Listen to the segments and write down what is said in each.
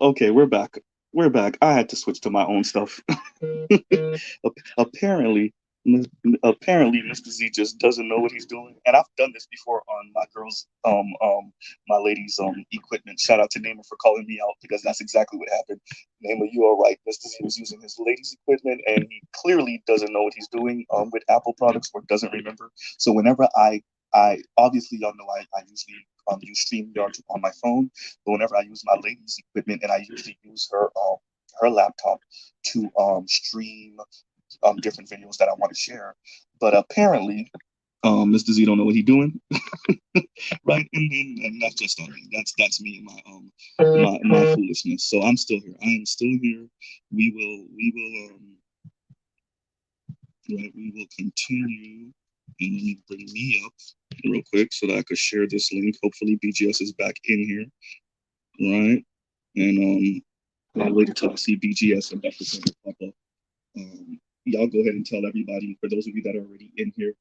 Okay, we're back. We're back. I had to switch to my own stuff. Apparently, apparently, Mr. Z just doesn't know what he's doing, and I've done this before on my girls, my ladies, equipment. Shout out to Namer for calling me out because that's exactly what happened. Namer, you are right. Mr. Z was using his ladies' equipment, and he clearly doesn't know what he's doing with Apple products or doesn't remember. So whenever I obviously y'all know I usually use StreamYard on my phone, but whenever I use my lady's equipment, and I usually use her laptop to stream different videos that I want to share. But apparently, Mr. Z don't know what he's doing, right? And that's just on me. That's me and my foolishness. So I'm still here. I am still here. We will right. We will continue. And let me bring me up real quick so that I could share this link. Hopefully BGS is back in here, right? And I'll wait until I see BGS and Dr. Singer pop up. Y'all go ahead and tell everybody, for those of you that are already in here,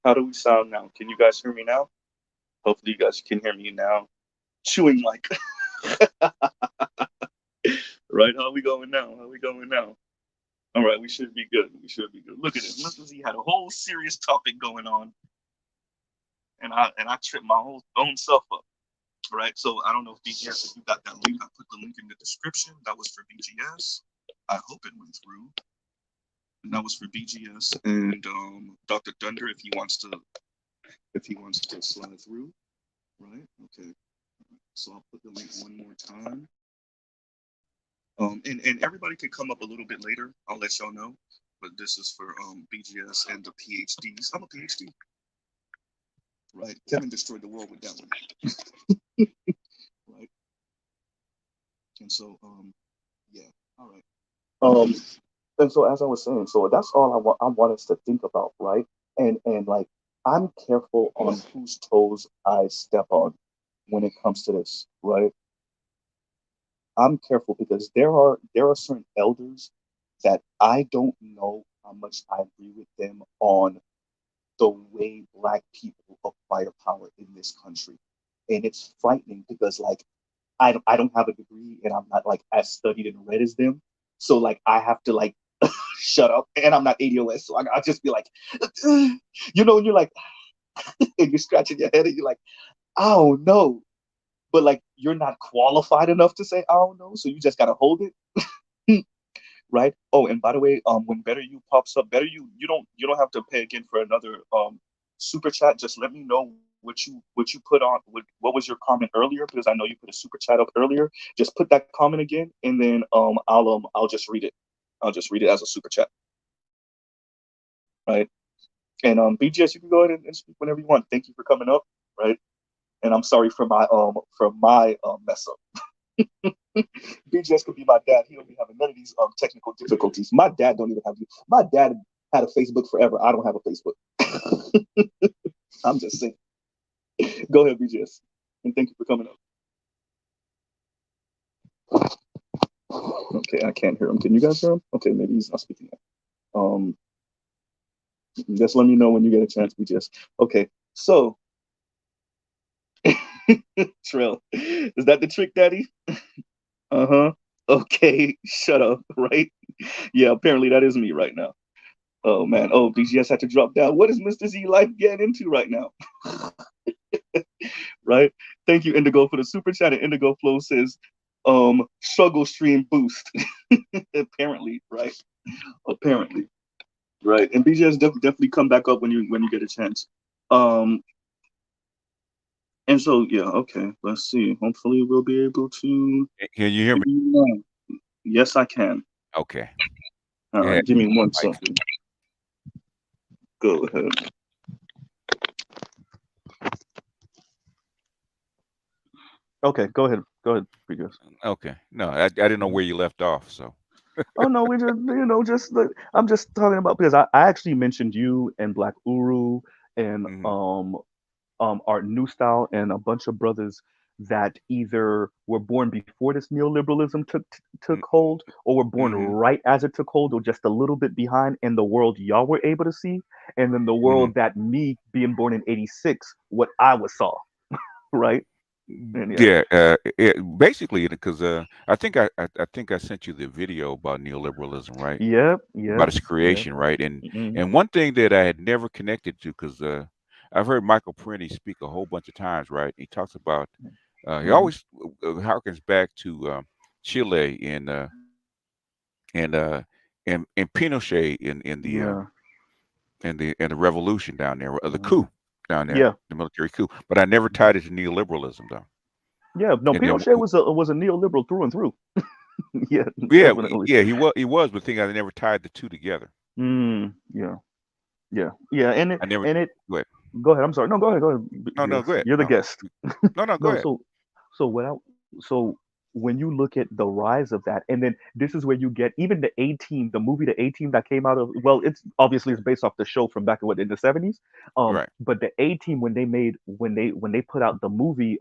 how do we sound now? Can you guys hear me now? Hopefully you guys can hear me now. Chewing like right. How we going now? How we going now? All right, we should be good. We should be good. Look at it. Mr. Z had a whole serious topic going on, and I tripped my whole own self up. Right. So I don't know if BGS, if you got that link, I put the link in the description. That was for BGS. I hope it went through. And that was for BGS and Dr. Thunder if he wants to slide through. Right. Okay. So I'll put the link one more time. And everybody can come up a little bit later. I'll let y'all know. But this is for BGS and the PhDs. I'm a PhD. Right. Kevin destroyed the world with that one. Right. And so yeah. All right. And so as I was saying, so that's all I want us to think about, right? And like I'm careful on whose toes I step on when it comes to this, right? I'm careful because there are certain elders that I don't know how much I agree with them on the way Black people acquire power in this country. And it's frightening because like I don't have a degree and I'm not like as studied and read as them. So like I have to like shut up and I'm not ADOS. So I'll just be like, and you're like, and you're scratching your head and you're like, I don't know. But like you're not qualified enough to say I don't know. So you just gotta hold it. Right. Oh, and by the way, when Better You pops up, Better you don't have to pay again for another super chat. Just let me know what you put on what was your comment earlier because I know you put a super chat up earlier. Just put that comment again, and then I'll just read it. I'll just read it as a super chat. Right. And BGS, you can go ahead and speak whenever you want. Thank you for coming up. Right. And I'm sorry for my mess up. BGS could be my dad. He don't be having none of these technical difficulties. My dad don't even have. My dad had a Facebook forever. I don't have a Facebook. I'm just saying. Go ahead, BGS, and thank you for coming up. Okay, I can't hear him. Can you guys hear him? Okay, maybe he's not speaking yet. Um, Just let me know when you get a chance, BGS. Okay, so Trail, is that the trick, Daddy? Uh-huh. Okay, shut up, right? Yeah, apparently that is me right now. Oh man. Oh, BGS had to drop down. What is Mr. Z life getting into right now? Right? Thank you, Indigo, for the super chat. And Indigo Flow says, struggle stream boost. Apparently, right? Apparently. Right. And BGS definitely come back up when you get a chance. Um and so yeah, okay, let's see. Hopefully we'll be able to. Can you hear me? Yes, I can. Okay. All Yeah. right, give me one second. Go ahead. Okay, go ahead. Go ahead, BGS. Okay. No, I didn't know where you left off. So. Oh no, we just I'm just talking about because I actually mentioned you and Black Uru and Hmm. Art New Style and a bunch of brothers that either were born before this neoliberalism took hold, or were born Hmm. right as it took hold, or just a little bit behind in the world y'all were able to see, and then the Hmm. world that me being born in '86, what I was saw, right? And yeah, Yeah, basically, because I think I sent you the video about neoliberalism, right? yep, About yep, its yep. creation, right? Mm-hmm. And one thing that I had never connected to, because I've heard Michael Parenti speak a whole bunch of times, right? He talks about he Mm-hmm. always harkens back to Chile and uh, and Pinochet Yeah. in the revolution down there, the Mm-hmm. coup down there, Yeah. the military coup. But I never tied it to neoliberalism, though. Yeah. No, And then Pinochet was a neoliberal through and through. Yeah, yeah, definitely. yeah, he was, but the thing I never tied the two together. Yeah, yeah, yeah. And it I never. and it. Go ahead. Go ahead. I'm sorry. No, go ahead. Go ahead. No, no, Yes, go ahead. you're the No, guest. no, no, go No, ahead. so what I so when you look at the rise of that, and then this is where you get even the A Team, the movie The A Team that came out of, well, it's obviously it's based off the show from back in what in the '70s. Right. But the A Team when they made when they put out the movie,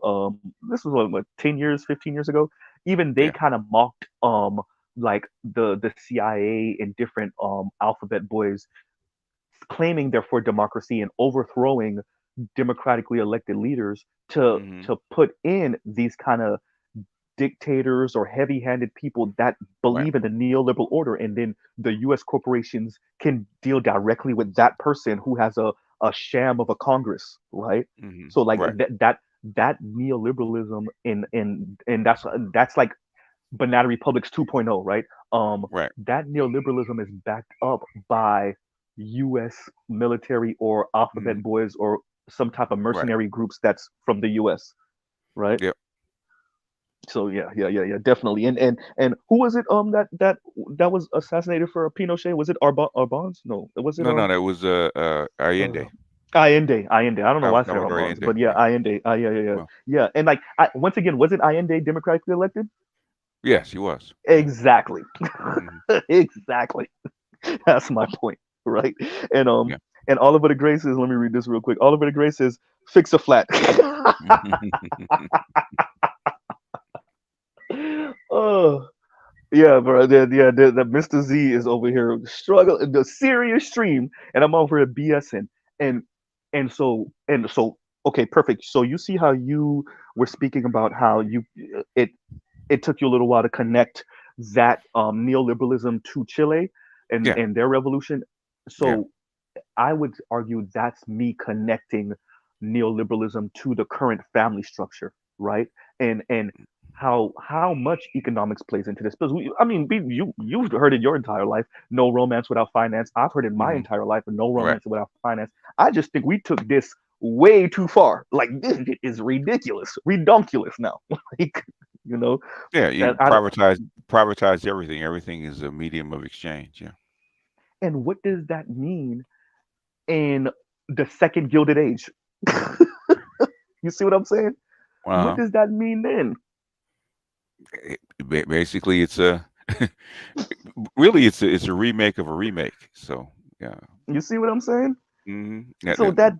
this was what 10 years, 15 years ago. Even they Yeah. kind of mocked like the CIA and different alphabet boys claiming they're for democracy and overthrowing democratically elected leaders Hmm. to put in these kind of dictators or heavy-handed people that Right. believe in the neoliberal order, and then the US corporations can deal directly with that person who has a sham of a congress, right? Hmm. So like Right. that neoliberalism in that's like Banana Republics 2.0, right? Right. That neoliberalism is backed up by U.S. military or alphabet Hmm. boys or some type of Right. mercenary groups that's from the U.S., right? Yep. So yeah, definitely. And who was it that was assassinated for Pinochet? Was it Arbonz? No, was it No, no, that was uh Allende. Allende. I don't know why I said Salvador Arbonz, Allende. but yeah, Yeah. Allende. Well, Yeah. And like once again, wasn't Allende democratically elected? yes, he was. Yeah. Exactly. Hmm. Exactly. That's my point, right? And um Yeah. and Oliver the Gray says, let me read this real quick. Oliver the Gray says, fix a flat. Oh yeah, bro. The Mr. Z is over here struggling the serious stream, and I'm over here BSing. And and so okay, perfect. So you see how you were speaking about how it it took you a little while to connect that neoliberalism to Chile Yeah. and their revolution. Yeah. So I would argue that's me connecting neoliberalism to the current family structure, right? And how much economics plays into this. Because I mean, you've heard it your entire life, no romance without finance. I've heard it my Hmm. entire life, no Right. romance without finance. I just think we took this way too far. Like this is ridiculous, redonkulous now. Like you know Yeah. that You I don't. privatize everything. Everything is a medium of exchange. Yeah. And what does that mean in the second Gilded Age? You see what I'm saying? What Uh-huh. does that mean then? Basically, it's a really it's a remake of a remake. So yeah. You see what I'm saying? Hmm. So that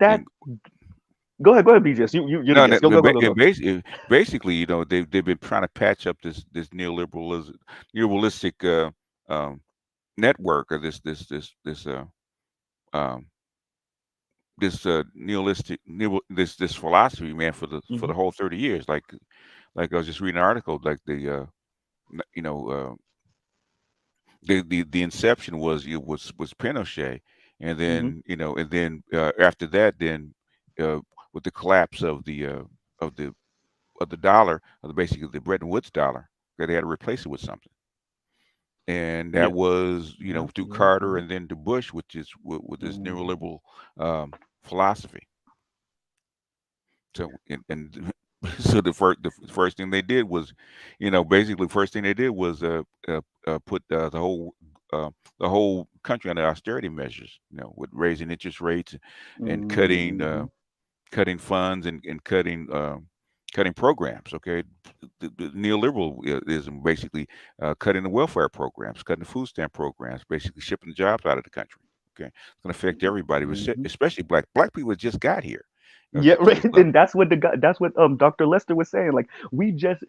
go ahead, BJS. You're the No, guest. Go. basically, they've been trying to patch up this neoliberalistic um, network or this um, this this philosophy, man, for Hmm. the whole 30 years. Like I was just reading an article, like you know the inception was Pinochet, and Hmm. then after that, then uh, with the collapse of the of the dollar, of basically the Bretton Woods dollar, they had to replace it with something, and that Yeah. was Yeah. through Yeah. Carter Yeah. and then to Bush, which is with this Hmm. neoliberal philosophy. So and so the first thing they did was, basically first thing they did was put uh, the whole country under austerity measures, with raising interest rates and Hmm. cutting funds and cutting programs. Okay, the neoliberalism basically cutting the welfare programs, cutting the food stamp programs, basically shipping jobs out of the country. Okay, it's going to affect everybody, but Hmm. especially black people that just got here. Yeah, To right. this level. And that's what the guy, that's what Dr. Lester was saying. Like we just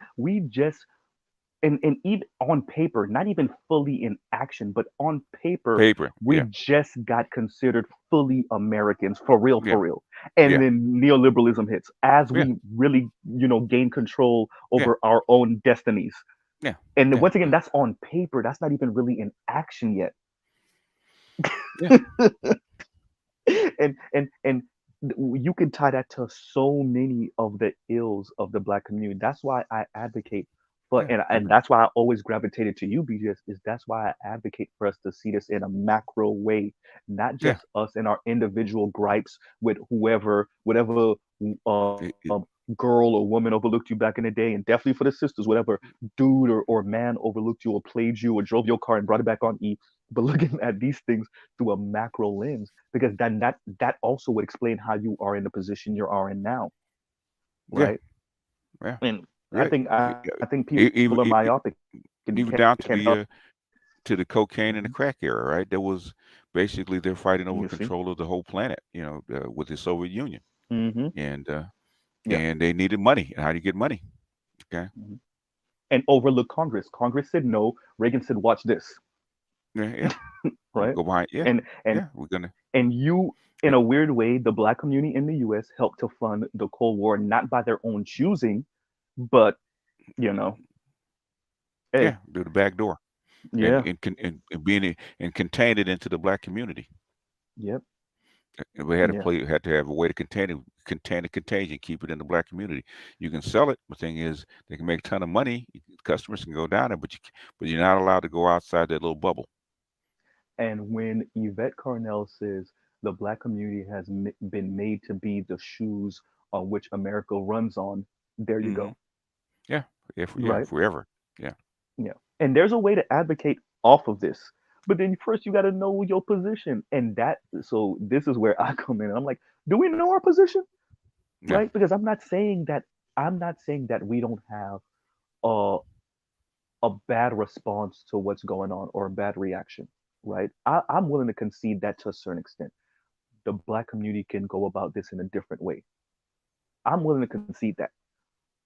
and even on paper, not even fully in action, but on paper, Paper, we yeah, just got considered fully Americans for real, yeah, for real. And yeah, then neoliberalism hits as yeah, we really, gain control yeah, over our own destinies. yeah, And then yeah, once again, that's on paper. That's not even really in action yet. yeah, And you can tie that to so many of the ills of the black community. That's why I advocate for, yeah, and that's why I always gravitated to you, BJS, is that's why I advocate for us to see this in a macro way, not yeah. just us in our individual gripes with whoever, whatever It, it, girl or woman overlooked you back in the day, and definitely for the sisters, whatever dude or man overlooked you or played you or drove your car and brought it back on E. But looking at these things through a macro lens, because then that also would explain how you are in the position you are in now, yeah, right? yeah, And yeah. I think people are E- Even myopic and even can't down help. to the cocaine and Mhm. the crack era, right? That was basically they're fighting over You see? control of the whole planet, with the Soviet Union, Hmm. and Yeah. they needed money. And how do you get money? Okay, Hmm. And overlook Congress. Congress said no. Reagan said, "Watch this," yeah, yeah. I'm gonna right? go behind. Yeah, And and yeah. We're gonna. and you, in Yeah, a weird way, the black community in the U.S. helped to fund the Cold War, not by their own choosing, but you know, hey, yeah. Do the back door yeah, and being and contain it into the black community. yep, And we yeah. had to have a way to contain the contagion, keep it in the black community. You can sell it. The thing is, they can make a ton of money. Customers can go down there, but you're not allowed to go outside that little bubble. And when Yvette Carnell says the black community has been made to be the shoes on which America runs on, there you Hmm. go, Yeah, right? forever. Yeah, Yeah. And there's a way to advocate off of this. But then first you got to know your position. And so this is where I come in. I'm like, do we know our position? yeah, Right? Because I'm not saying that we don't have a a bad response to what's going on or a bad reaction, right? I'm willing to concede that to a certain extent. The black community can go about this in a different way. I'm willing to concede that.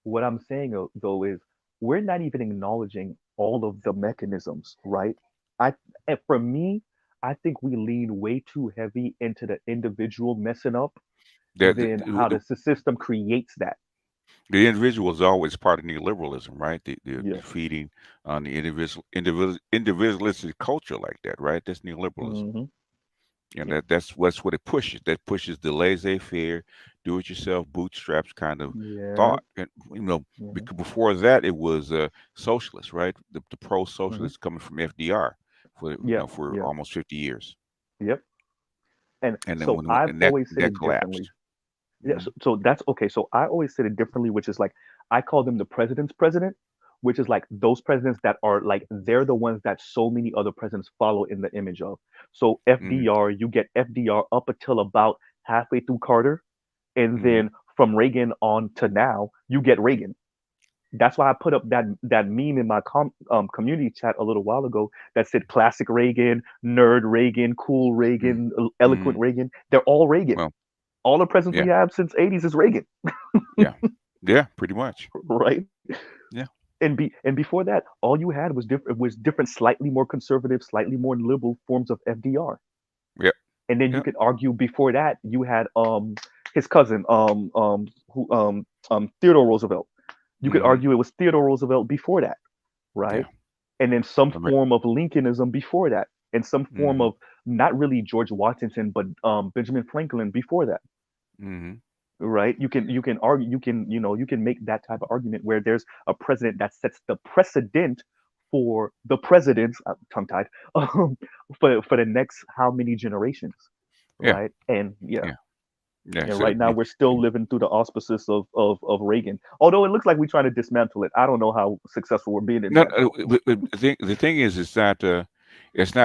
What I'm saying though is we're not even acknowledging all of the mechanisms, right? I and for me, I think we lean way too heavy into the individual messing up that than how the system creates that. the individual is always part of neoliberalism, right? The Yeah. feeding on the individualistic culture like that, right? That's neoliberalism. Hmm. And Yeah. that's what it pushes. That pushes the laissez-faire, do-it-yourself, bootstraps kind of Yeah. thought. And Yeah. before that, it was socialist, right? The Hmm. pro-socialists coming from FDR for Yeah. for Yeah. almost 50 years, Yep. And and then so I've and always said that it differently. collapsed. Yeah, Hmm. so that's okay. So I always said it differently, which is like I call them the president's president, which is like those presidents that are like they're the ones that so many other presidents follow in the image of. So Hmm. FDR, you get FDR up until about halfway through Carter, and Hmm. then from Reagan on to now, you get Reagan. That's why I put up that meme in my community chat a little while ago that said classic Reagan, nerd Reagan, cool Hmm. Reagan, Hmm. eloquent Reagan. They're all Reagan. Well, All the presidents yeah, we have since '80s is Reagan, yeah, yeah, pretty much. right? Yeah, And before that, all you had was different, slightly more conservative, slightly more liberal forms of FDR. yeah, And then you Yep. could argue before that you had his cousin who Theodore Roosevelt. You could Mm-hmm. argue it was Theodore Roosevelt before that, right? Yeah. And then some I mean, form of Lincolnism before that, and some form mm-hmm. of not really George Washington, but Benjamin Franklin before that, Mm-hmm. right? You can argue, you can make that type of argument where there's a president that sets the precedent for the presidents, tongue tied, um, for the next how many generations, Yeah. right? And yeah. Yeah. Yeah. And So right now we're still living through the auspices of Reagan. Although it looks like we're trying to dismantle it. I don't know how successful we're being in no, that though. the thing is, it's not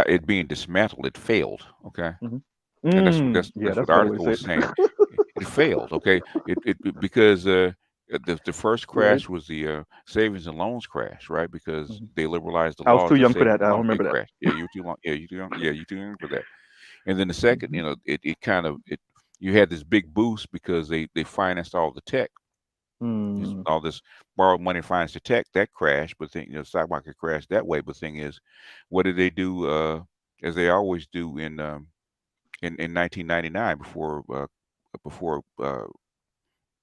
it being dismantled. It failed. Okay. Hmm. And that's what that's Yeah, that's what that's the a better way to article say was saying. it. It failed. Okay. Because the first Right. crash was the savings and loans crash, right? Because Hmm. they liberalized the I was too laws of young for savings that. I and don't loans. It remember that. crashed. Yeah, you too long. Yeah, you too young. Yeah, you too young for that. And then the second, Hmm. it kind of it you had this big boost because they financed all the tech, Mm, all this borrowed money to finance the tech that crashed. But then the stock market crashed that way. But thing is, what did they do? As they always do in 1999 before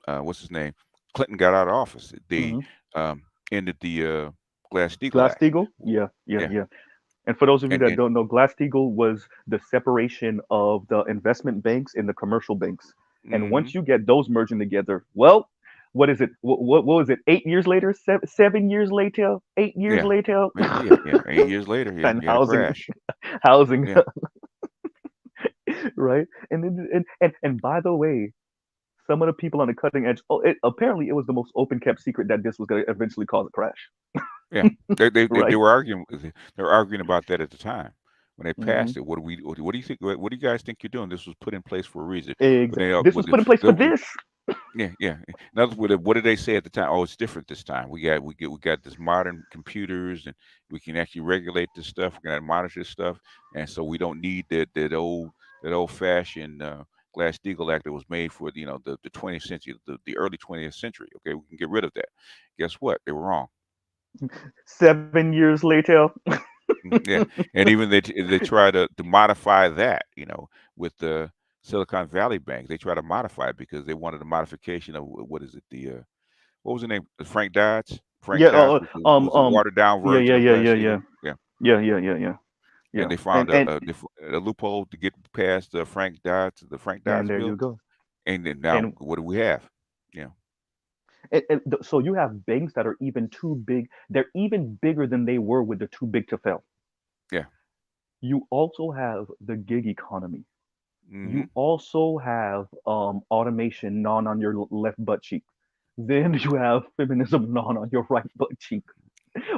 what's his name Clinton got out of office, they hmm. um, ended the Glass-Steagall Act. Glass-Steagall. Yeah, yeah, Yeah, yeah. And for those of you that and don't know, Glass-Steagall was the separation of the investment banks and the commercial banks. And hmm once you get those merging together, well, what is it? What was it? 8 years later? 7 years later? 8 years yeah, later? yeah. 8 years later, yeah, And you had a housing, crash. housing, Yeah, right? And by the way, some of the people on the cutting edge. Oh, apparently it was the most open kept secret that this was going to eventually cause a crash, yeah. They right? were arguing. They were arguing about that at the time when they Hmm. passed it. What do you think? What do you guys think you're doing? This was put in place for a reason. But Exactly. they This was put in place for this. yeah, yeah. In other words, what did they say at the time? Oh, it's different this time. We got this modern computers, and we can actually regulate this stuff. We can monitor this stuff, and so we don't need that old fashioned Glass-Steagall Act that was made for the 20th century, the early 20th century. Okay, we can get rid of that. Guess what? They were wrong. 7 years later. Yeah, and even they try to modify that, with the Silicon Valley Bank. They try to modify it because they wanted a modification of what is it? What was the name? Frank Dodds. Frank Yeah. Dodds was the watered down Yeah. version Yeah. of Yeah. Yeah. Yeah. Glass-Steagall. Yeah, Yeah. Yeah. Yeah. Yeah. and Yeah. they And found and a loophole to get past the Frank and Dodds there you bill, go. and then now And what do we have? Yeah, so you have banks that are even too big. They're even bigger than they were with the too big to fail. yeah. You also have the gig economy. Mm-hmm. You also have automation gnawing on your left butt cheek. Then you have feminism gnawing on your right butt cheek.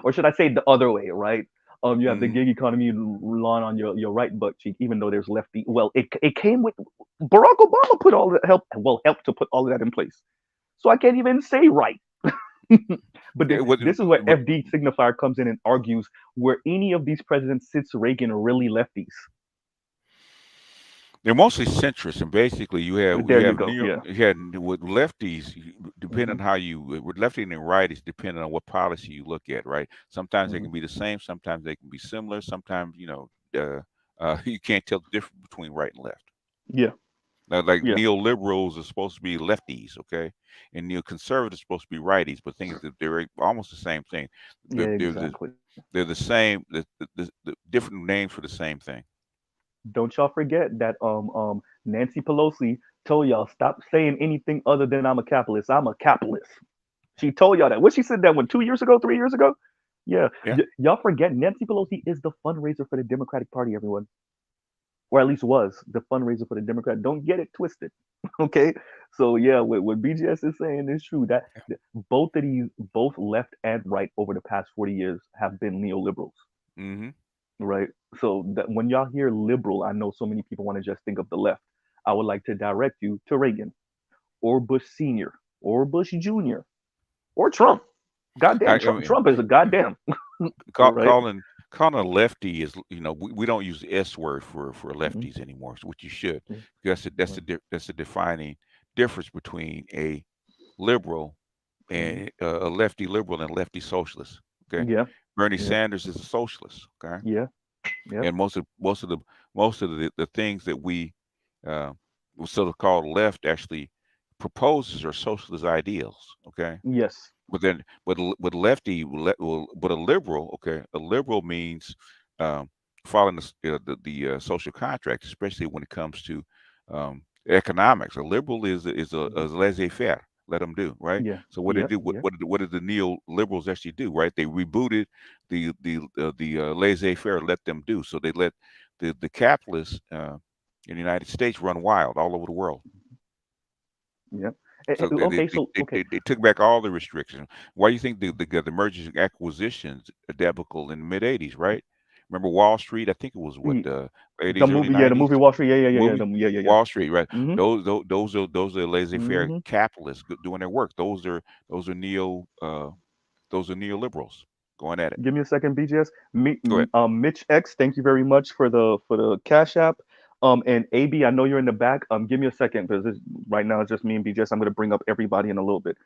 Or should I say the other way, right? You have the Mm-hmm. gig economy gnawing on your right butt cheek, even though there's lefty. Well, it came with Barack Obama put all that helped to put all of that in place. So I can't even say right. But Yeah, this is where FD signifier comes in and argues were any of these presidents since Reagan really lefties? they're mostly centrist, and basically you There you have go. Yeah. with lefties, depending Hmm. on how you with lefties and righties, depending on what policy you look at, right? Sometimes they Hmm. can be the same, sometimes they can be similar, sometimes you can't tell the difference between right and left. Yeah. Now, like Yeah. neoliberals are supposed to be lefties, okay, and neoconservatives are supposed to be righties, but things that they're almost the same thing. Yeah. They're the Exactly. they're the same, the different names for the same thing. Don't y'all forget that Nancy Pelosi told y'all stop saying anything other than I'm a capitalist. I'm a capitalist. She told y'all that. What she said that one 2 years ago, 3 years ago? Yeah. Yeah. Y'all forget Nancy Pelosi is the fundraiser for the Democratic Party, everyone. Or at least was the fundraiser for the Democrat. Don't get it twisted. Okay. So yeah, what BGS is saying is true. That both of these, both left and right over the past 40 years have been neoliberals. Mm-hmm. Right? So that when y'all hear liberal, I know so many people want to just think of the left. I would like to direct you to Reagan or Bush Senior or Bush Junior or Trump. Goddamn, I Trump, mean, Trump is a goddamn. Right? calling a lefty is, we don't use the S word for Mhm. lefties anymore, which you should, Yeah. because that's a defining difference between a liberal Mhm. and a lefty liberal and a lefty socialist. Okay, Yeah. Bernie Yeah. Sanders is a socialist. Okay, Yeah. Yep. And most of the things that we uh, sort of called left actually proposes are socialist ideals. Okay, Yes. but then with lefty, but a liberal, okay, a liberal means um, following the social contract, especially when it comes to economics. A liberal is Hmm. laissez-faire. Let them do right. Yeah. So what they Yep. do, Yep. what did the neoliberals actually do? Right, they rebooted the laissez-faire. Let them do. So they let the capitalists in the United States run wild all over the world. Yep. So Okay. So okay. they took back all the restrictions. Why do you think the mergers and acquisitions debacle in the mid '80s, right? Remember Wall Street? I think it was what The '80s, the early movie, yeah, the movie '90s Wall Street, yeah, yeah, yeah, yeah, movie. yeah, yeah, yeah. Wall Street, right? Mm-hmm. Those are laissez-faire Mm-hmm. capitalists doing their work. Those are those are neoliberals going at it. Give me a second, BGS. Go ahead. Mitch X, thank you very much for the Cash App. And AB, I know you're in the back. Give me a second because right now it's just me and BGS. I'm gonna bring up everybody in a little bit.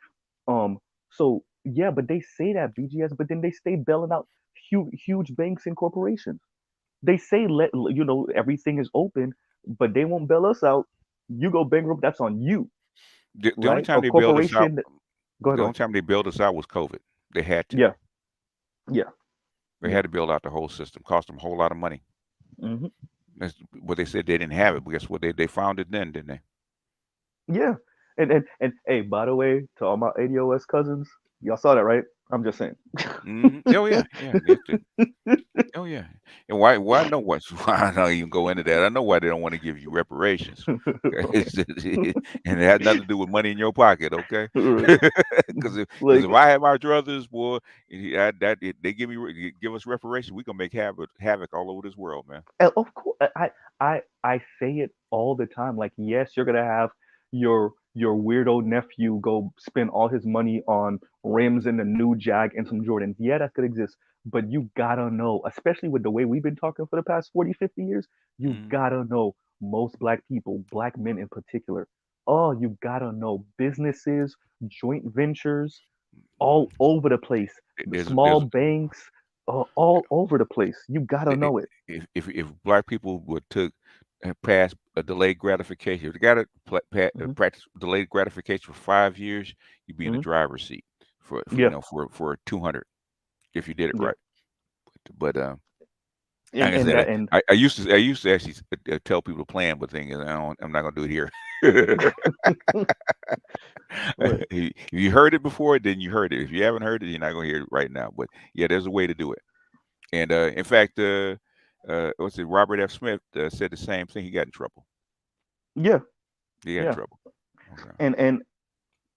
Um, so yeah, but they say that BGS, but then they stay bailing out huge banks and corporations. They say everything is open, but they won't bail us out. You go bankrupt, that's on you, The only right? time A they bailed us out, corporation. Go ahead, the go only ahead. time they bailed us out was COVID. They had to. Yeah, yeah, They yeah. had to build out the whole system. Cost them a whole lot of money. Hmm. That's what they said they didn't have it. But guess what? They found it then, didn't they? Yeah. And hey, by the way, to all my ADOS cousins, y'all saw that, right? I'm just saying. Oh yeah, yeah. Oh yeah. And why I know what why I don't even go into that. I know why they don't want to give you reparations. And it has nothing to do with money in your pocket, okay? Right. Because if Like, I had my druthers, boy, they give us reparations, we gonna make havoc all over this world, man. and of course, I say it all the time. Like, yes, you're gonna have your weirdo nephew go spend all his money on rims and a new Jag and some Jordans. Yeah, that could exist. But you gotta know, especially with the way we've been talking for the past 40, 50 years, you Mm. gotta know most black people, black men in particular. Oh, you gotta know businesses, joint ventures, all over the place. The small There's banks, all over the place. You gotta know it. if black people would took pass a delayed gratification, if they got Hmm. practice delayed gratification for 5 years, you'd be in the Hmm. driver's seat Yeah, for 200 if you did it yeah, right. But like I and said, that and I used to actually tell people to plan, but the thing is, I'm not gonna do it here. right. If you heard it before, then you heard it. If you haven't heard it, you're not gonna hear it right now. But yeah, there's a way to do it. And in fact, what's it? Robert F. Smith said the same thing. He got in trouble. Yeah, He got in yeah, trouble. Okay. and and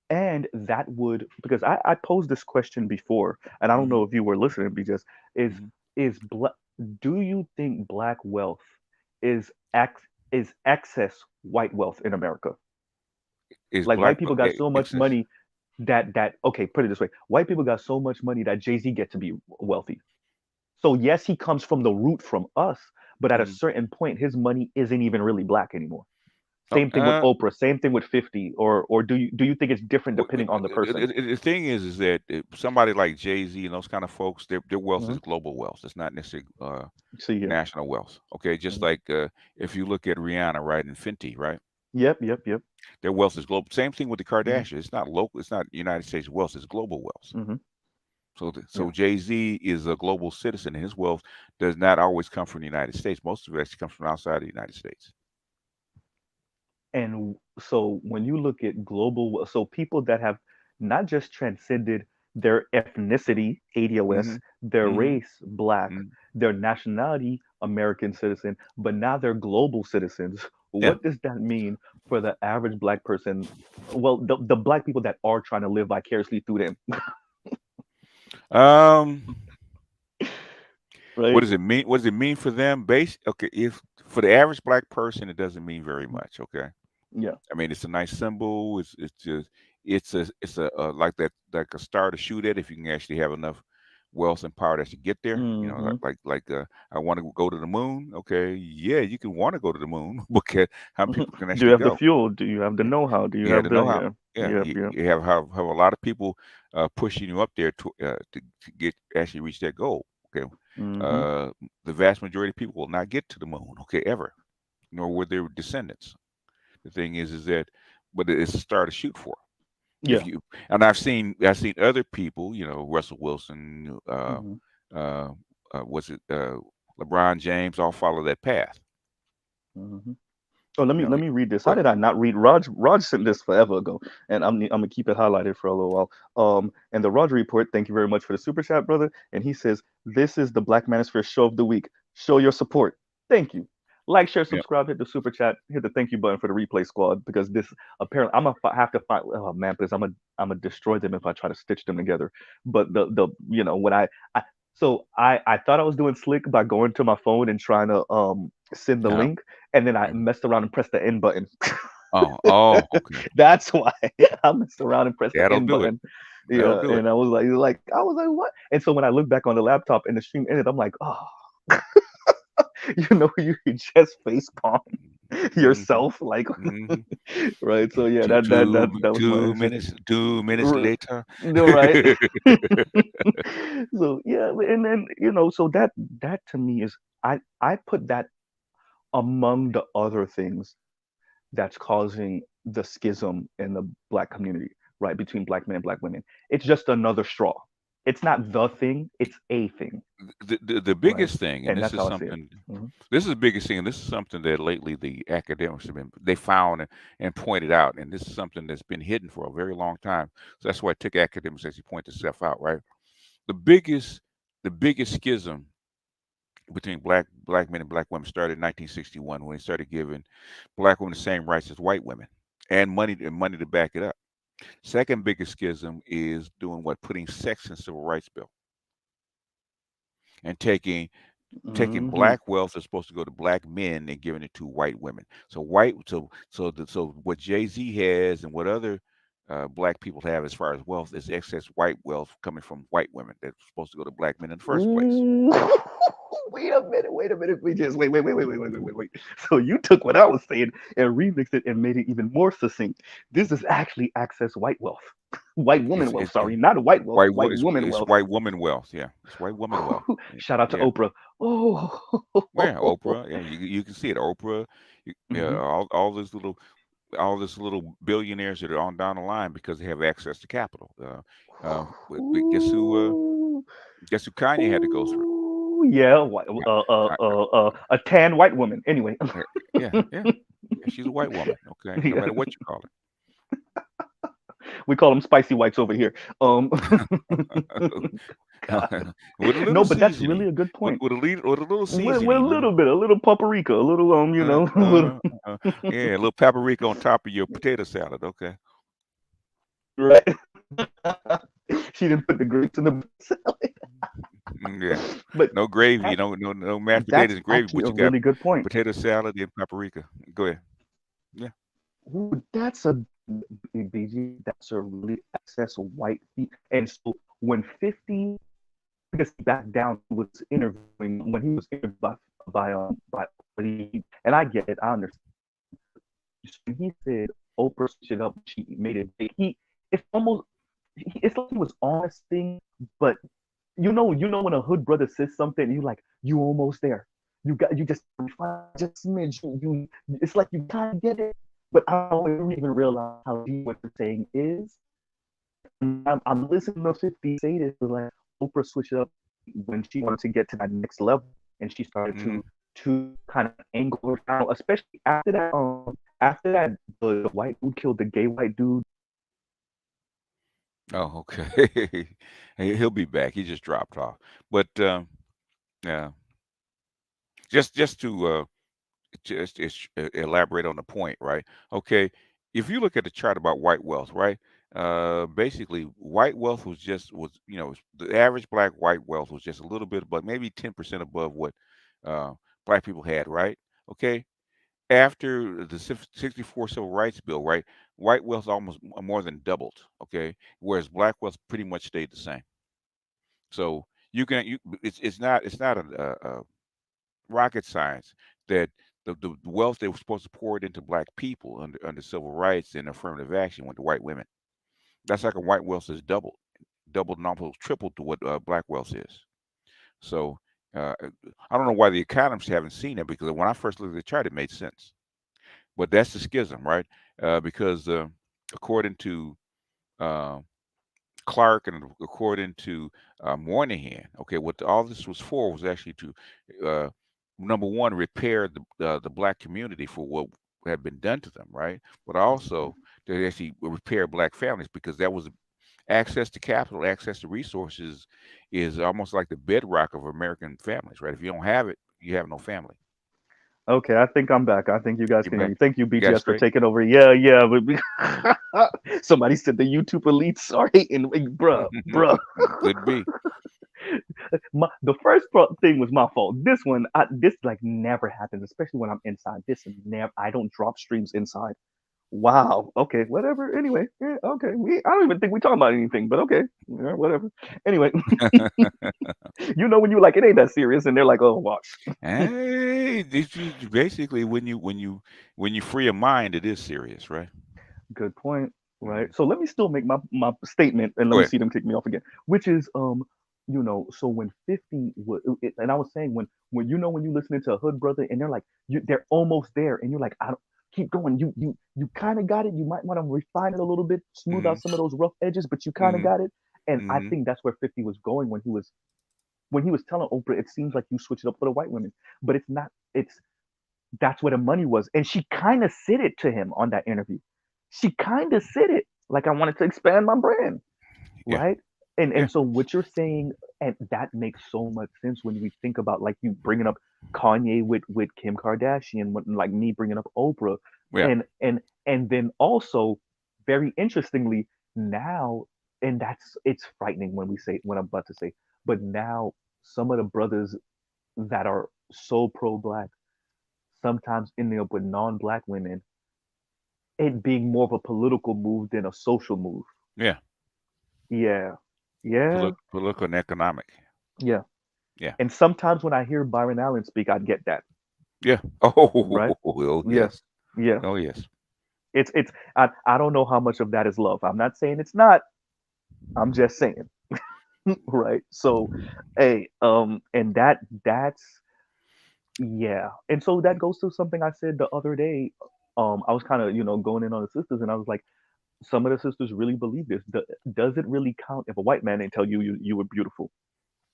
and that would, because I posed this question before, and I don't Hmm. know if you were listening, because is Hmm. is black? Do you think black wealth is excess white wealth in America? Is Like white black people got so much excess? money that okay, put it this way, white people got so much money that Jay-Z get to be wealthy. So yes, he comes from the root from us, but at a Mm. certain point, his money isn't even really black anymore. Oh, Same thing with Oprah. Same thing with 50. Or do you think it's different depending on the person? the thing is that somebody like Jay Z and those kind of folks, their wealth Hmm. is global wealth. It's not necessarily See here. national wealth. Okay, just Hmm. like if you look at Rihanna, right, and Fenty, right, Yep, yep, yep. their wealth is global. Same thing with the Hmm. Kardashians. It's not local. It's not United States wealth. It's global wealth. Hmm. So Yeah. so Jay Z is a global citizen, and his wealth does not always come from the United States. Most of it actually comes from outside the United States. And so when you look at so people that have not just transcended their ethnicity, ADOS, Hmm. their Hmm. race, black, Hmm. their nationality, American citizen, but now they're global citizens, Yeah. what does that mean for the average black person? Well, the black people that are trying to live vicariously through them, Um. What right? does it mean? What does it mean for them? Okay, if for the average black person, it doesn't mean very much. Okay, Yeah. I mean it's a nice symbol. It's just it's a like that like a star to shoot at if you can actually have enough wealth and power that you get there. You know, Hmm. I want to go to the moon. Okay, yeah, you can want to go to the moon, but how many people can Do you actually have the go? fuel? Do you have the know-how? Do you Yeah, have to the know how. yeah? Yeah, Yep, yep. you have a lot of people pushing you up there to get actually reach that goal. Okay, Mm-hmm. Uh, the vast majority of people will not get to the moon, okay, ever, nor will their descendants. The thing is that, but it's a star to shoot for. If Yeah. you and I've seen other people, Russell Wilson, Mm-hmm. uh, was it LeBron James, all follow that path. Mm-hmm. Oh, let You me know, let me read this. How but did I not read? Raj sent this forever ago, and I'm gonna keep it highlighted for a little while. And the Raj report. Thank you very much for the super chat, brother. And he says, "This is the Black Manosphere show of the week. Show your support. Thank you. Like, share, yeah, subscribe, hit the super chat, hit the thank you button for the replay squad because this apparently I'm gonna have to find. Oh man, because I'm gonna destroy them if I try to stitch them together. But the when I so I thought I was doing slick by going to my phone and trying to send the uh, link, and then I mhm. messed around and pressed the end button. Oh, okay, That's why I messed around and pressed the that'll end do it. button. That'll Yeah, do it. and I was like, what? And so when I look back on the laptop and the stream ended, I'm like, oh, you could just face palm Hmm. yourself, like, Hmm. right? So yeah, Two, that two, that was my two answer. minutes. 2 minutes later. No, right? So yeah, and then so that to me is I put that among the other things that's causing the schism in the black community, right, between black men and black women. It's just another straw. It's not the thing, it's a thing, The right? biggest thing, and And this that's is how I see it. something, Mhm. this is the biggest thing, and this is something that lately the academics have been they found and pointed out, and this is something that's been hidden for a very long time. So that's why it took academics as you point this stuff out, right? The biggest the biggest schism between black men and black women started in 1961 when they started giving black women the same rights as white women and money to back it up. Second biggest schism is doing what? Putting sex in civil rights bill and taking Mhm. black wealth that's supposed to go to black men and giving it to white women. So what Jay Z has and what other black people have as far as wealth is excess white wealth coming from white women that's supposed to go to black men in the first place. Ooh. Wait a minute. Wait. So you took what I was saying and remixed it and made it even more succinct. This is actually access white wealth. White woman It's wealth, it's, sorry. it's Not white wealth, white woman it's wealth. white woman wealth. Yeah, it's white woman wealth. Shout out to Yeah, Oprah. Oh. yeah, Oprah. Yeah, you can see it. Oprah. Yeah, Hmm. all these little billionaires that are on down the line because they have access to capital. But guess who Kanye had to go through? Ooh, yeah, Uh, uh, a tan white woman. Anyway, uh, yeah, yeah, yeah. She's a white woman. Okay, no yeah, matter what you call we call them spicy whites over here. Um, her, God, with a little no, but that's really seasoning, a good with point. with a little With a seasoning, huh? little bit, a little paprika, a little a little. Uh, yeah, a little paprika on top of your potato salad. Okay. Right. She didn't put the grapes in the salad, Yeah. but No gravy, that no mashed that's potatoes and gravy, actually but a you got really good point. potato salad and paprika. Go ahead. Yeah. Ooh, that's a BG. That's a really excess white feet. And so when 50, because he backed down, he was interviewing when he was interviewed by and I get it, I understand. So he said Oprah switched it up, she made it big. It's almost it's like he was honest thing, but you know when a hood brother says something, you like you almost there. You just just smidge. It's like you kind of get it, but I don't even realize how deep what you're saying is. I'm listening to 50 say this, but like Oprah switched it up when she wanted to get to that next level, and she started Hmm. to kind of angle her down, especially after that the white dude killed the gay white dude. Oh, okay. He'll be back. He just dropped off. But yeah, just to elaborate on the point, right? Okay, if you look at the chart about white wealth, right? Basically, white wealth was the average black white wealth was just a little bit above, maybe 10% above what uh, black people had, right? Okay, after the 64 Civil Rights Bill, right, white wealth almost more than doubled, okay, whereas black wealth pretty much stayed the same. So it's not a rocket science that the wealth they were supposed to pour it into black people under civil rights and affirmative action went to white women. That's like a white wealth is doubled and almost tripled to what black wealth is. So Uh, I don't know why the economists haven't seen it, because when I first looked at the chart, it made sense. But that's the schism, right? Because according to uh, Clark, and according to Moynihan, okay, what all this was for was actually to, uh, number one, repair the black community for what had been done to them, right? But also to actually repair black families, because that was access to capital, access to resources is almost like the bedrock of American families, right? If you don't have it, you have no family. Okay, I think I'm back. I think you guys You can hear back? me. Thank you, You got it BGS, for straight? taking over. Yeah, yeah. Somebody said the YouTube elites are hating. Bruh, bruh. Could be. The first thing was my fault. This one, this like never happens, especially when I'm inside. This never. I don't drop streams inside. Wow. Okay. Whatever. Anyway. Yeah, okay. I don't even think we talking about anything, but okay. Yeah, whatever. Anyway, when you like it ain't that serious, and they're like, oh, watch. Hey, basically, when you free a mind, it is serious, right? Good point. Right. Mm. So let me still make my statement, and let Go me ahead. see them kick me off again. Which is so when 50 was, and I was saying when when you listening to a Hood Brother and they're like they're almost there, and you're like, I don't keep going. You kind of got it. You might want to refine it a little bit, smooth Hmm. out some of those rough edges, but you kind of Hmm. got it. And I Hmm. think that's where 50 was going when he was telling Oprah, it seems like you switch it up for the white women, but it's not. It's That's where the money was. And she kind of said it to him on that interview. She kind of said it like, I wanted to expand my brand, Yeah. right? And Yeah. and so what you're saying, and that makes so much sense when we think about, like, you bringing up Kanye with Kim Kardashian, like me bringing up Oprah, Yeah. and then also, very interestingly, now, and it's frightening when we say, when I'm about to say, but now some of the brothers that are so pro-black sometimes ending up with non-black women, it being more of a political move than a social move. Yeah. Yeah, yeah, Political and economic. yeah. Yeah. And sometimes when I hear Byron Allen speak, I get that, Yeah. Oh, right? oh Yeah, yes. yeah. Oh yes. I don't know how much of that is love. I'm not saying it's not. I'm just saying, right? So, hey, and that's yeah. And so that goes to something I said the other day. I was kind of going in on the sisters, and I was like, some of the sisters really believe this. Does it really count if a white man didn't tell you were beautiful,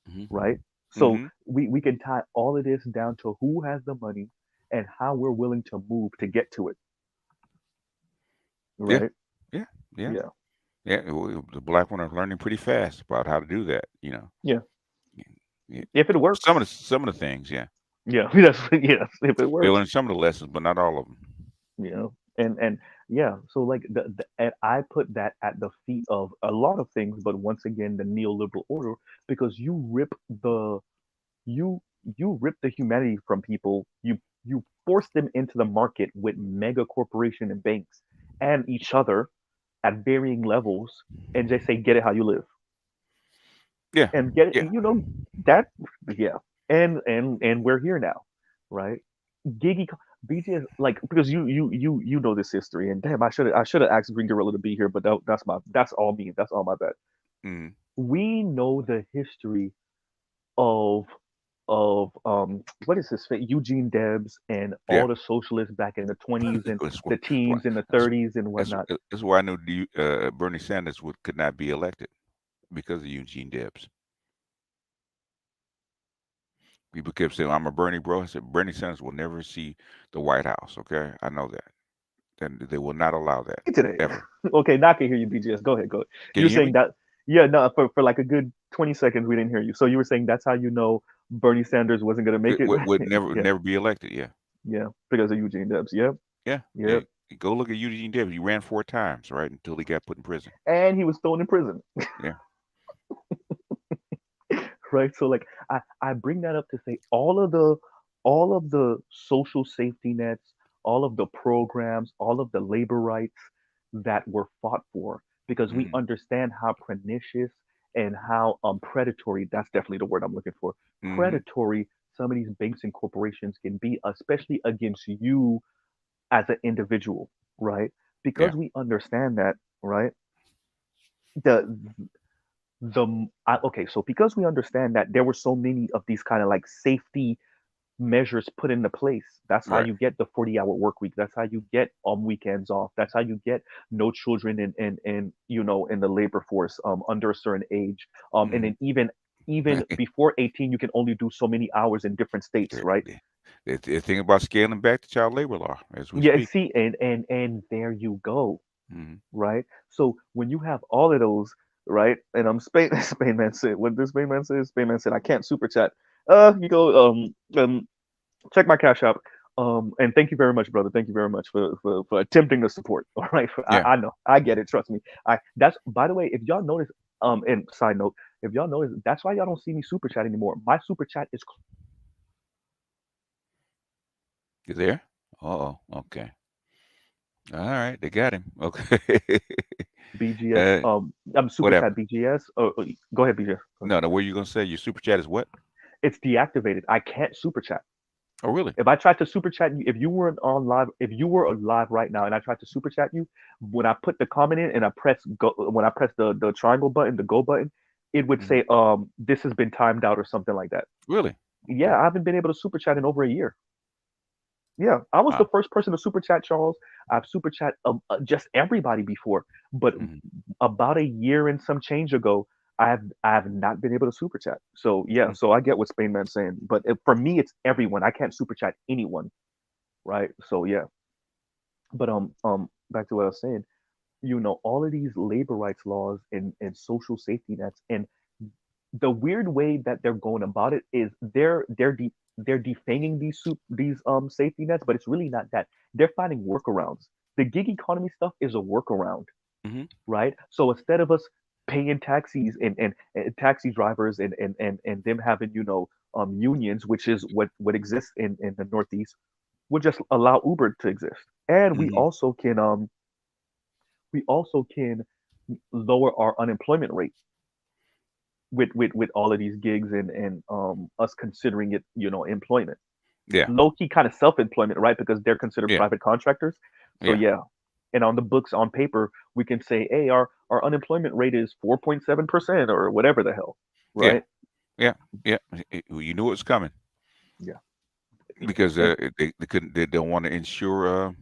Hmm. right? So Hmm. we can tie all of this down to who has the money and how we're willing to move to get to it, Yeah. right? Yeah. Yeah. Yeah, Yeah. The black women are learning pretty fast about how to do that. yeah. Yeah. Yeah. If it Some works, of the things, yeah. yeah, that's yes. If it They works, learn some of the lessons, but not all of them. and yeah. So like and I put that at the feet of a lot of things, but once again, the neoliberal order, because you you rip the humanity from people. You force them into the market with mega corporation and banks and each other at varying levels, and just say, get it how you live, Yeah. and get it. Yeah. That, yeah. And we're here now, right? Gigi BG, like, because you know this history, and damn, I should have asked Green Gorilla to be here, but that's all me. That's all my bad. Mm. We know the history of what is his face, Eugene Debs, and Yeah. all the socialists back in the 20s and That's the why. teens and the That's, 30s and that's, whatnot. that's why I knew Bernie Sanders could not be elected, because of Eugene Debs. People kept saying, "I'm a Bernie bro." I said, Bernie Sanders will never see the White House. Okay, I know that, and they will not allow that Today. ever. Okay, now I can hear you, BGS. Go ahead, go ahead. Can You were you hear saying me? that, yeah, no, for like a good 20 seconds we didn't hear you. So you were saying that's how you know Bernie Sanders wasn't gonna make it. Would never Yeah, never be elected. Yeah. yeah, because of Eugene Debs. Yep, Yeah. Yeah. yep. Go look at Eugene Debs. He ran 4 times, right, until he got put in prison. And he was thrown in prison. Yeah. Right? So like I bring that up to say all of the social safety nets, all of the programs, all of the labor rights that were fought for, because we Mm-hmm. understand how pernicious and how predatory, that's definitely the word I'm looking for, Mm-hmm. predatory some of these banks and corporations can be, especially against you as an individual, right? Yeah. Because we understand that, right? The Okay, so because we understand that there were so many of these kind of like safety measures put into place. That's how Right. you get the 40-hour work week. That's how you get weekends off. That's how you get no children in the labor force under a certain age. And Hmm. then even before 18, you can only do so many hours in different states, They're, right? they're thinking about scaling back the child labor law as we Yeah, speak. see, and there you go, Hmm. right? So when you have all of those, right? And Spain man said, what this Spain man says, Spain man said, I can't super chat. You go check my cash app. And thank you very much, brother. Thank you very much for attempting to support. All right. Yeah. I know. I get it. Trust me. That's by the way, if y'all notice, and side note, if y'all notice, that's why y'all don't see me super chat anymore. My super chat is You there? Oh, okay. All right. They got him. Okay. BGS. uh, I'm super what chat happened? BGS. Oh, go ahead, BGS. No, no. What are you gonna say? Your super chat is what? It's deactivated. I can't super chat. Oh, really? If I tried to super chat you, if you were on live right now and I tried to super chat you, when I put the comment in and I press go, when I press the triangle button, the go button, it would Hmm. say this has been timed out or something like that. Really? Yeah, Okay. I haven't been able to super chat in over a year. Yeah, I was the Wow. first person to super chat Charles. I've super chat just everybody before, but Hmm. about a year and some change ago, I have not been able to super chat. So yeah, so I get what Spain Man's saying, but for me, it's everyone. I can't super chat anyone, right? So yeah. But back to what I was saying, all of these labor rights laws and social safety nets, and the weird way that they're going about it is they're defanging these safety nets, but it's really not that. They're finding workarounds. The gig economy stuff is a workaround, Hmm. right? So instead of us paying taxis and taxi drivers and them having unions, which is what exists in the Northeast, we'll just allow Uber to exist, and we Hmm. also can lower our unemployment rate with all of these gigs and us considering it employment, Yeah. low key kind of self employment, right? Because they're considered Yeah. private contractors. So Yeah. yeah, and on the books on paper we can say, hey, our unemployment rate is 4.7% or whatever the hell, Yeah. right? Yeah. Yeah. You knew it was coming Yeah, because and they couldn't. They don't want to insure.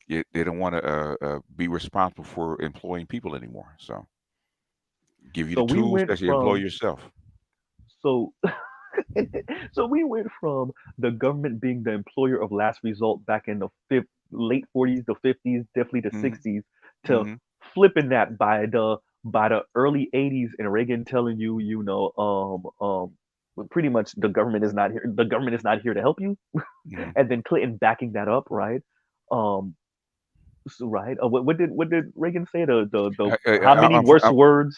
They don't want to be responsible for employing people anymore. So give you so the we tools went that you employ from yourself. so so we went from the government being the employer of last result back in the late 40s, the 50s, definitely the Hmm. 60s, to Hmm. flipping that by the early 80s, and Reagan telling you, pretty much the government is not here. The government is not here to help you, Hmm. and then Clinton backing that up, right? Um, right. What did Reagan say? The how many I'm, from, worse words?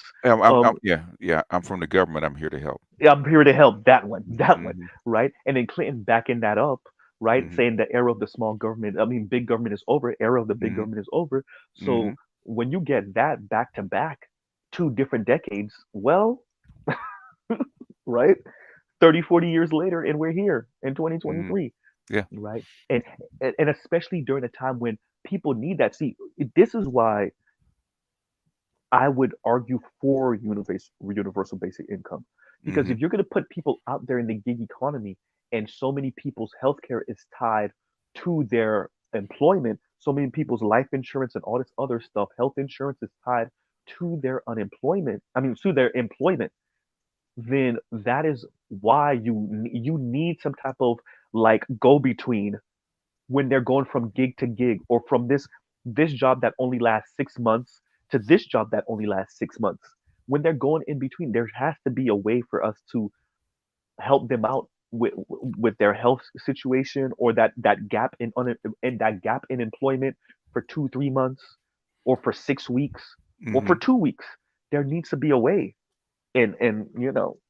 yeah, yeah. I'm from the government. I'm here to help. Yeah, I'm here to help. That one, Hmm. right? And then Clinton backing that up, right? Hmm. Saying the era of the small government, I mean, big government is over. Era of the big Hmm. government is over. So Hmm. when you get that back to back, 2 different decades, well, right? 30, 40 years later, and we're here in Hmm. 2023, Yeah. right? And especially during a time when people need that. See, this is why I would argue for universal basic income. Because Hmm. if you're going to put people out there in the gig economy and so many people's healthcare is tied to their employment, so many people's life insurance and all this other stuff, health insurance is tied to their unemployment, I mean, to their employment, then that is why you need some type of like go between when they're going from gig to gig, or from this job that only lasts 6 months to this job that only lasts 6 months. When they're going in between, there has to be a way for us to help them out with their health situation, or that gap in employment for 2 3 months, or for 6 weeks, or for Hmm. 2 weeks. There needs to be a way. And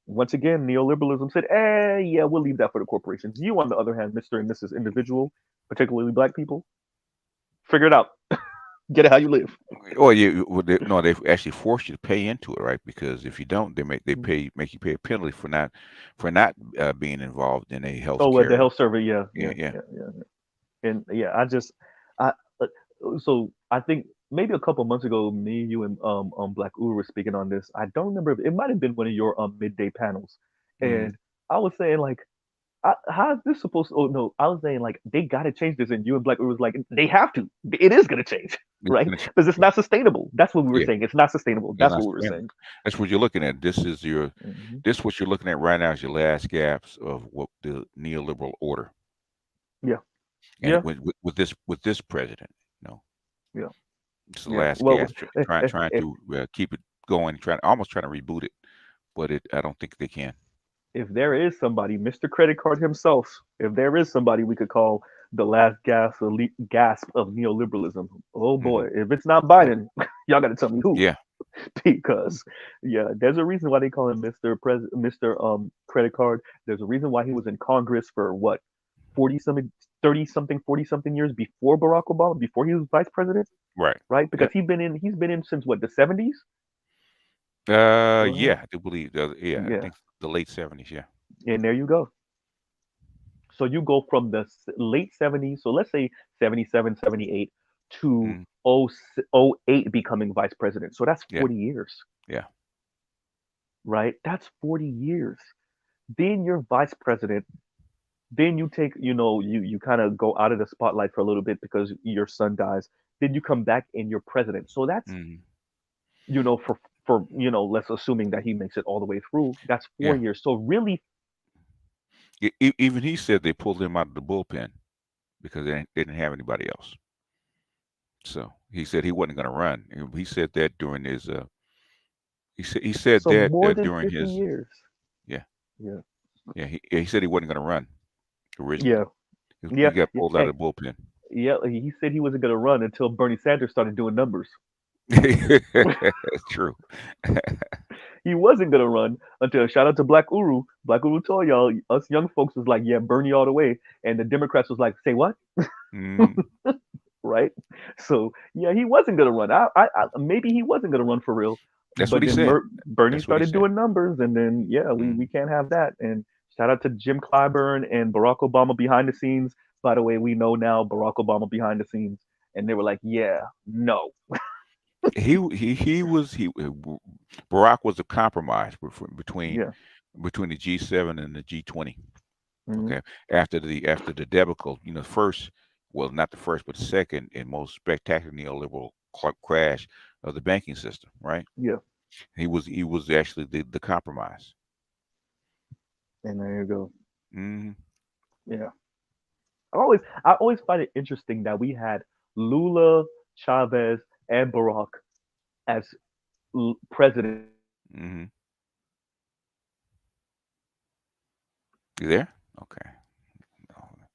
once again, neoliberalism said, yeah, we'll leave that for the corporations. You, on the other hand, Mr. and Mrs. Individual, particularly black people, figure it out. Get it how you live. Well, no, they actually force you to pay into it, right? Because if you don't, make you pay a penalty for not being involved in a health Oh, well, the care. health survey, yeah, Yeah, yeah, yeah. yeah, yeah. And yeah, I just, I, so I think maybe a couple months ago, me, you, and Black Uru were speaking on this. I don't remember. It might have been one of your midday panels, Mm, and I was saying like, how is this supposed to? Oh no, I was saying like they got to change this, and you and Black Uru was like, they have to. It is gonna change, it's right? gonna change. Because it's not sustainable. That's what we were Yeah, saying. It's not sustainable. it's That's not what we were sustainable. saying. That's what you're looking at. Hmm. This what you're looking at right now is your last gaps of what the neoliberal order, Yeah, and yeah, with this president, you know, yeah, it's the yeah. last Well, gasp, trying to keep it going, almost trying to reboot it, but I don't think they can. if there is somebody, Mr. Credit Card himself, if there is somebody we could call the last gasp of neoliberalism, oh Hmm. boy, if it's not Yeah, Biden, y'all got to tell me who. yeah, Because yeah, there's a reason why they call him Mr. Credit Card. There's a reason why he was in Congress for what 40 something, 30 something, 40 something years before Barack Obama, before he was vice president, right. right? Because Yep. he's been in since what, the 70s, right? Yeah, I do believe. Yeah, I Yeah, think the late '70s. Yeah. and there you go. So you go from the late 70s, so let's say 77, 78 to Mm, '08 becoming vice president. So that's yeah, 40 years, yeah, right? That's 40 years. Then you're vice president. Then you take, you kind of go out of the spotlight for a little bit because your son dies. Then you come back and you're president. So that's, mm, let's assuming that he makes it all the way through. That's four yeah. years. So really, Even he said they pulled him out of the bullpen because they didn't have anybody else. So he said he wasn't going to run. He said that during his. He said so that more than during 50 his. years. Yeah, Yeah. yeah. He said he wasn't going to run Yeah. originally. He Yeah. got Yeah. pulled out Hey, of the bullpen. yeah. He said he wasn't going to run until Bernie Sanders started doing numbers. That's true. He wasn't going to run until, shout out to Black Uru. Black Uru told y'all, us young folks was like, yeah, Bernie all the way. And the Democrats was like, say what? Mm, Right? So yeah, he wasn't gonna run. Maybe he wasn't gonna run for real, that's what but he then said. Bernie That's what he started said. doing numbers, and then yeah, we Mm. can't have that. And shout out to Jim Clyburn and Barack Obama behind the scenes. By the way, we know now Barack Obama behind the scenes, and they were like, yeah, no, He was Barack was a compromise yeah, between the G7 and the G20. hmm Okay, after the debacle, first, well, not the first, but the second and most spectacular neoliberal crash of the banking system. Right, yeah, he was actually the compromise. and there you go. Hmm. Yeah, I always find it interesting that we had Lula, Chavez, and Barack as presidents at the same Hmm. time. You there? Okay. No, I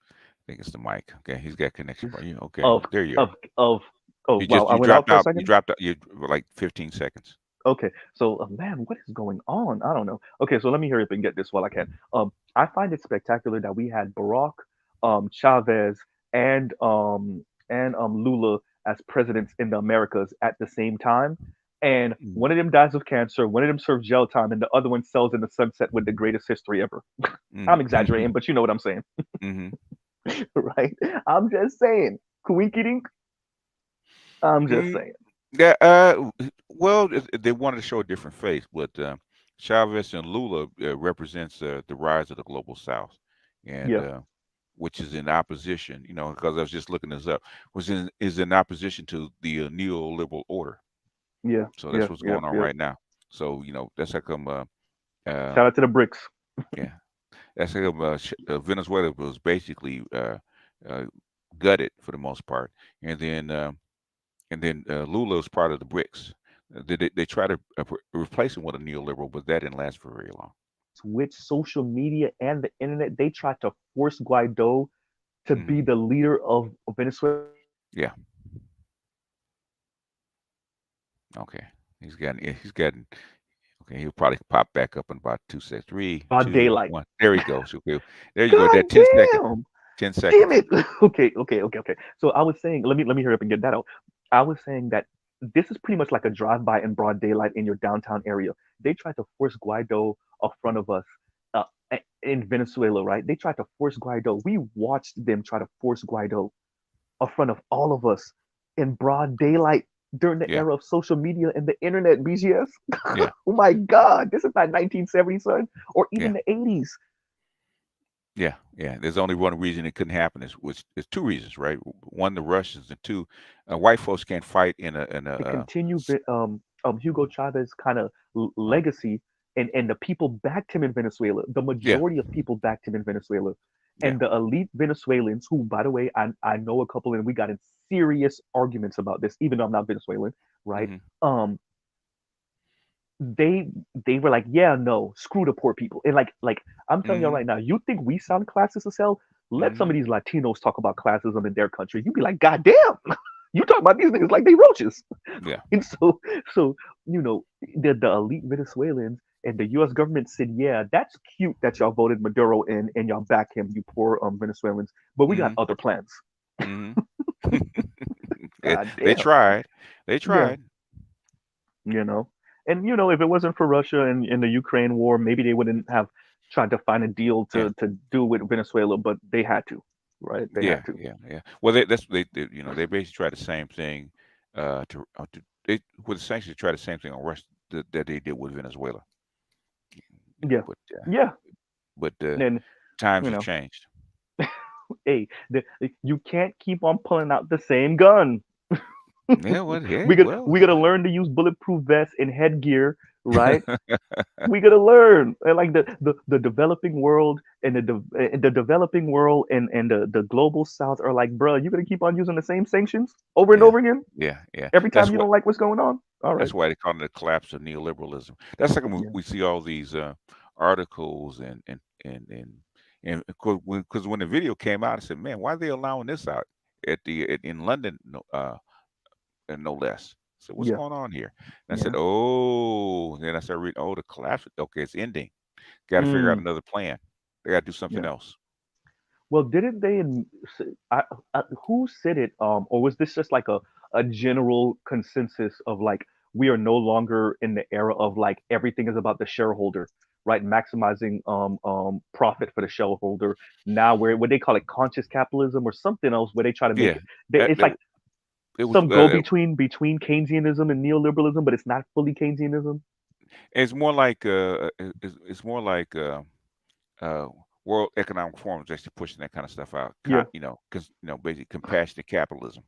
think it's the mic. Okay, he's got connection for you. Okay, of there you are. of oh You wow, just I you went out dropped for a out. You second. dropped out. You like 15 seconds. Okay, so man, what is going on? I don't know. Okay, so let me hurry up and get this while I can. I find it spectacular that we had Barack, Chavez, and Lula as presidents in the Americas at the same time, and Mm, one of them dies of cancer, one of them serves jail time, and the other one sells in the sunset with the greatest history ever. I'm exaggerating, mm. but you know what I'm saying, Hmm. right? I'm just saying, Kwinky dink. I'm just Mm, saying. yeah. Well, they wanted to show a different face, but Chavez and Lula represents the rise of the global South, and Yeah, which is in opposition. Because I was just looking this up, is in opposition to the neoliberal order. yeah, So yeah, that's what's yeah, going on yeah. right now. So that's how come. Uh, Shout out to the bricks. yeah, that's how come Venezuela was basically uh, gutted for the most part, and then. Lula is part of the BRICS. They try to replace him with a neoliberal, but that didn't last for very long. Which social media and the internet, they tried to force Guaido to be Hmm. the leader of Venezuela Yeah. Okay. He's gotten. Okay. He'll probably pop back up in about 2 seconds. Three, broad two, daylight. one. There he goes. Okay. There you go. God That 10 seconds. damn! Ten Damn seconds. it! Okay. So I was saying, let me hurry up and get that out. I was saying that this is pretty much like a drive-by in broad daylight in your downtown area. They tried to force Guaido in front of us uh, in Venezuela, right? They tried to force Guaido. We watched them try to force Guaido in front of all of us in broad daylight. during the Yeah. era of social media and the internet, BGS. Yeah. Oh my God, this is not 1970s, son, or even Yeah. the 80s. Yeah. Yeah. There's only one reason it couldn't happen is was there's two reasons, right? One, the Russians, and two, white folks can't fight in a To continue s- Hugo Chavez kind of uh, legacy, and the people backed him in Venezuela. The yeah. majority of people backed him in Venezuela, Yeah. and the elite Venezuelans, who, by the way, I know a couple, and we got in serious arguments about this, even though I'm not Venezuelan, right? Hmm. Um, they they were like, yeah, no, screw the poor people, and like I'm telling y'all Hmm. right now, you think we sound classist as hell? Let some Hmm. of these Latinos talk about classism in their country. You'd be like, God damn, you talk about these niggas like they roaches. Yeah. And so the elite Venezuelans and the U.S. government said, yeah, that's cute that y'all voted Maduro in and y'all back him, you poor Venezuelans, but we got Hmm. other plans. Hmm. God They damn. tried. They Yeah, tried. you know. And if it wasn't for Russia and the Ukraine war, maybe they wouldn't have tried to find a deal Yeah. to do with Venezuela, but they had to, right? They Yeah. had to. Yeah. Yeah. Well, they they basically tried the same thing. To they with the sanctions tried the same thing on Russia that they did with Venezuela. Yeah, But yeah. but And times you have know, changed. hey, you can't keep on pulling out the same gun. Yeah. Well. Hey. we got Well. we got to learn to use bulletproof vests and headgear, right? We got to learn. And like the developing world and the developing world and the global south are like, bro, you gonna keep on using the same sanctions over and Yeah. over again Yeah. Yeah. every time That's you what. don't like what's going on. All right. That's why they call it the collapse of neoliberalism. That's like when Yeah. we see all these articles and and because when the video came out, I said, "Man, why are they allowing this out in London, and no less?" So what's Yeah. going on here? And I said, Yeah. "Oh." Then I started reading, "Oh, the collapse. Okay, it's ending. Got to figure out Mm, another plan. They got to do something yeah. else." Well, didn't they? I, who said it? Or was this just like a general consensus of like we are no longer in the era of like everything is about the shareholder, right? Maximizing profit for the shareholder. Now we're what they call it conscious capitalism or something else where they try to make Yeah, it. that, It's that like it was. some go between Keynesianism and neoliberalism, but it's not fully Keynesianism. It's more like it's more like uh, World Economic Forum is actually pushing that kind of stuff out. Yeah. Because basically compassionate capitalism.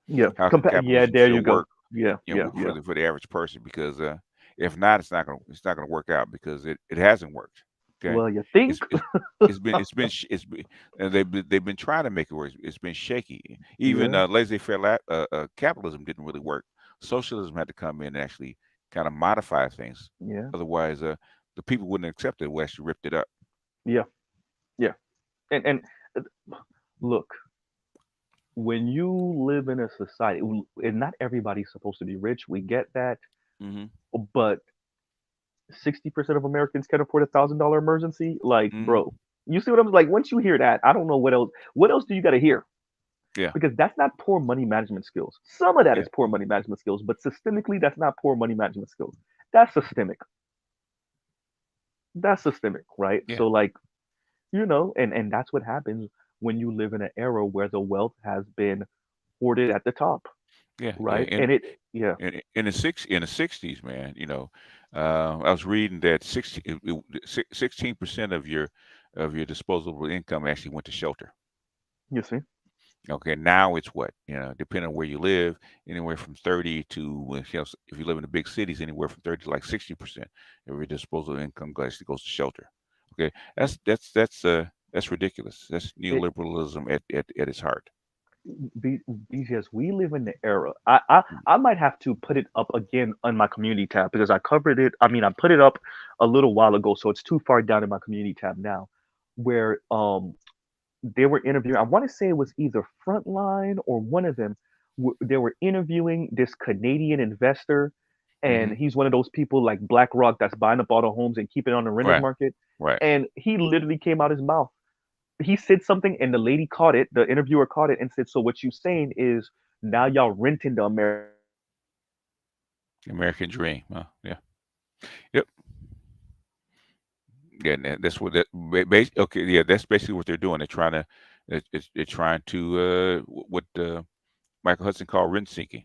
Yeah. How can Yeah. capitalism There still you go. work? Yeah. Yeah. For Yeah. the average person? Because if not, it's not gonna work out because it hasn't worked. Okay, Well, you think? it's it's and they've been trying to make it work. It's been shaky. Even Yeah. laissez-faire capitalism didn't really work. Socialism had to come in and actually kind of modify things. Yeah. Otherwise, the people wouldn't accept it. We actually ripped it up. Yeah. Yeah. And uh, look, when you live in a society, and not everybody's supposed to be rich, we get that, Hmm. but 60% of Americans can afford $1,000 emergency. Like, Hmm. bro, you see what I'm like? Once you hear that, I don't know what else. What else do you got to hear? Yeah. Because that's not poor money management skills. Some of that Yeah. is poor money management skills, but systemically, that's not poor money management skills. That's systemic. That's systemic, right? Yeah. So, like, and that's what happens when you live in an era where the wealth has been hoarded at the top, Yeah. Yeah. right? And it, yeah, In the '60s, man, I was reading that 16% of your disposable income actually went to shelter. you see, Okay, now it's what, depending on where you live, anywhere from 30 to, if you live in the big cities, anywhere from 30 to like 60% of your disposable income actually goes to shelter. Okay, that's ridiculous. That's it, neoliberalism at its heart. BGS, we live in the era. I might have to put it up again on my community tab because I covered it. I mean, I put it up a little while ago, so it's too far down in my community tab now, where they were interviewing. I want to say it was either Frontline or one of them. They were interviewing this Canadian investor, and Hmm. he's one of those people like BlackRock that's buying up all the homes and keeping it on the renters Right, market. right. And he literally came out his mouth. He said something, and the lady caught it. The interviewer caught it and said, "So what you saying is now y'all renting the American dream?" American dream. Huh? Yeah. Yep. Yeah, and that's what okay, yeah, that's basically what they're doing. They're trying to what Michael Hudson called rent seeking.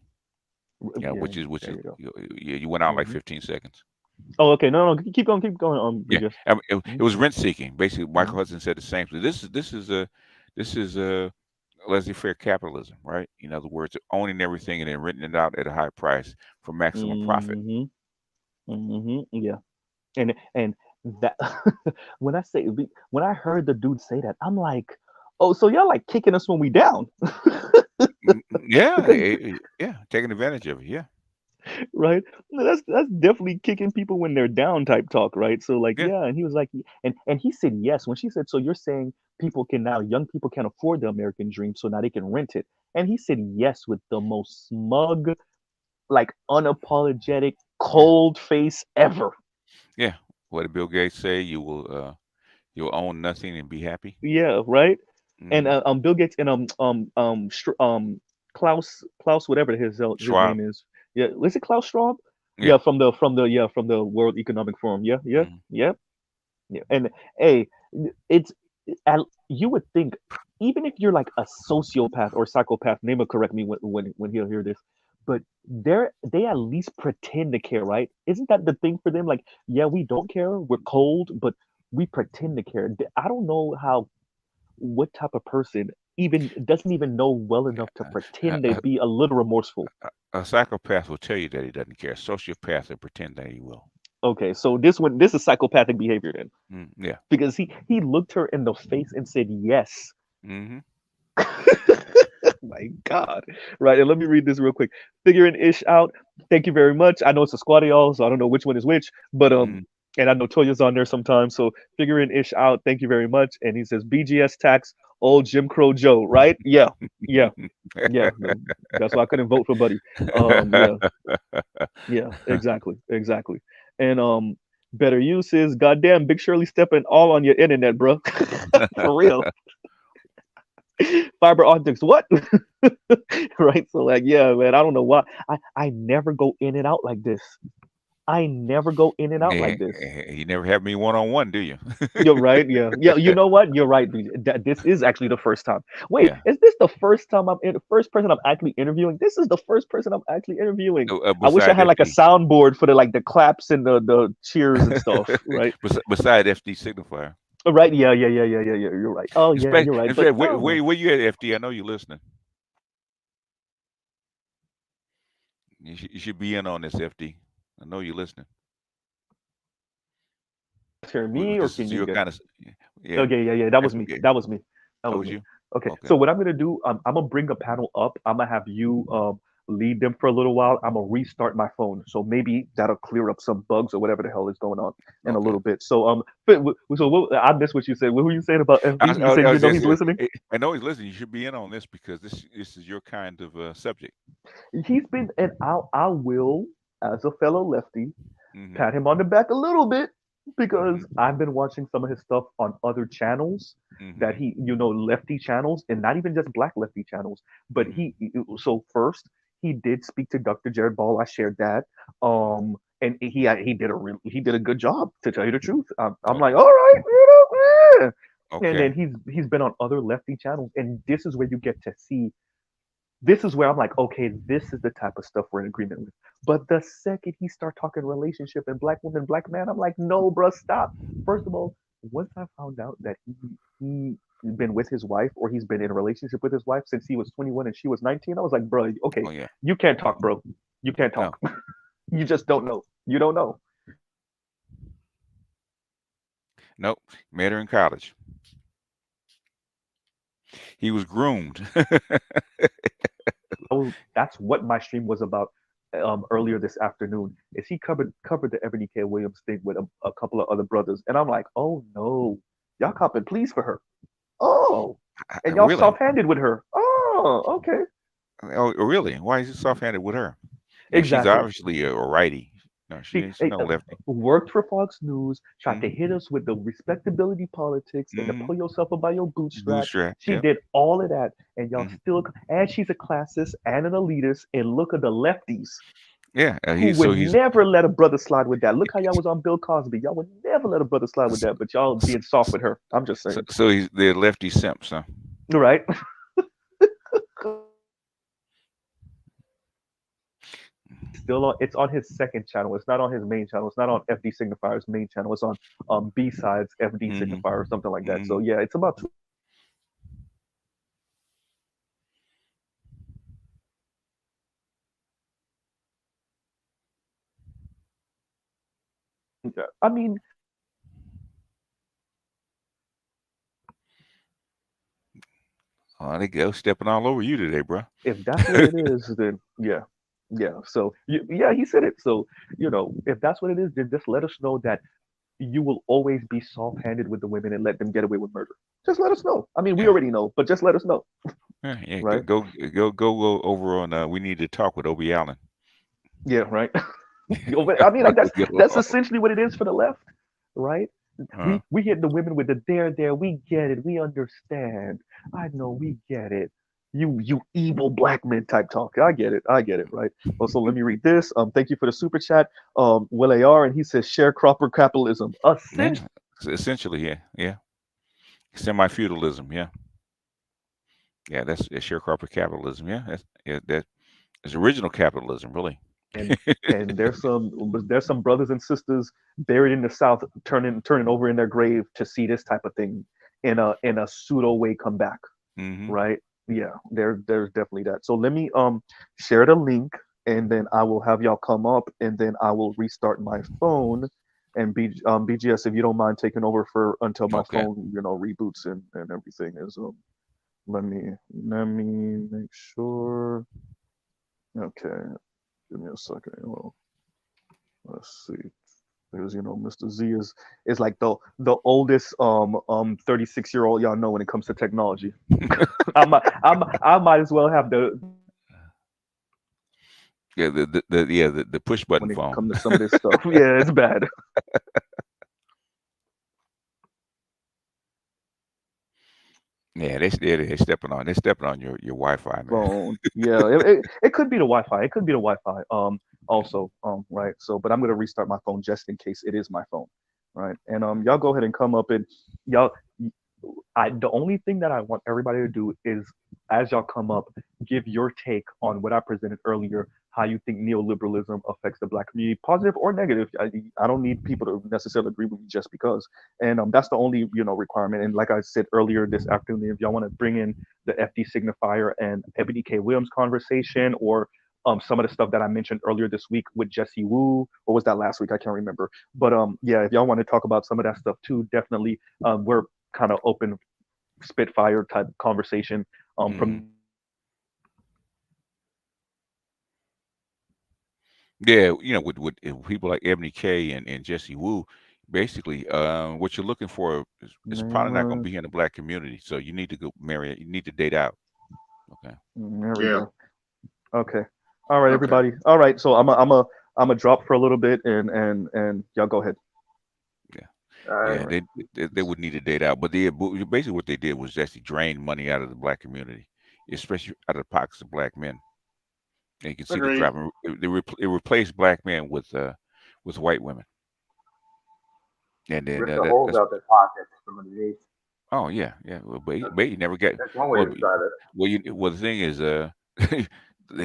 Yeah, Yeah, which there is you go. you went out like Hmm. 15 seconds. Oh, okay. No, no, keep going, keep going. Yeah, BGS. I mean, it Hmm. was rent seeking. Basically, Hmm. Michael Hudson said the same thing. This is a laissez-faire capitalism, right? In other words, owning everything and then renting it out at a high price for maximum profit. Hmm. Hmm. Yeah. And that when I say when I heard the dude say that, I'm like, oh, so y'all like kicking us when we down. Yeah, Because yeah, taking advantage of it. Yeah, right, no, that's definitely kicking people when they're down type talk, right? So like, yeah, yeah, and he was like, and he said yes when she said, so you're saying people can now, young people can't afford the American dream, so now they can rent it. And he said yes with the most smug, like unapologetic, yeah, cold face ever. yeah. What did Bill Gates say? You'll own nothing and be happy. Yeah, right. And Hmm. Bill Gates and Klaus, whatever his Schwab. name is. Yeah, is it Klaus Schwab? Yeah. Yeah, from the World Economic Forum. Yeah, yeah, Hmm. yeah, yeah. And hey, it's you would think, even if you're like a sociopath or psychopath, name will correct me when he'll hear this, but they at least pretend to care, right? Isn't that the thing for them? Like, yeah, we don't care, we're cold, but we pretend to care. I don't know how what type of person even doesn't even know well enough to A, pretend to a, be a little remorseful. a psychopath will tell you that he doesn't care. A sociopath will pretend that he will. Okay, so this is psychopathic behavior then, Yeah. because he looked her in the face and said yes. Hmm. My God. Right. And let me read this real quick. Figuring ish out. Thank you very much. I know it's a squad of y'all, so I don't know which one is which, but Hmm. and I know Toya's on there sometimes. So figuring ish out. Thank you very much. And he says BGS tax, old Jim Crow Joe, right? Yeah. Yeah. Yeah. That's why I couldn't vote for Buddy. Yeah. Yeah. Exactly. Exactly. And better use is goddamn Big Shirley stepping all on your internet, bro. For real. Fiber optics, what? Right? So like, yeah, man, I don't know why. I never go in and out like this. I never go in and out Yeah, like this. you never have me one on one, do you? You're right. Yeah. Yeah. You know what? You're right. This is actually the first time. Wait, Yeah. is this the first time the first person I'm actually interviewing? This is the first person I'm actually interviewing. I wish I Beside had like a FD, soundboard for the like the claps and the cheers and stuff. Right. beside FD signifier. Right. Yeah. Yeah. Yeah. Yeah. Yeah. Yeah. You're right. Oh yeah. You're right. In But fact, no. where you at, FD? I know you're listening. You should be in on this, FD. I know you're listening. Hear me or This can is you your get? kind of, yeah. Okay, yeah, yeah, that was me. Yeah. That was me. That That was was me. you. Okay, Okay. so what I'm gonna do, I'm gonna bring a panel up. I'm gonna have you lead them for a little while. I'm gonna restart my phone, so maybe that'll clear up some bugs or whatever the hell is going on in a Okay. little bit. So I missed what you said. What were you saying about FD? You said I you was know just, he's listening. I know he's listening. You should be in on this because this is your kind of subject. He's been, and I will, as a fellow lefty, Hmm. pat him on the back a little bit because Hmm. I've been watching some of his stuff on other channels that Hmm. lefty channels, and not even just black lefty channels, but Hmm. so first, he did speak to Dr. Jared Ball. I shared that. And he did a good job, to tell you the truth. I'm like, Okay. all right, yeah. And then Okay. he's been on other lefty channels, and this is where you get to see, this is where I'm like, okay, this is the type of stuff we're in agreement with. But the second he start talking relationship and black woman, black man, I'm like, no, bro, stop. First of all, once I found out that he been with his wife, or he's been in a relationship with his wife since he was 21 and she was 19, I was like, bro, okay, Oh yeah. you can't talk, bro. You can't No. talk. You just don't know. You don't know. Nope. Met her in college. He was groomed. That's what my stream was about earlier this afternoon. Is he covered the Ebony K. Williams thing with a couple of other brothers, and I'm like, oh no, y'all copping pleas for her. Oh, and y'all Really? soft-handed with her. Oh, okay, Oh, really? Why is he soft-handed with her? Yeah, she's exactly. obviously a righty. No, She she's no lefty. worked for Fox News, tried to Hmm. hit us with the respectability politics and to Hmm. pull yourself up by your bootstraps. Bootstrap. She Yep. did all of that, and y'all Hmm. still, and she's a classist and an elitist. And look at the lefties Yeah. who He's would so he's never let a brother slide with that. Look how y'all was on Bill Cosby. Y'all would never let a brother slide with that, but y'all being soft with her. I'm just saying. so he's the lefty simps, huh? Right? still on. It's on his second channel. It's not on his main channel. It's not on FD Signifier's main channel. It's on B sides FD Hmm. Signifier or something like that. So Hmm. yeah, it's about I mean, Oh, they go stepping all over you today, bro. if that's what it is, then yeah, yeah. So yeah, he said it. So if that's what it is, then just let us know that you will always be soft-handed with the women and let them get away with murder. Just let us know. I mean, we Yeah. already know, but just let us know, Yeah, yeah. right? Go over on. We need to talk with Obie Allen. Yeah, right. I mean, like that's Go. essentially what it is for the left, right? Uh, We hit the women with the there. We get it. We understand. I know we get it. You evil black men type talk. I get it. I get it. Right. Also, let me read this. Thank you for the super chat. Will AR and he says sharecropper capitalism. yeah. Essentially, Essentially, yeah, yeah. Semi feudalism, yeah, yeah. That's sharecropper capitalism, yeah. That's original capitalism, really. and there's some brothers and sisters buried in the South turning over in their grave to see this type of thing in a pseudo way come back. Hmm. Right? Yeah, there's definitely that. So let me share the link, and then I will have y'all come up, and then I will restart my phone. And BGS, if you don't mind taking over for until my Okay. phone, reboots and everything is let me let me make sure. Okay, give me a second. Well, let's see. Because Mr. Z is like the oldest 36-year-old y'all know when it comes to technology. I might as well have the Yeah, the push button when it phone. comes to some of this stuff. Yeah, it's bad. Yeah, they stepping on your Wi-Fi, man. Phone. Yeah, it could be the Wi-Fi. It could be the Wi-Fi. Also, right. So, but I'm gonna restart my phone just in case it is my phone, right? And y'all go ahead and come up and y'all. The only thing that I want everybody to do is, as y'all come up, give your take on what I presented earlier. How you think neoliberalism affects the black community, positive or negative. I don't need people to necessarily agree with me just because. And that's the only requirement. And like I said earlier this afternoon, if y'all want to bring in the FD signifier and Ebony K Williams conversation, or some of the stuff that I mentioned earlier this week with Jesse Wu, or was that last week? I can't remember. But yeah, if y'all want to talk about some of that stuff too, definitely. We're kind of open spitfire type conversation Hmm. from Yeah, with people like Ebony K and Jesse Wu, basically, what you're looking for is probably not going to be in the black community. So you need to go marry. You need to date out. Okay. there we Yeah. go. Okay. All right, Okay. everybody. All right, so I'm a drop for a little bit, and y'all go ahead. Yeah. All right. All Yeah. right. They would need to date out, but basically what they did was actually drain money out of the black community, especially out of the pockets of black men. And you can see the Agreed. drop. It replaced black men with white women, and then Rip the holes that's out their pockets from underneath. oh yeah, yeah. Well, That's, but he never got that's one way to well. describe it. Well, the thing is, there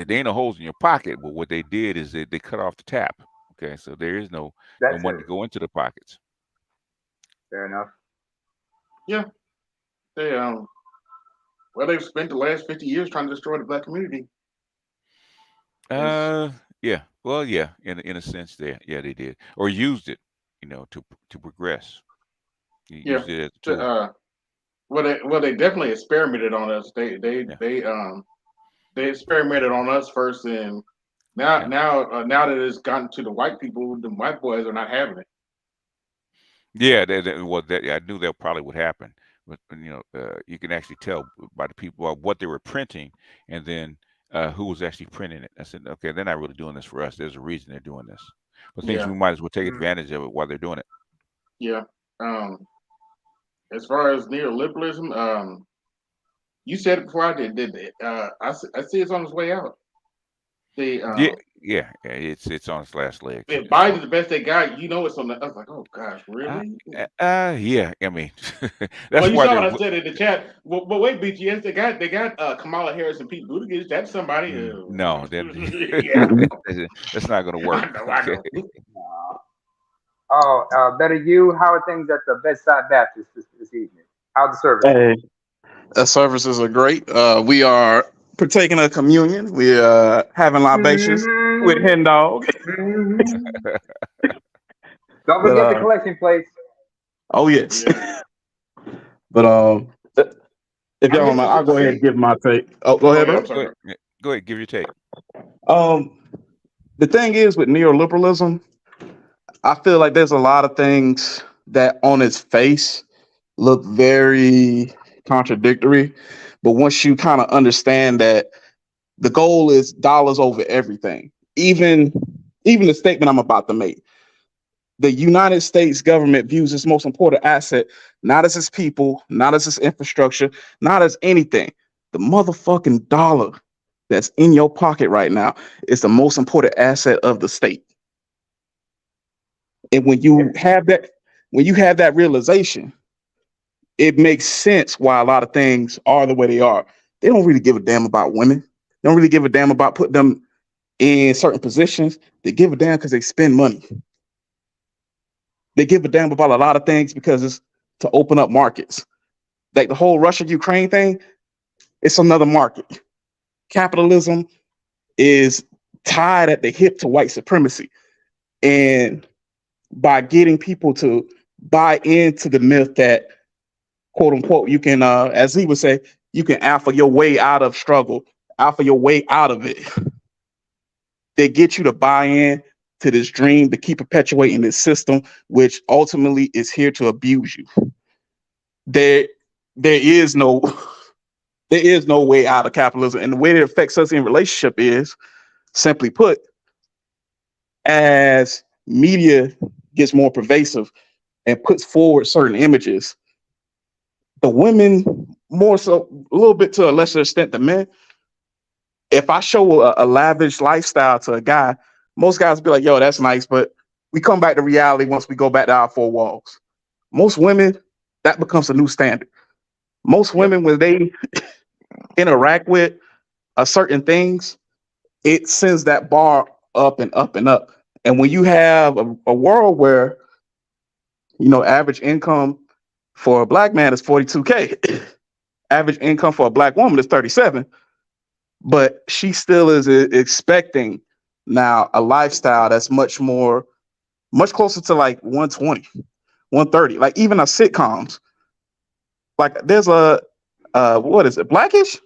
ain't no holes in your pocket. But what they did is they cut off the tap. Okay, so there is no That's it. money to go into the pockets. Fair enough. Yeah. They well, they've spent the last 50 years trying to destroy the black community. It's Uh, yeah. Well, yeah. In a sense, they did or used it, to progress. You yeah. used it as a To, tool. they definitely experimented on us. Yeah, They experimented on us first, and now yeah, now that it's gotten to the white people, the white boys are not having it. yeah. Well, I knew that probably would happen, but you can actually tell by the people what they were printing, and then who was actually printing it. I said, okay, they're not really doing this for us. There's a reason they're doing this. But things Yeah. we might as well take Mm. advantage of it while they're doing it. Yeah. As far as neoliberalism, you said it before I did. I see it's on its way out. Yeah, it's on its last legs. if Biden's the best they got, it's on the. I was like, oh gosh, Uh, really? yeah. I mean, Well, that's you why saw they're. what I said in the chat. Well, but wait, BTS, they got Kamala Harris and Pete Buttigieg. That's somebody. No, Yeah, that's not going to I work. know, I know. Better you. How are things at the Bedside Baptist this evening? How's the service? Hey, the services are great. We are partaking of communion. We are having libations with hen dog. Don't But, forget the collection plates. Oh yes. Yeah. But if I y'all don't missed mind, it I'll with go ahead Z. and give my take. Oh, go ahead, I'm bro. sorry. Go ahead, give your take. The thing is with neoliberalism, I feel like there's a lot of things that on its face look very contradictory. But once you kind of understand that the goal is dollars over everything, even the statement I'm about to make, the United States government views its most important asset not as its people, not as its infrastructure, not as anything. The motherfucking dollar that's in your pocket right now is the most important asset of the state. And when you have that realization, it makes sense why a lot of things are the way they are. They don't really give a damn about women. They don't really give a damn about putting them in certain positions. They give a damn because they spend money. They give a damn about a lot of things because it's to open up markets. Like the whole Russia-Ukraine thing, it's another market. Capitalism is tied at the hip to white supremacy. And by getting people to buy into the myth that, quote unquote, you can, as he would say, you can alpha your way out of struggle, alpha your way out of it. They get you to buy in to this dream to keep perpetuating this system, which ultimately is here to abuse you. There is no way out of capitalism, and the way that it affects us in relationship is, simply put, as media gets more pervasive and puts forward certain images, the women more so, a little bit to a lesser extent, the men. If I show a lavish lifestyle to a guy, most guys be like, "Yo, that's nice," but we come back to reality once we go back to our four walls. Most women, that becomes a new standard. Most women, when they interact with certain things, it sends that bar up and up and up. And when you have a world where, average income for a black man is 42K, average income for a black woman is 37, but she still is expecting now a lifestyle that's much closer to like 120, 130. Like even our sitcoms, like there's a what is it, Blackish?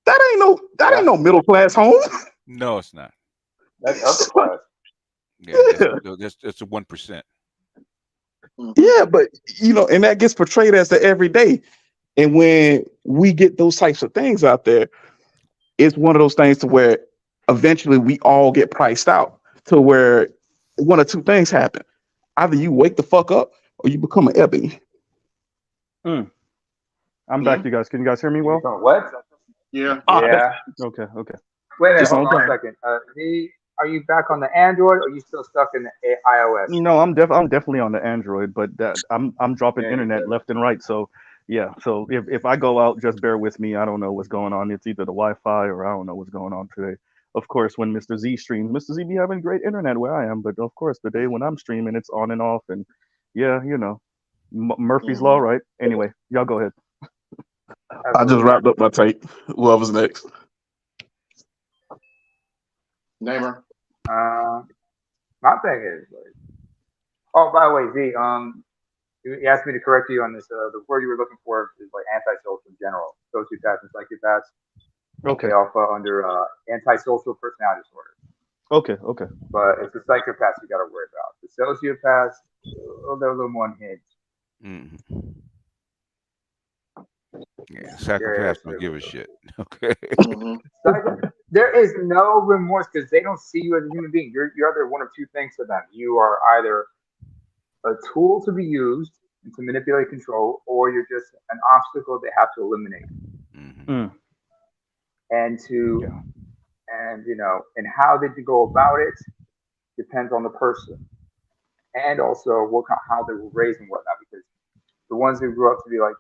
That ain't no middle class home. No, it's not. That's upper class. Yeah, it's a 1%. Yeah, but and that gets portrayed as the everyday. And when we get those types of things out there, it's one of those things to where eventually we all get priced out to where one or two things happen. Either you wake the fuck up or you become an ebony. I'm back, you guys. Can you guys hear me well? What? Yeah. Yeah. Okay. Wait a minute. Just Hold hold on a second. Are you back on the Android, or are you still stuck in the iOS? I'm definitely on the Android, but I'm dropping Yeah, internet left and right. So yeah. So if I go out, just bear with me. I don't know what's going on. It's either the Wi-Fi or I don't know what's going on today. Of course, when Mr. Z streams, Mr. Z be having great internet where I am, but of course the day when I'm streaming, it's on and off, and yeah, Murphy's Law, right? Anyway, y'all go ahead. I just wrapped up my tape. Whoever's next. Namer. My thing is, oh, by the way, Z, you asked me to correct you on this. The word you were looking for is like antisocial in general. Sociopaths and psychopaths. Okay. They all fall under antisocial personality disorder. Okay. But it's the psychopaths you got to worry about. The sociopaths, they're a little more unhinged. Mm-hmm. Yeah, psychopaths don't give a shit. Okay. There is no remorse because they don't see you as a human being. You're either one of two things to them. You are either a tool to be used and to manipulate control, or you're just an obstacle they have to eliminate. Mm-hmm. And and and how they go about it depends on the person, and also how they were raised and whatnot. Because the ones who grew up to be like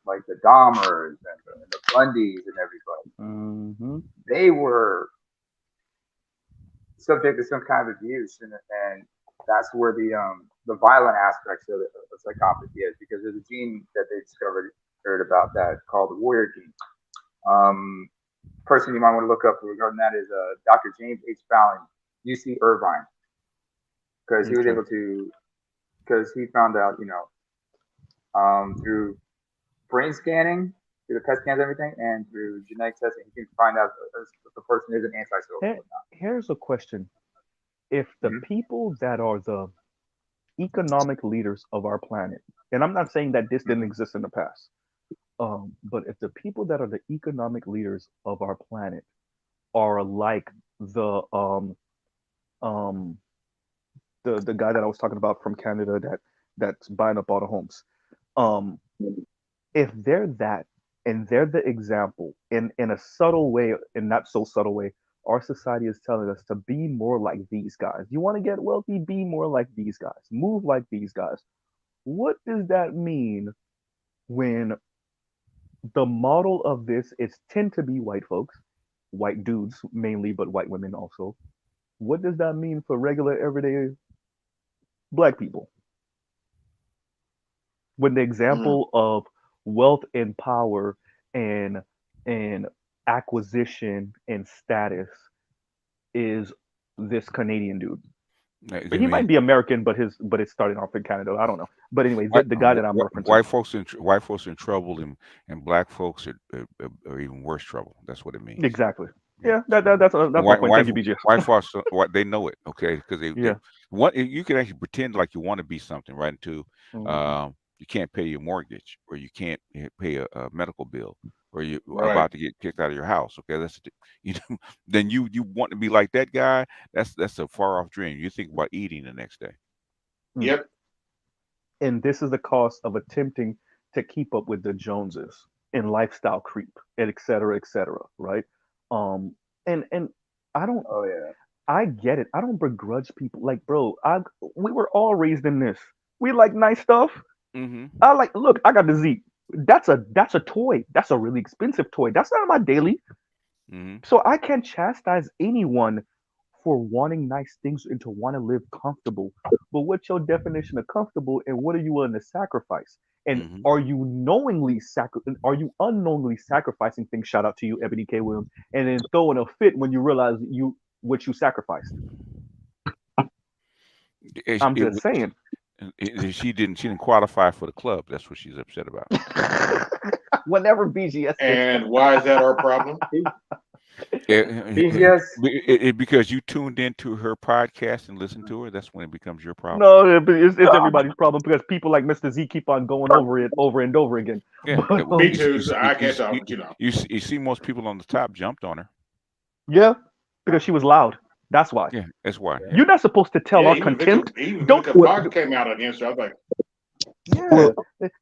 like the Dahmers and the Bundys and everybody, they were subject to some kind of abuse, and that's where the violent aspects of psychopathy is, because there's a gene that they heard about that called the warrior gene. Person you might want to look up regarding that is Dr. James H. Fallon, UC Irvine, because he was able to, because he found out, through brain scanning, through the PET scans, everything, and through genetic testing, he can find out if the person is an antisocial. Here's a question: if the people that are the economic leaders of our planet, and I'm not saying that this didn't exist in the past, but if the people that are the economic leaders of our planet are like the guy that I was talking about from Canada that's buying up all the homes, if they're that and they're the example in a subtle way and not so subtle way, our society is telling us to be more like these guys. You want to get wealthy, be more like these guys, move like these guys. What does that mean when the model of this is tend to be white folks, white dudes mainly, but white women also? What does that mean for regular everyday black people? When the example of wealth and power and acquisition and status is this Canadian dude. But he might be American, but it's starting off in Canada. I don't know. But anyway, the guy that I'm referencing. White folks in trouble, and black folks are even worse trouble. That's what it means. Exactly. Yeah, that's my point. Thank you, BJ. White folks, they know it, okay? Because you can actually pretend like you want to be something, right? Until you can't pay your mortgage, or you can't pay a medical bill, or you're about to get kicked out of your house. Okay, that's then you want to be like that guy. That's a far off dream. You think about eating the next day. Yep. And this is the cost of attempting to keep up with the Joneses and lifestyle creep, and et cetera, right? And I don't. Oh yeah. I get it. I don't begrudge people. Like, bro, we were all raised in this. We like nice stuff. Look, I got the Z. That's a toy. That's a really expensive toy. That's not my daily. So I can't chastise anyone for wanting nice things and to want to live comfortable. But what's your definition of comfortable, and what are you willing to sacrifice? And are you unknowingly sacrificing things? Shout out to you, Ebony K. Williams, and then throwing a fit when you realize what you sacrificed. I'm just saying. She didn't qualify for the club. That's what she's upset about. Whenever BGS. And why is that our problem? BGS. Because you tuned into her podcast and listened to her. That's when it becomes your problem. No, it's everybody's problem, because people like Mr. Z keep on going over it over and over again. Yeah, me too. I guess you see most people on the top jumped on her. Yeah, because she was loud. That's why. Yeah, that's why. You're not supposed to tell our contempt. Don't. Fox came out against her. I was like, yeah.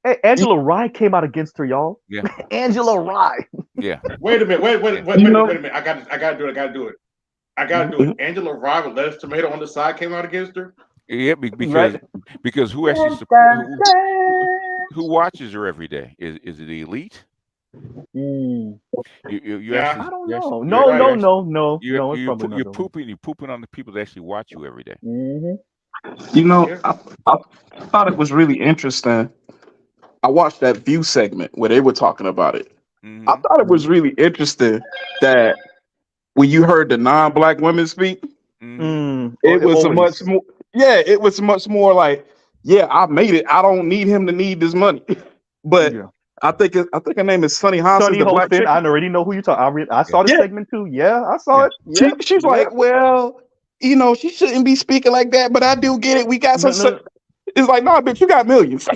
Hey, Angela Rye came out against her, y'all. Yeah. Angela Rye. Yeah. Wait a minute. Wait a minute. I gotta do it. Angela Rye with lettuce tomato on the side came out against her. Yeah, because who actually who watches her every day? Is it the elite? You I don't know. No. You're pooping on the people that actually watch you every day. I thought it was really interesting. I watched that View segment where they were talking about it. I thought it was really interesting that when you heard the non-black women speak, it was much more. Yeah, it was much more like, yeah, I made it. I don't need him to need this money, but. Yeah. I think her name is Sunny Hostin. I already know who you're talking. I saw the segment too. Yeah, I saw it. Yeah. She's like, well, she shouldn't be speaking like that, but I do get it. We got some. It's like, no, bitch, you got millions.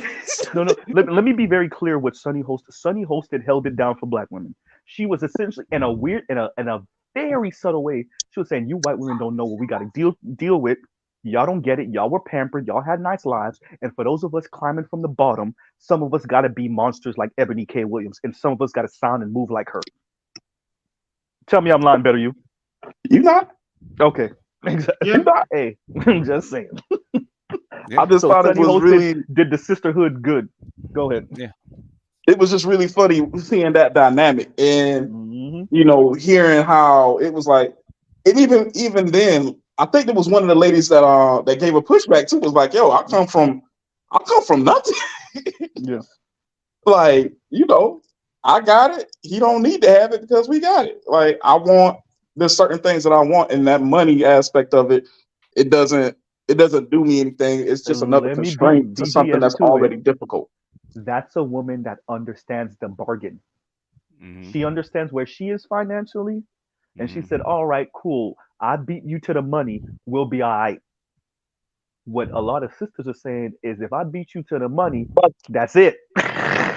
No. Let me be very clear with Sunny Hostin. Sunny Hostin held it down for black women. She was essentially in a very subtle way. She was saying, you white women don't know what we got to deal with. Y'all don't get it. Y'all were pampered. Y'all had nice lives. And for those of us climbing from the bottom, some of us got to be monsters like Ebony K. Williams. And some of us got to sound and move like her. Tell me I'm lying better, you. You not? Okay. Exactly. Yeah. You not? Hey, I'm just saying. Yeah. I just So thought it Sunny was hosted really, did the sisterhood good. Go ahead. Yeah. it was just really funny seeing that dynamic and Hmm. hearing how it was like, and even then, I think there was one of the ladies that gave a pushback too. Was like, "Yo, I come from nothing. Yeah. Like, I got it. He don't need to have it because we got it. Like, there's certain things that I want, and that money aspect of it, it doesn't it doesn't do me anything. It's just another Let me be constraint to something BGS that's to it. already difficult. That's a woman that understands the bargain. Hmm. She understands where she is financially, and she said, Hmm. "All right, cool. I beat you to the money. We'll be all right." What a lot of sisters are saying is, if I beat you to the money, But that's it.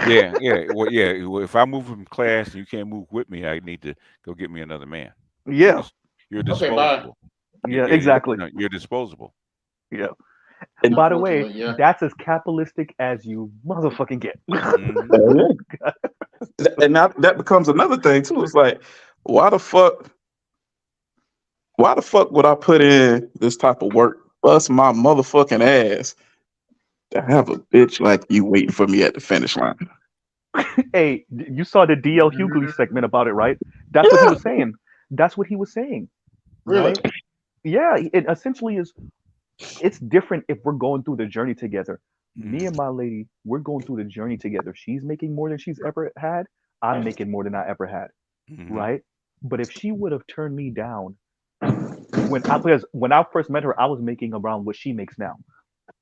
Yeah, yeah. Well, yeah. Well, if I move from class and you can't move with me, I need to go get me another man. You're Yeah. dis- you're Okay, bye. disposable. Yeah. Exactly. No, you're disposable. Yeah. and, By the way, Unfortunately, yeah. that's as capitalistic as you motherfucking get. Hmm. and that becomes another thing too. It's like, why the fuck? Why the fuck would I put in this type of work, bust my motherfucking ass, to have a bitch like you waiting for me at the finish line? Hey, you saw the DL Hughley segment about it, right? That's what he Yeah, was saying. That's what he was saying, Really? right? Yeah, it essentially is. It's different if we're going through the journey together. Me Hmm. and my lady, we're going through the journey together. She's making more than she's ever had. I'm making more than I ever had, Hmm. right? But if she would have turned me down because when I first met her, I was making around what she makes now.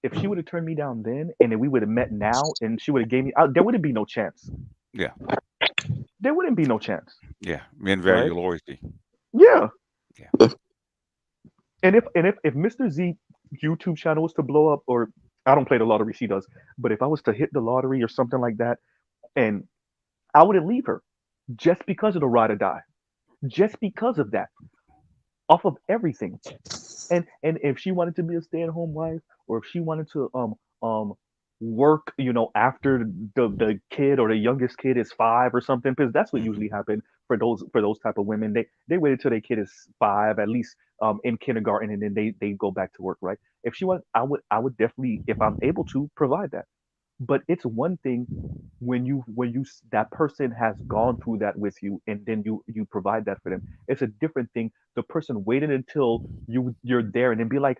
If she would have turned me down then, and then we would have met now, and she would have gave me, there wouldn't be no chance. Yeah, There wouldn't be no chance, yeah. Men right? value loyalty. Yeah. Yeah. And if Mr. Z YouTube channel was to blow up, or I don't play the lottery, she does, but if I was to hit the lottery or something like that, and I wouldn't leave her just because of the ride or die, just because of that, off of everything. And if she wanted to be a stay-at-home wife, or if she wanted to work, after the kid or the youngest kid is 5 or something, because that's what Hmm. usually happened for those type of women. They waited till their kid is 5, at least in kindergarten, and then they go back to work, right? If she want, I would definitely, if I'm able to, provide that. But it's one thing when you that person has gone through that with you, and then you provide that for them. It's a different thing. The person waited until you're there, and then be like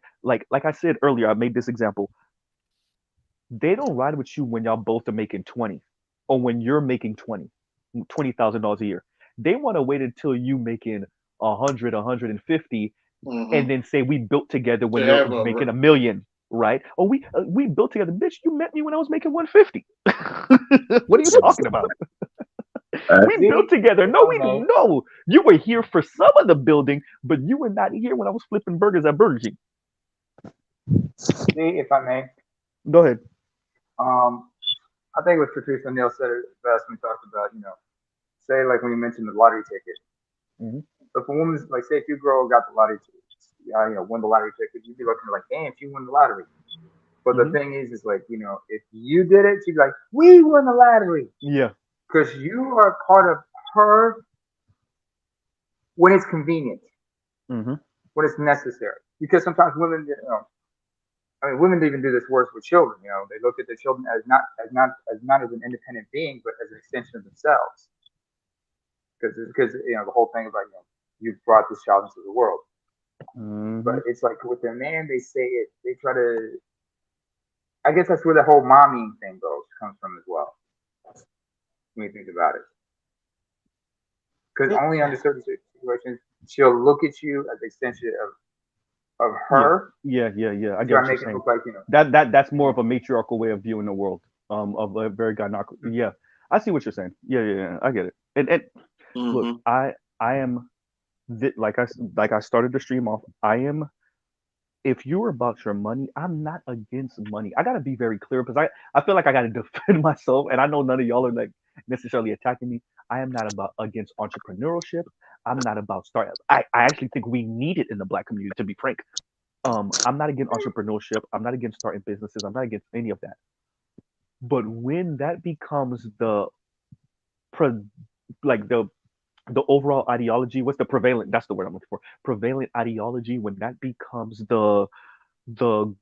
I said earlier, I made this example. They don't ride with you when y'all both are making 20, or when you're making $20,000 a year. They want to wait until you making 100, 150, Mm-hmm. and then say we built together when To you're have making 1 million, right? Or we built together, bitch. You met me when I was making 150. What are you talking about? We built Z, together. if No, I may, no. You were here for some of the building, but you were not here when I was flipping burgers at Burger King. Z, if I may, Go ahead. um, I think what Patrice O'Neill said it best when he talked about, say like when you mentioned the lottery ticket. Hmm. If a woman's like, say, if your girl got the lottery ticket, won the lottery ticket, you'd be looking like, damn, she won the lottery. But the Hmm. thing is like, if you did it, she'd be like, we won the lottery Yeah. because you are part of her when it's convenient, Hmm. when it's necessary. Because sometimes women, I mean, women even do this worse with children. They look at their children as not as an independent being, but as an extension of themselves. Because the whole thing about you brought this child into the world. Hmm. But it's like with their man, they say it. They try to. I guess that's where the whole mommying thing comes from as well. When you think about it, because Yeah. only under certain situations she'll look at you as an extension of Yeah. her Yeah. Yeah. Yeah. I to get try what to you're make it saying. look like That's more of a matriarchal way of viewing the world. Of a very gynoc. Yeah. I see what you're saying. Yeah. Yeah. Yeah. I get it. And look, Mm-hmm. I am like I started the stream off. I am, if you're about your money, I'm not against money. I gotta be very clear, because I feel like I gotta defend myself, and I know none of y'all are like necessarily attacking me. I am not about against entrepreneurship. I'm not about start. I actually think we need it in the black community, to be frank. I'm not against entrepreneurship. I'm not against starting businesses. I'm not against any of that. But when that becomes the pro, like the the overall ideology, what's the prevalent, that's the word I'm looking for, prevalent ideology, when that becomes the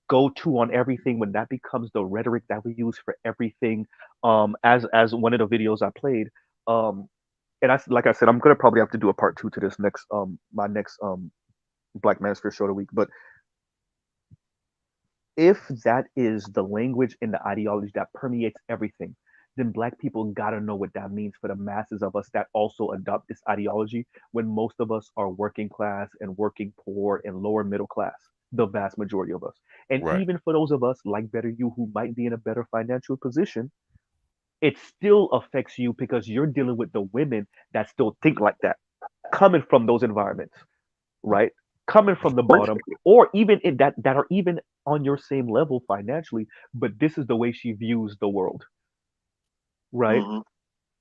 go-to on everything, when that becomes the rhetoric that we use for everything, as one of the videos I played, um and like I said, I'm gonna probably have to do a part two to this next, my next Black Manosphere show of the week. But if that is the language and the ideology that permeates everything, then Black people gotta know what that means for the masses of us that also adopt this ideology, when most of us are working class and working poor and lower middle class, the vast majority of us. And Right. even for those of us like Better You who might be in a better financial position, it still affects you because you're dealing with the women that still think like that, coming from those environments, right? Coming from the bottom, or even in that are even on your same level financially, but this is the way she views the world, right? Mhm.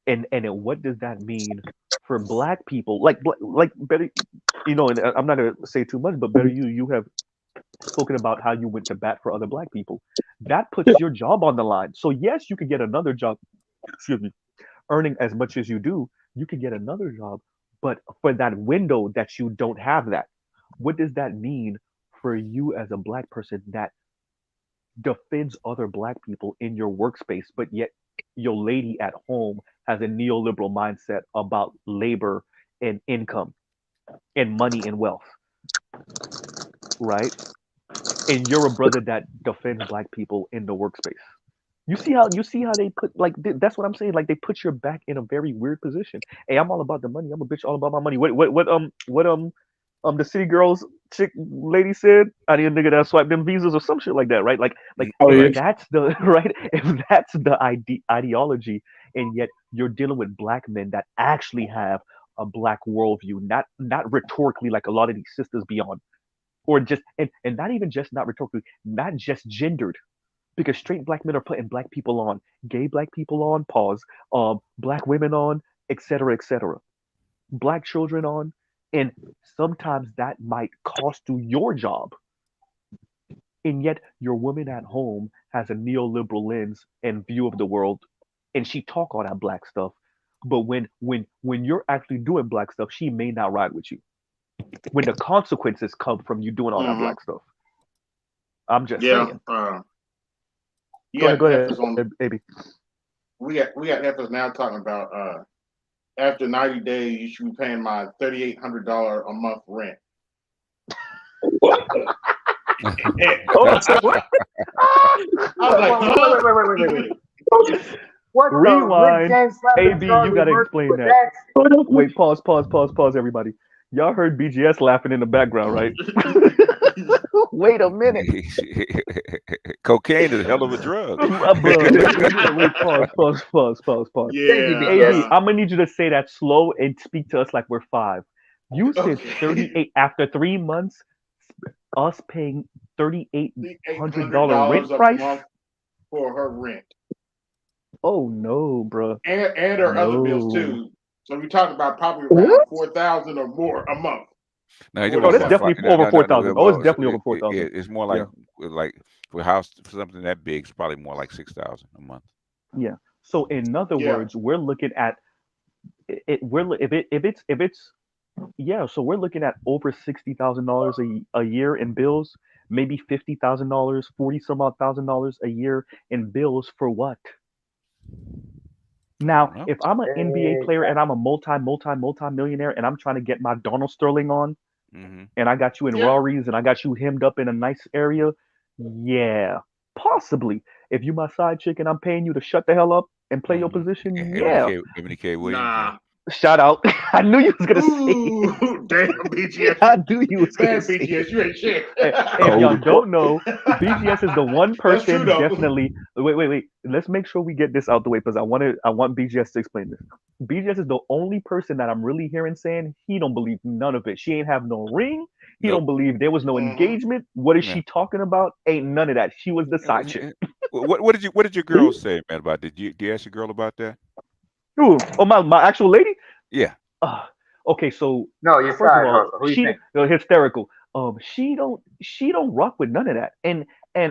And then what does that mean for Black people? Like Better, and I'm not gonna say too much, but Better you have spoken about how you went to bat for other Black people. That puts your job on the line. So yes, you could get another job, excuse me, earning as much as you do, you could get another job. But for that window that you don't have that, what does that mean for you as a Black person that defends other Black people in your workspace, but yet your lady at home has a neoliberal mindset about labor and income and money and wealth, right? And you're a brother that defends Black people in the workspace. You see how they put, like, that's what I'm saying. Like, they put your back in a very weird position. Hey, I'm all about the money. I'm a bitch all about my money. What the city girls chick lady said? I need a nigga that swipe them visas or some shit like that, right? Like Oh yeah. if that's the right, if that's the ideology, and yet you're dealing with Black men that actually have a Black worldview, not rhetorically like a lot of these sisters be on, or just and not even just not rhetorically, not just gendered, because straight Black men are putting Black people on, gay Black people on, pause, Black women on, etc., etc., Black children on, and sometimes that might cost you your job, and yet your woman at home has a neoliberal lens and view of the world, and she talk all that Black stuff, but when you're actually doing Black stuff, she may not ride with you. When the consequences come from you doing all that Mhm. Black stuff, I'm just Yeah. saying. You Go got ahead, go heifers ahead, on. baby. We got heifers now talking about after 90 days you should be paying my $3,800 a month rent. Oh, what? I was like, huh? Wait. What the Rick Rewind. James slapping AB, you Charlie gotta Murphy explain with that. that? Wait, pause, everybody. Y'all heard BGS laughing in the background, right? Wait a minute. Cocaine is a hell of a drug. Bro, wait, pause. Thank you, Yeah. AB, BTS. I'm gonna need you to say that slow and speak to us like we're five. You said Okay. 38 after 3 months, us paying $3,800 $800 rent a price? month for her rent. Oh no, bro. And her other bills No. too. So we talked about probably around What? 4,000 or more a month. No, he's More talking Oh, than about that's for something. definitely no, over no, no, 4,000. Oh, it's well, definitely over 4,000. it's more Yeah. like for a house for something that big, it's probably more like 6,000 a month. Yeah. So in other Yeah. words, we're looking at it. If it's yeah. So we're looking at over $60,000 a year in bills, maybe $50,000, 40 some odd $1,000 a year in bills for what? I Now, don't know. if I'm an NBA player and I'm a multi millionaire and I'm trying to get my Donald Sterling on, Hmm. and I got you in Yeah. Raries and I got you hemmed up in a nice area, yeah, possibly. If you my side chick and I'm paying you to shut the hell up and play your position, yeah. Ebony K. Williams. Nah. Shout out. I knew you was gonna say it. Ooh, damn, BGS. I knew you was gonna Man, say it. BGS, you ain't shit. Hey, if y'all don't know, BGS is the one That's true person though. definitely. Wait. Let's make sure we get this out the way because I want BGS to explain this. BGS is the only person that I'm really hearing saying he don't believe none of it. She ain't have no ring. He Nope. don't believe there was no Mhm. engagement. What is Yeah. she talking about? Ain't none of that. She was the side chick. What did your girl say, man, about that? Did you ask your girl about that? Ooh, oh my actual lady. Yeah. Uh, okay, so No, your first of side all, hustle. Who you she think? hysterical. She don't rock with none of that. And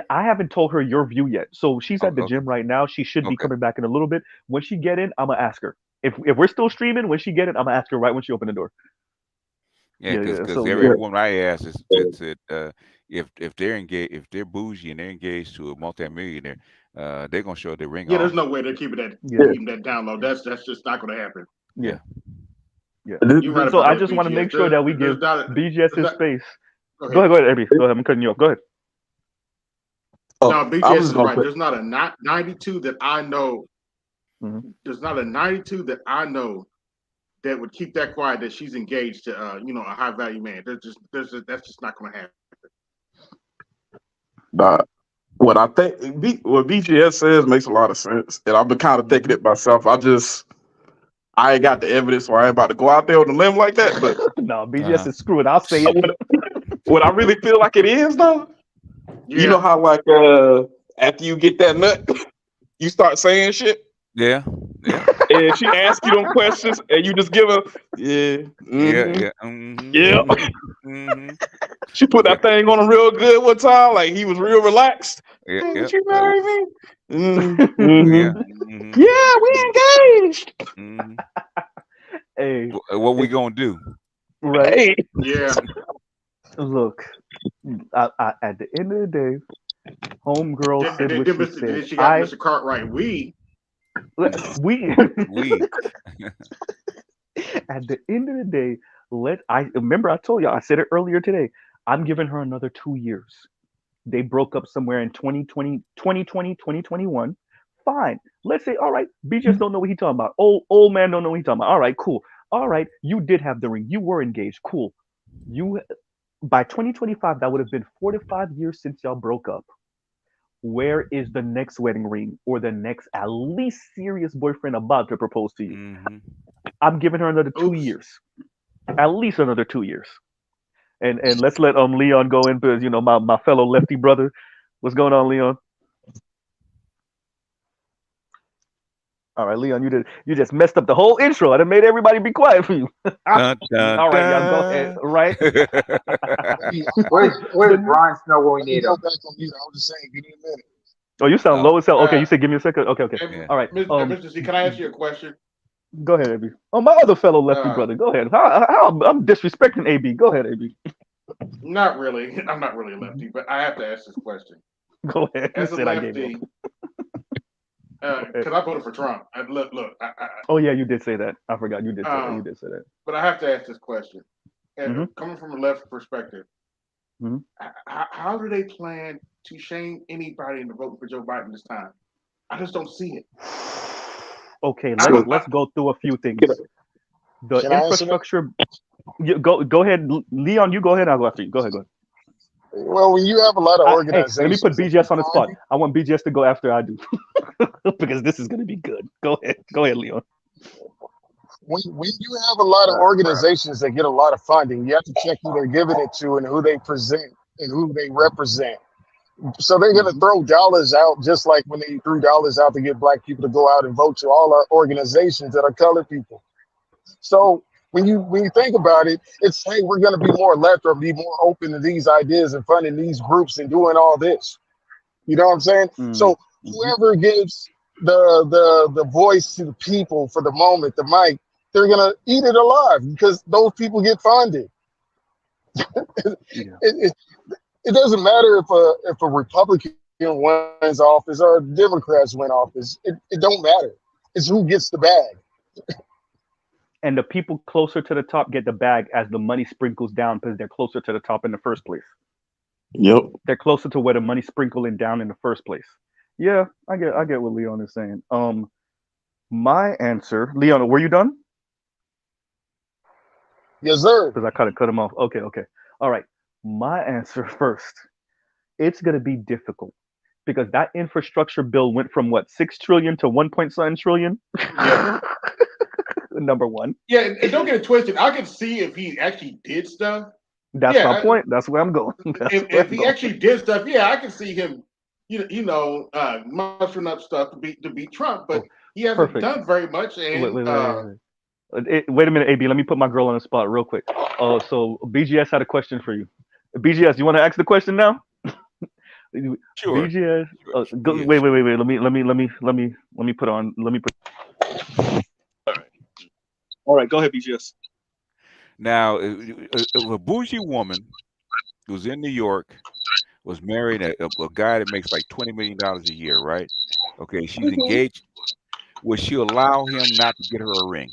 I haven't told her your view yet. So she's Oh, at the okay. gym right now. She should be Okay. coming back in a little bit. When she get in, I'ma ask her. if we're still streaming, when she get it, I'm gonna ask her right when she open the door. Yeah, because So every yeah. woman I ask is just said if they're engaged, if they're bougie and they're engaged to a multimillionaire, they're gonna show their ring Yeah, there's off. no way they're keeping Yeah. that down low. That's just not going to happen. Yeah. Yeah. You're right So about I that, just want to BGS. make sure that we give BGS his there's not- space. Go Go ahead, Abby. Go ahead. I'm cutting you off. Go ahead. Oh, No, I was BGS just is gonna right. put, There's not a 92 that I know. Mhm. There's not a 92 that I know that would keep that quiet that she's engaged to, a high value man. That's just not going to happen. what I think what BGS says makes a lot of sense, and I've been kind of thinking it myself. I ain't got the evidence, so I ain't about to go out there on a limb like that. But No, BGS is screwed. I'll say it. what I really feel like it is, though, you know how like after you get that nut, you start saying shit. Yeah. And she asks you them questions, and you just give her, Yeah. She put that thing on him real good one time, like he was real relaxed. Yeah. Hey, Yeah. did you marry me? Yeah. Yeah, we engaged. Hey, What we gonna do? right? Hey. Yeah. Look, at the end of the day, homegirl said what she said. Then she got Mr. Cartwright. We. At the end of the day, I remember I told you, I said it earlier today. I'm giving her another 2 years. They broke up somewhere in 2021. Fine. Let's say, all right, BGS don't know what he's talking about. Old man don't know what he's talking about. All right, cool. All right, you did have the ring. You were engaged. Cool. By 2025, that would have been 4 to 5 years since y'all broke up. Where is the next wedding ring or the next at least serious boyfriend about to propose to you? I'm giving her another 2 years. At least another 2 years. And let's let Leon go in because my fellow lefty brother. What's going on, Leon? All right, Leon, you just messed up the whole intro. I done made everybody be quiet for you. Dun, dun, all right, y'all go ahead. Right? Where's Brian Snow when we need him? Go back on mute. I was just saying, give me a minute. Oh, you sound low as hell. Okay, you said give me a second. Okay. Yeah. All right. Mr. C, can I ask you a question? Go ahead, AB. Oh, my other fellow lefty brother. Go ahead. How I'm disrespecting AB. Go ahead, AB. Not really. I'm not really a lefty, but I have to ask this question. Go ahead. As a lefty, because I voted for Trump. Look. Oh yeah, you did say that. I forgot you did say that. You did say that. But I have to ask this question. And coming from a left perspective, how do they plan to shame anybody into voting for Joe Biden this time? I just don't see it. Okay, let's go through a few things. The infrastructure. Go ahead, Leon. You go ahead. I'll go after you. Go ahead. Well, when you have a lot of organizations, let me put BGS on the spot. I want BGS to go after I do because this is going to be good. Go ahead, Leon. When you have a lot of organizations that get a lot of funding, you have to check who they're giving it to and who they present and who they represent. So they're going to throw dollars out just like when they threw dollars out to get black people to go out and vote to all our organizations that are colored people. So when you think about it, it's, hey, we're going to be more left or be more open to these ideas and funding these groups and doing all this. You know what I'm saying? So whoever gives the voice to the people for the moment, the mic, they're going to eat it alive because those people get funded. It doesn't matter if a Republican wins office or Democrats win office. It don't matter. It's who gets the bag. And the people closer to the top get the bag as the money sprinkles down because they're closer to the top in the first place. Yep. They're closer to where the money's sprinkling down in the first place. Yeah, I get what Leon is saying. My answer, Leon, were you done? Yes, sir. Because I kind of cut him off. Okay. All right. My answer first. It's going to be difficult because that infrastructure bill went from what, 6 trillion to 1.7 trillion? Yeah. Number one. Yeah, and don't get it twisted. I can see if he actually did stuff. That's my point. That's where I'm going. If he actually did stuff, yeah, I can see him, mustering up stuff to beat Trump. But he hasn't done very much. And wait a minute, AB. Let me put my girl on the spot real quick. So BGS had a question for you. BGS, you want to ask the question now? Sure. BGS. Sure. Wait. Let me put on. Let me put. All right, go ahead, BGS. Now, if a bougie woman who's in New York was marrying a guy that makes like $20 million a year, right? Okay, she's engaged. Would she allow him not to get her a ring?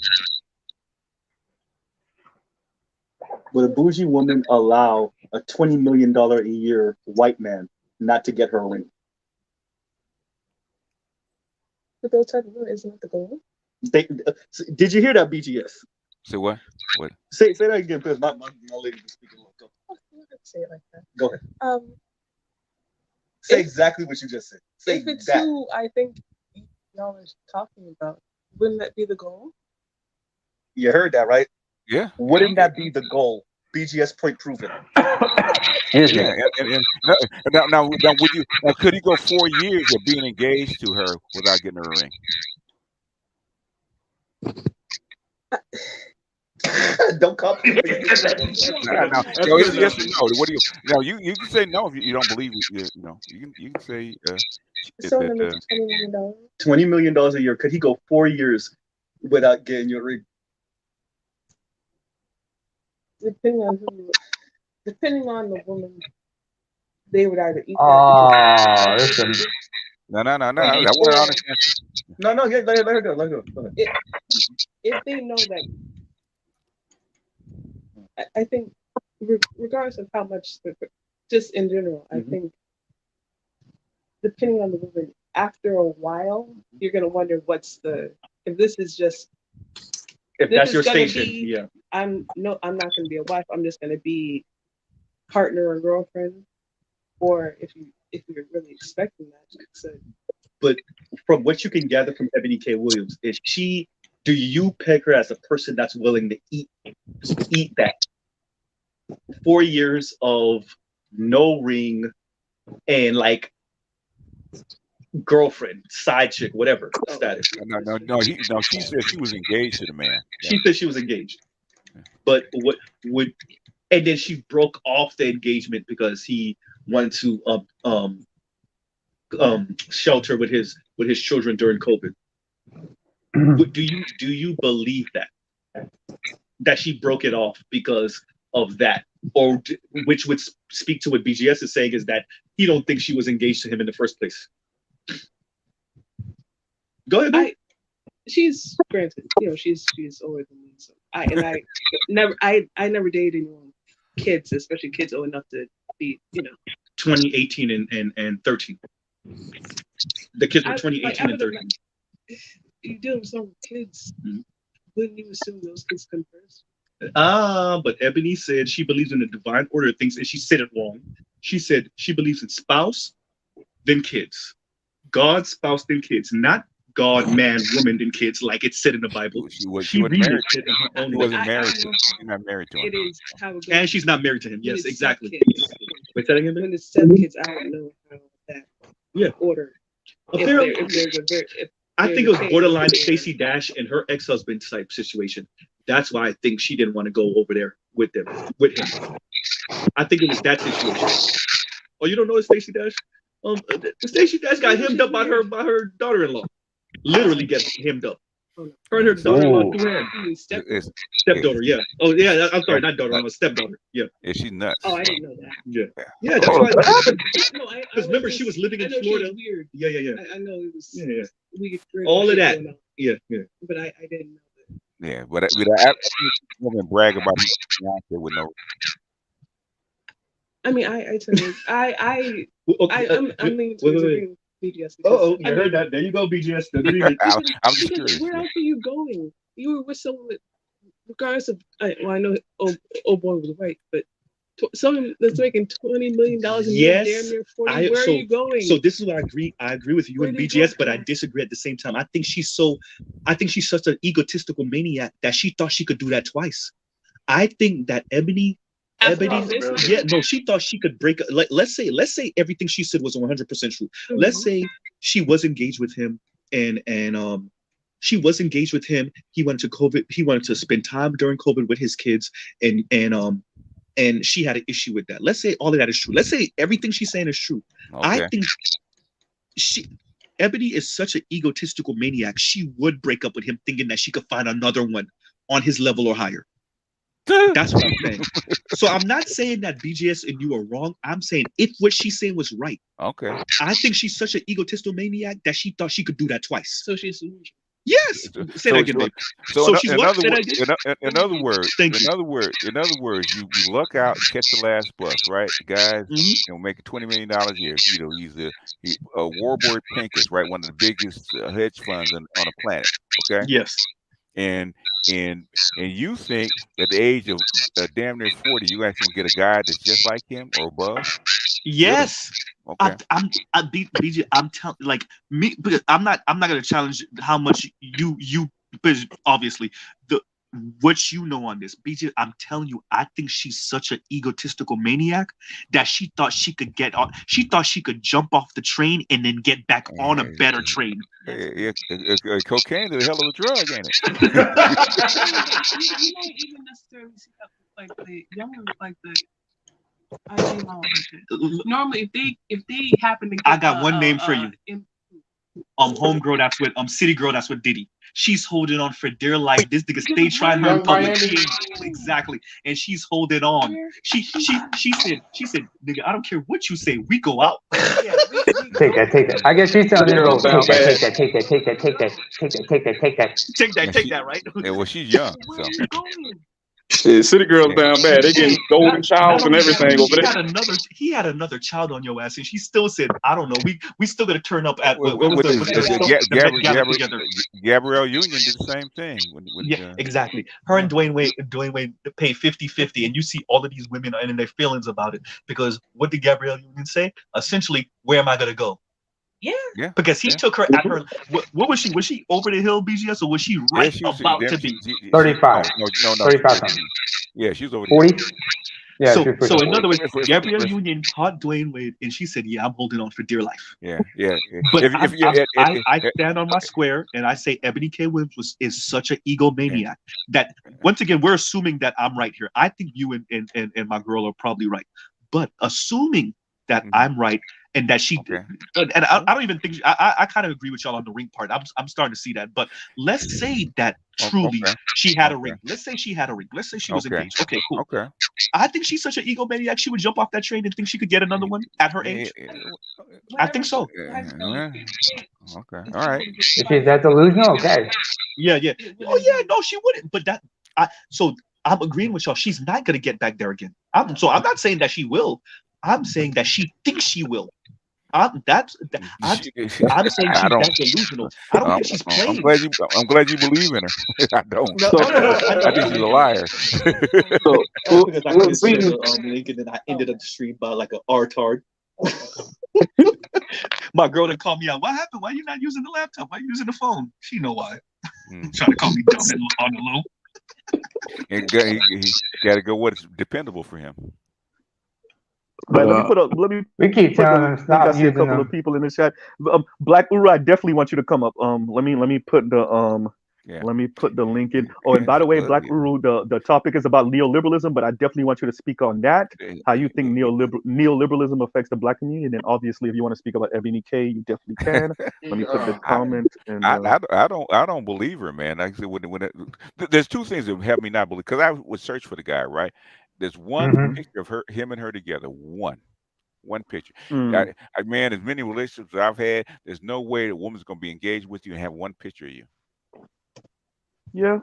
Would a bougie woman allow a $20 million a year white man not to get her a ring? But those type of women isn't the goal. Did you hear that, BGS? Say what? What? Say that again, because my lady was speaking. Go. I'm not gonna say it like that. Go ahead. Say exactly what you just said. Say if it's that. who I think y'all are talking about, wouldn't that be the goal? You heard that, right? Yeah. Wouldn't that be the goal? BGS point proven. Yeah. Now, would you? Now, could he go 4 years of being engaged to her without getting her a ring? Don't copy. No, yes or no. What do you? Now, you can say no if you don't believe it. You know, you can say. So that makes $20 million. $20 million a year. Could he go 4 years without getting your ring? Depending on the woman, they would either eat that. Ah, listen. No. That wasn't honest answer. No. Yeah, let her go. Go ahead. If they know that, I think, regardless of how much, just in general, I think, depending on the woman, after a while, you're gonna wonder if this is just. If that's your station, I'm not gonna be a wife. I'm just gonna be partner or girlfriend. Or if you're really expecting that, so. But from what you can gather from Ebony K. Williams, do you peg her as a person that's willing to eat that 4 years of no ring and like girlfriend, side chick, whatever status? No. She said she was engaged to the man. She said she was engaged, but and then she broke off the engagement because he wanted to shelter with his children during COVID. Do you believe that she broke it off because of that, or which would speak to what BGS is saying is that he don't think she was engaged to him in the first place? Go ahead. She's granted, she's older than me, so I never dated anyone, kids, especially kids old enough to be 2018 and 13. The kids were 2018 and 13. You deal with some kids, wouldn't you assume those kids come first? But Ebony said she believes in the divine order of things, and she said it wrong. She said she believes in spouse, then kids. God, spouse, then kids, not God, man, woman, then kids, like it's said in the Bible. She wasn't married. She wasn't married. She's not married to him. It is how it goes. And she's not married to him. Yes, exactly. Wait, that again? When it's 7 kids, I don't know how that order. I think it was borderline Stacey Dash and her ex-husband type situation. That's why I think she didn't want to go over there with him. I think it was that situation. Oh, you don't know Stacey Dash? Stacey Dash got hemmed up by her daughter-in-law. Literally get hemmed up. Her and her daughter-in-law threw stepdaughter, yeah. Oh yeah, I'm sorry, not daughter-in-law, stepdaughter. Yeah. Yeah, she's nuts. Oh, I didn't know that. Yeah, that's why. Because remember, she was living in Florida. Weird. Yeah. I know it was weird. All of that. Yeah. But I didn't know that. Yeah, but I woman brag about Beyonce with no. I mean, I'm leaning towards BGS. You heard that? There you go, BGS. I'm just curious. Where else are you going? You were with someone regardless of. I know old boy was right, but someone that's making $20 million a year, damn near 40. Where are you going? So this is what I agree. I agree with you and BGS, but I disagree at the same time. I think she's such an egotistical maniac that she thought she could do that twice. I think that Ebony, she thought she could break. Like, let's say everything she said was 100% true. Let's say she was engaged with him, and she was engaged with him. He went to COVID. He wanted to spend time during COVID with his kids, and she had an issue with that. Let's say all of that is true. Let's say everything she's saying is true. Okay. I think Ebony is such an egotistical maniac. She would break up with him thinking that she could find another one on his level or higher. That's what I'm saying. So I'm not saying that BGS and you are wrong. I'm saying if what she's saying was right. Okay. I think she's such an egotistical maniac that she thought she could do that twice. So she's yes. Say that again, babe. So she's in what? other Say that words, again? in other words, Thank you. in other words, you luck out and catch the last bus, right? The guy's making $20 million a year. You know, he's a Warburg Pincus, right? One of the biggest hedge funds on the planet. Okay. Yes. And you think at the age of damn near 40, you actually gonna get a guy that's just like him or above? Yes. Really? Okay. BJ, I'm telling like me because I'm not gonna challenge how much you because obviously what you know on this, BJ. I'm telling you, I think she's such an egotistical maniac that she thought she could get on. She thought she could jump off the train and then get back on a better train. Cocaine is a hell of a drug, ain't it? You don't even necessarily see that like the younger, like the. Normally, if they happen to get, I got one name for you. Homegirl, that's with City Girl, that's with Diddy. She's holding on for dear life. This nigga stay trying her in public. Exactly, and she's holding on. She said, nigga, I don't care what you say, we go out. Take that. I guess she's telling her, take that, right? Yeah, well, she's young, so. Shit, City Girls down bad. They getting golden showers and everything over there. He had another child on your ass, and she still said, "I don't know. We still gonna turn up at Gabrielle Union did the same thing. Exactly. Her and Dwayne Wade pay 50-50, and you see all of these women are in their feelings about it because what did Gabrielle Union say? Essentially, where am I gonna go? Yeah. Because he took her at her. What was she? Was she over the hill, BGS, or was she right about to be 35? No. 35 something. Yeah, she's over 40. Yeah. So in other words, Gabrielle Union caught Dwayne Wade, and she said, "Yeah, I'm holding on for dear life." Yeah. But I stand on my square, and I say Ebony K. Williams is such an egomaniac that once again we're assuming that I'm right here. I think you and my girl are probably right, but assuming that I'm right. And that she and I don't even think I kind of agree with y'all on the ring part. I'm starting to see that. But let's say that truly she had a ring. Let's say she had a ring. Let's say she was engaged. Okay, cool. Okay. I think she's such an egomaniac. She would jump off that train and think she could get another one at her age. I think so. Okay. All right. If she's that delusional, okay. Yeah. Oh yeah, no, she wouldn't. But so I'm agreeing with y'all. She's not gonna get back there again. I'm not saying that she will. I'm saying that she thinks she will. I'm saying she's that delusional. I don't think she's playing. I'm glad you believe in her. I don't. I think she's a liar. Because I couldn't see the link and then I ended up the stream by like an R-tard. My girl done called me out. What happened? Why are you not using the laptop? Why are you using the phone? She know why. Trying to call me dumb and on the low. He got to go what's dependable for him. But let me we keep telling them stop. I see a couple of people in the chat. Black Uru, I definitely want you to come up. Let me put the link in. Oh, and by the way, Black Uru, the topic is about neoliberalism, but I definitely want you to speak on that. How you think neoliberalism affects the Black community, and then obviously, if you want to speak about Ebony K, you definitely can. Let me put the comment. And I don't believe her, man. Like I said, there's two things that have me not believe because I would search for the guy, right? There's one picture of him and her together. One picture. Man, as many relationships I've had, there's no way a woman's going to be engaged with you and have one picture of you. Yeah.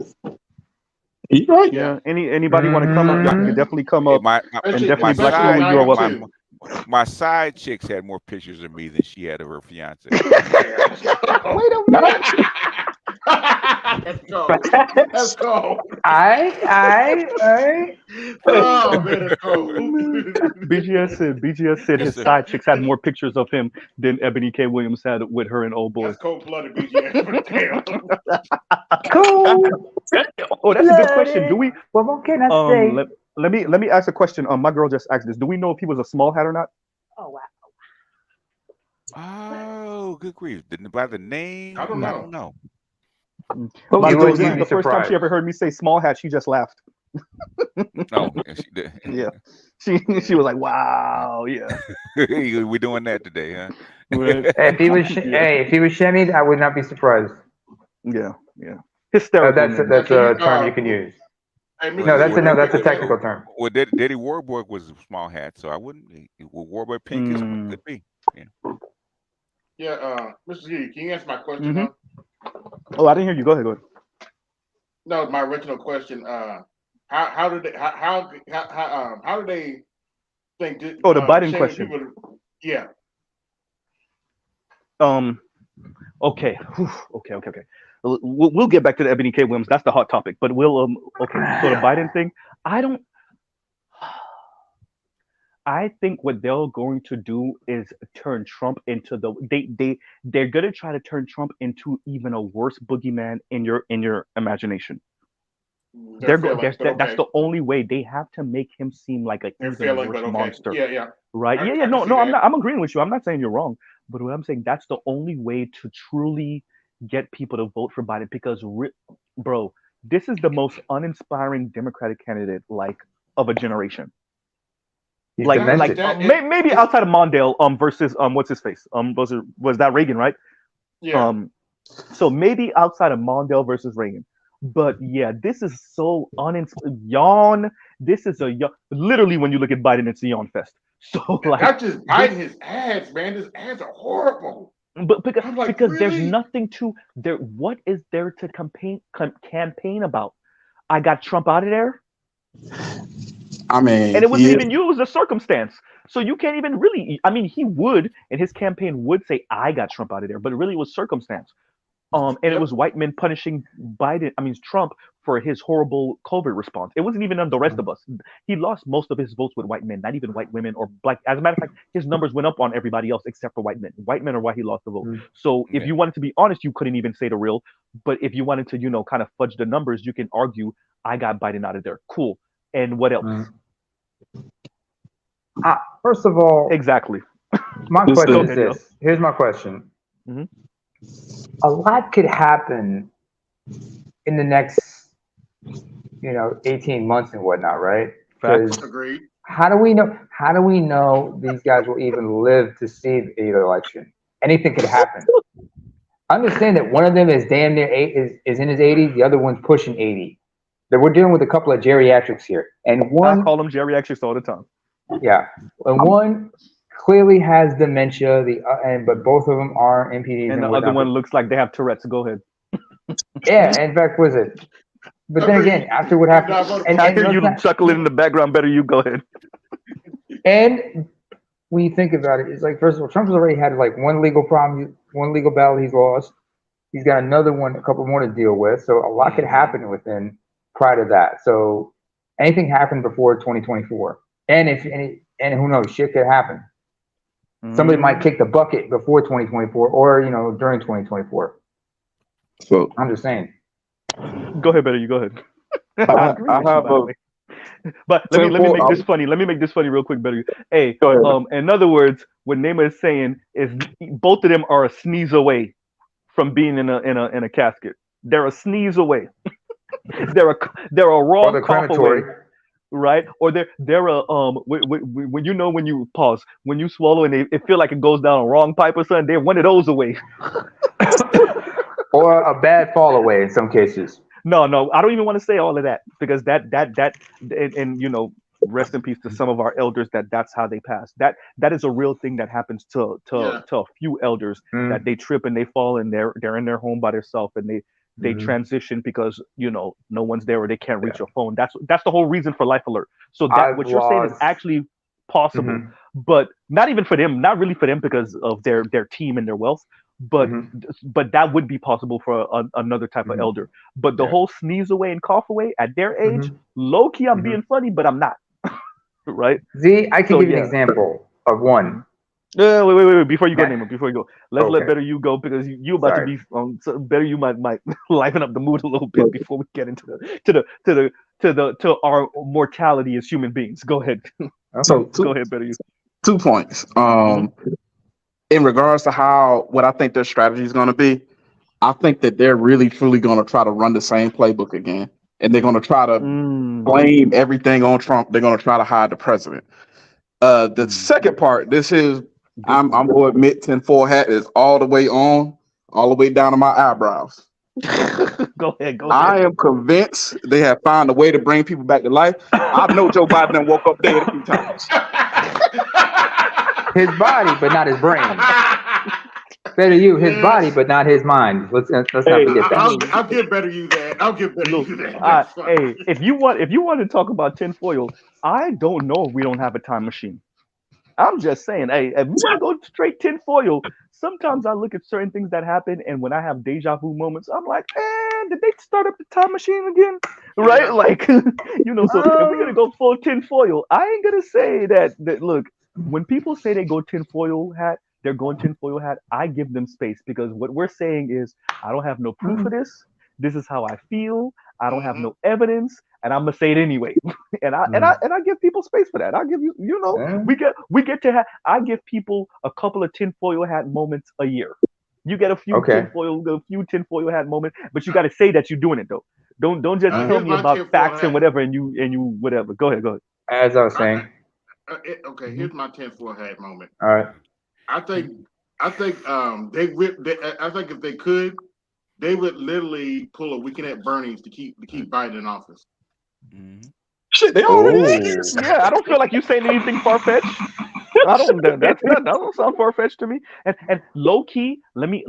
He's right. Yeah. Anybody want to come up? You can definitely come up. My side chicks had more pictures of me than she had of her fiance. Wait a minute. Let's go. I. Oh, man, let's go. BGS said his side chicks had more pictures of him than Ebony K. Williams had with her and Old Boy. That's cold-blooded, BGS. Cool. Oh, that's a good question. Do we? Well, what can I say? Let me ask a question. My girl just asked this. Do we know if he was a small hat or not? Oh wow. Oh, good grief! By the name, I don't know. My You girl, wouldn't this is be the first time surprised. she ever heard me say small hat. She just laughed. No, she did. Yeah, she was like, "Wow, yeah." We're doing that today, huh? If he was Shemmy, I would not be surprised. Yeah. Hysterical. That's a term you can use. No, that's a technical term. Well, Daddy Warburg was a small hat, so I wouldn't. Warburg pink is could be. Yeah, Mr. Z, can you answer my question? Oh, I didn't hear you. Go ahead. No, my original question. How do they think? The Biden question. People, yeah. Okay. Okay. We'll get back to the Ebony K. Williams. That's the hot topic. But we'll okay. So the Biden thing, I think what they're going to do is turn Trump into they're gonna try to turn Trump into even a worse boogeyman in your imagination. That's the only way. They have to make him seem like an even worse monster. Yeah. Right? Yeah. No, I'm agreeing with you. I'm not saying you're wrong. But what I'm saying, that's the only way to truly get people to vote for Biden, because, bro, this is the most uninspiring Democratic candidate of a generation. Maybe outside of Mondale versus what's his face? Was that Reagan, right? Yeah. So maybe outside of Mondale versus Reagan. But yeah, this is so yawn. This is literally, when you look at Biden, it's a yawn fest. So not just Biden, his ads, man. His ads are horrible. But because really? There's nothing to there. What is there to campaign about? I got Trump out of there. I mean, and it wasn't even used as circumstance. So you can't even really. I mean, he would, and his campaign would say, "I got Trump out of there," but it really was circumstance. And it was white men punishing Trump for his horrible COVID response. It wasn't even on the rest of us. He lost most of his votes with white men, not even white women or black. As a matter of fact, his numbers went up on everybody else except for white men. White men are why he lost the vote. So if you wanted to be honest, you couldn't even say the real. But if you wanted to, kind of fudge the numbers, you can argue, I got Biden out of there. Cool. And what else? First of all, exactly. My question is this. Here's my question. A lot could happen in the next, 18 months and whatnot, right? Agreed. How do we know these guys will even live to see the election? Anything could happen. Understand that one of them is damn near is in his 80s. The other one's pushing 80. That we're dealing with a couple of geriatrics here, and one I call them geriatrics all the time. Yeah, and one clearly has dementia. But both of them are MPDs, and the other one looks like they have Tourette's. Go ahead. Yeah, in fact, was it? But then again, after what happened, and I hear you chuckling in the background. Better you go ahead. And when you think about it, it's like, first of all, Trump's already had one legal problem, one legal battle he's lost. He's got another one, a couple more to deal with. So a lot could happen within prior to that. So anything happened before 2024, and who knows, shit could happen. Somebody might kick the bucket before 2024, or during 2024. So I'm just saying. Go ahead, better you go ahead. I have but let me make this funny. Let me make this funny real quick, better. Hey, in other words, what Neymar is saying is both of them are a sneeze away from being in a casket. They're a sneeze away. they're a wrong cough away. Right? Or they're a when you pause, when you swallow and it feel like it goes down a wrong pipe or something, they're one of those away. Or a bad fall away in some cases. No, I don't even want to say all of that, because that and rest in peace to some of our elders that's how they pass. That is a real thing that happens to a few elders, that they trip and they fall and they're in their home by themselves and they transition because no one's there or they can't reach your phone. That's the whole reason for Life Alert. So what you're saying is actually possible, but not even for them, not really for them because of their team and their wealth, but that would be possible for another type of elder. But the whole sneeze away and cough away at their age, low key, I'm being funny, but I'm not. Right? Z, I can give you an example of one. Wait. Before you go, Neymar, before you go, let's let Better You go, because you about to be so Better You might liven up the mood a little bit before we get into to our mortality as human beings. Go ahead. So go ahead, Better You. 2 points. In regards to what I think their strategy is going to be, I think that they're really truly going to try to run the same playbook again, and they're going to try to blame everything on Trump. They're going to try to hide the president. The second part, this is. I'm going to admit tinfoil hat is all the way on, all the way down to my eyebrows. Go ahead. I am convinced they have found a way to bring people back to life. I know Joe Biden done woke up dead a few times. His body, but not his brain. Better you, his body, but not his mind. Let's not forget that. I'll give better you that. I'll give better you that. Hey, if you want to talk about tinfoil, I don't know if we don't have a time machine. I'm just saying, hey, if you want to go straight tinfoil, sometimes I look at certain things that happen, and when I have deja vu moments, I'm like, man, did they start up the time machine again? Right? Like, so if we're gonna go full tinfoil, I ain't gonna say that. Look, when people say they go tinfoil hat, they're going tinfoil hat. I give them space because what we're saying is, I don't have no proof of this. This is how I feel. I don't have no evidence, and I'm gonna say it anyway. and I give people space for that. I give we get to have. I give people a couple of tinfoil hat moments a year. You get a few tinfoil hat moments, but you got to say that you're doing it though. Don't just tell me about facts and whatever, and you whatever. Go ahead. As I was saying. Okay, here's my tinfoil hat moment. All right. I think if they could, they would literally pull a Weekend at Bernie's to keep Biden in office. Shit, they already is. Yeah, I don't feel like you're saying anything far fetched. That don't sound far fetched to me. And low key, let me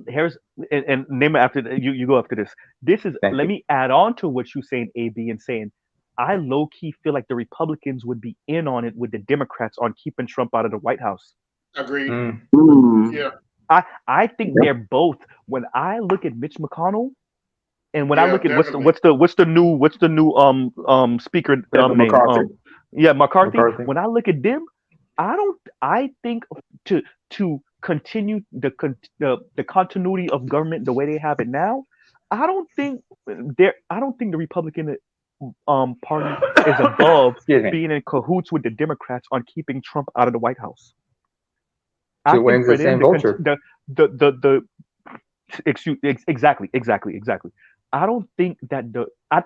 here's and name it after you go after this. Let me add on to what you're saying, AB, and saying I low key feel like the Republicans would be in on it with the Democrats on keeping Trump out of the White House. Agreed. Yeah. I think they're both. When I look at Mitch McConnell, and when I look at what's the new speaker McCarthy. name? McCarthy. When I look at them, I think to continue the continuity of government the way they have it now, I don't think the Republican party is above being in cahoots with the Democrats on keeping Trump out of the White House. I think for them, exactly. I don't think that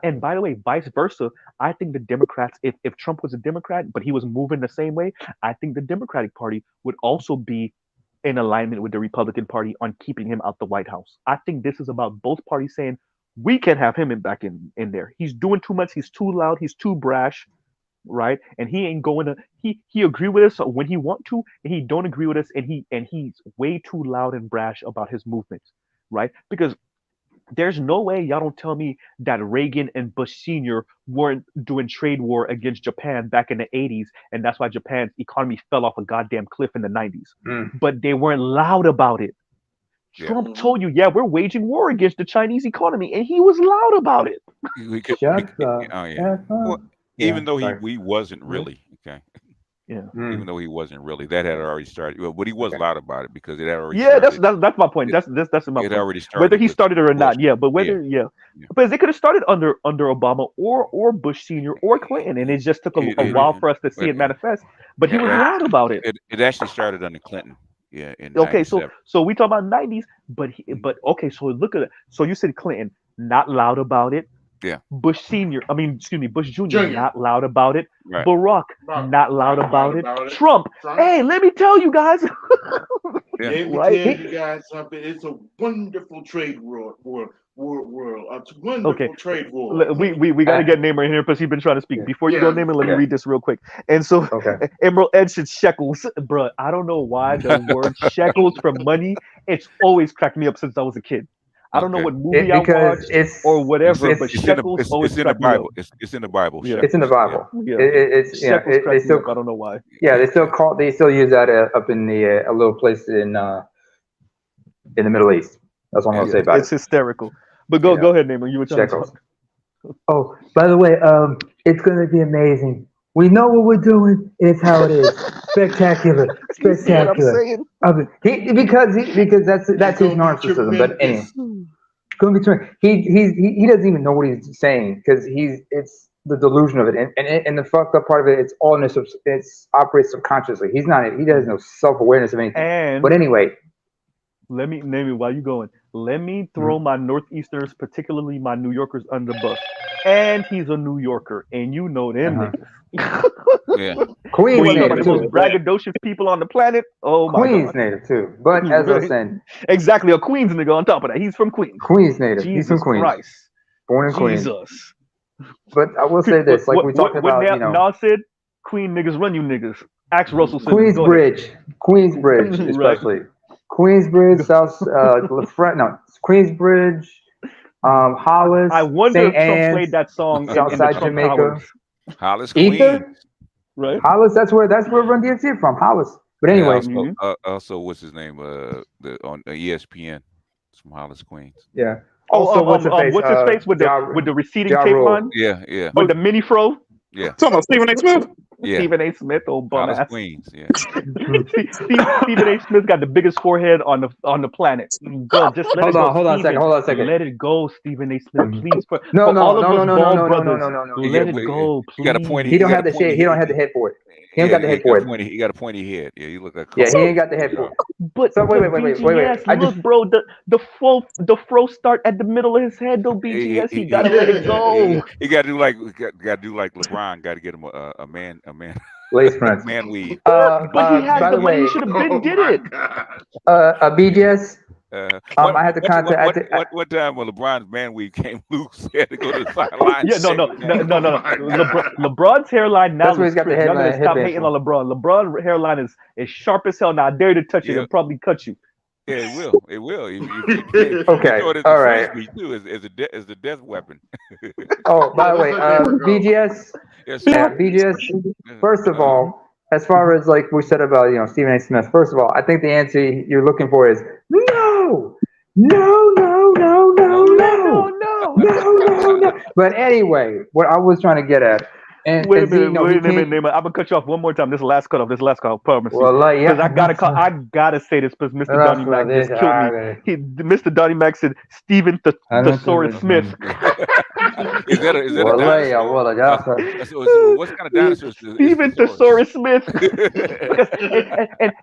and by the way, vice versa, I think the Democrats, if Trump was a Democrat, but he was moving the same way, I think the Democratic Party would also be in alignment with the Republican Party on keeping him out the White House. I think this is about both parties saying, we can have him back in there. He's doing too much. He's too loud. He's too brash. Right, and he ain't going to. He agree with us when he want to, and he don't agree with us, and he's way too loud and brash about his movements. Right, because there's no way y'all don't tell me that Reagan and Bush Sr. weren't doing trade war against Japan back in the 80s, and that's why Japan's economy fell off a goddamn cliff in the 90s. But they weren't loud about it. Trump told you, we're waging war against the Chinese economy, and he was loud about it. Even though he wasn't really, okay. Yeah. Even though he wasn't really, that had already started. Well, but he was loud about it because it had already started. That's my point. That's my point. It already started. Whether he started it or not, but because it could have started under Obama or Bush Sr. or Clinton, and it just took a while for us to see it manifest. But he was loud about it. It actually started under Clinton. Yeah. Okay, so we talk about 90s, but okay, so look at it. So you said Clinton not loud about it. Yeah. Bush Jr. not loud about it. Right. Barack not loud about it. Trump. Hey, let me tell you guys. Let me tell you guys something. It's a wonderful trade world. It's a wonderful trade war. We got to get Namer in here because he's been trying to speak. Before you go, Namer, let me read this real quick. And so, Emerald Edge said shekels, bro. I don't know why the word shekels for money. It's always cracked me up since I was a kid. I don't know what movie I watched or whatever, but shekels always in the Bible. It's in the Bible. Yeah. It's in the Bible. Yeah. They still, I don't know why. Yeah, they still use that up in a little place in the Middle East. That's all I'm gonna say about it. It's hysterical. But go ahead, Namer. You were trying to talk. Oh, by the way, it's gonna be amazing. We know what we're doing. It's how it is. Spectacular. Spectacular. Because that's his narcissism. But anyway, gonna be true. He doesn't even know what he's saying because it's the delusion of it, and the fucked up part of it. It operates subconsciously. He has no self awareness of anything. But anyway, let me while you going. Let me throw my Northeasterners, particularly my New Yorkers, under the bus. and he's a New Yorker, and you know them niggas. Yeah. Queens One of native the most too. braggadocious people on the planet. Oh my Queens god. native too. But as I was saying, exactly, a Queens nigga on top of that. He's from Queens. Queens native. He's from Jesus Queens. Christ. Born in Queens. Jesus. But I will say this, like we talked about, you know, Nas said, Queen niggas run you niggas. Ask Russell Simmons. Queensbridge, especially Queensbridge, South Queensbridge, Hollis. I wonder St. if Trump Anne's, played that song Southside Jamaica, Hollis, Ether, Queens. right? Hollis. That's where Run DMC from, Hollis. But anyway, also, what's his name? On ESPN, it's from Hollis, Queens. Yeah. Also, what's his face with the receding tape line? Yeah, yeah. With the mini fro. Yeah. Talking about Stephen A. Smith. Yeah. Stephen A. Smith, old bum Hollis, ass. Queens. Yeah. Stephen A. Smith got the biggest forehead on the planet. Girl, just let it go. Hold on a second. Let it go, Stephen A. Smith, please. No. Let it go, please. He got a pointy. He don't have the shade. He don't have the head for it. He ain't got the head for it. He got a pointy head. Yeah, you look like. Yeah, he ain't got the head for it. But so wait. Look, bro, the fro start at the middle of his head. Though BGS, he gotta let it go. He gotta do like LeBron. Got to get him a man. Lace fronts. Man weave. But he had the money. He should have been did it. BGS. I had to contact. What time when LeBron's man weave came loose, he had to go to the sideline. Yeah, no. LeBron's hairline now. That's where he's got the headline. Stop hating on LeBron. LeBron's hairline is sharp as hell. Now I dare you to touch it and probably cut you. Yeah, it will. It will. Okay. All right. As a death weapon. Oh, by the way, BGS. Yes, BGS. First of all, as far as like we said about Stephen A. Smith, first of all, I think the answer you're looking for is no. But anyway, what I was trying to get at, and wait a minute. I'm gonna cut you off one more time. This is the last cut off. Promise. Well, because I gotta say this because Mr. Donnie Mac just killed me. Mr. Donnie Mac said Stephen Thesaurus Smith. Is that a dinosaur? So what kind of dinosaur is Stephen Thesaurus Smith.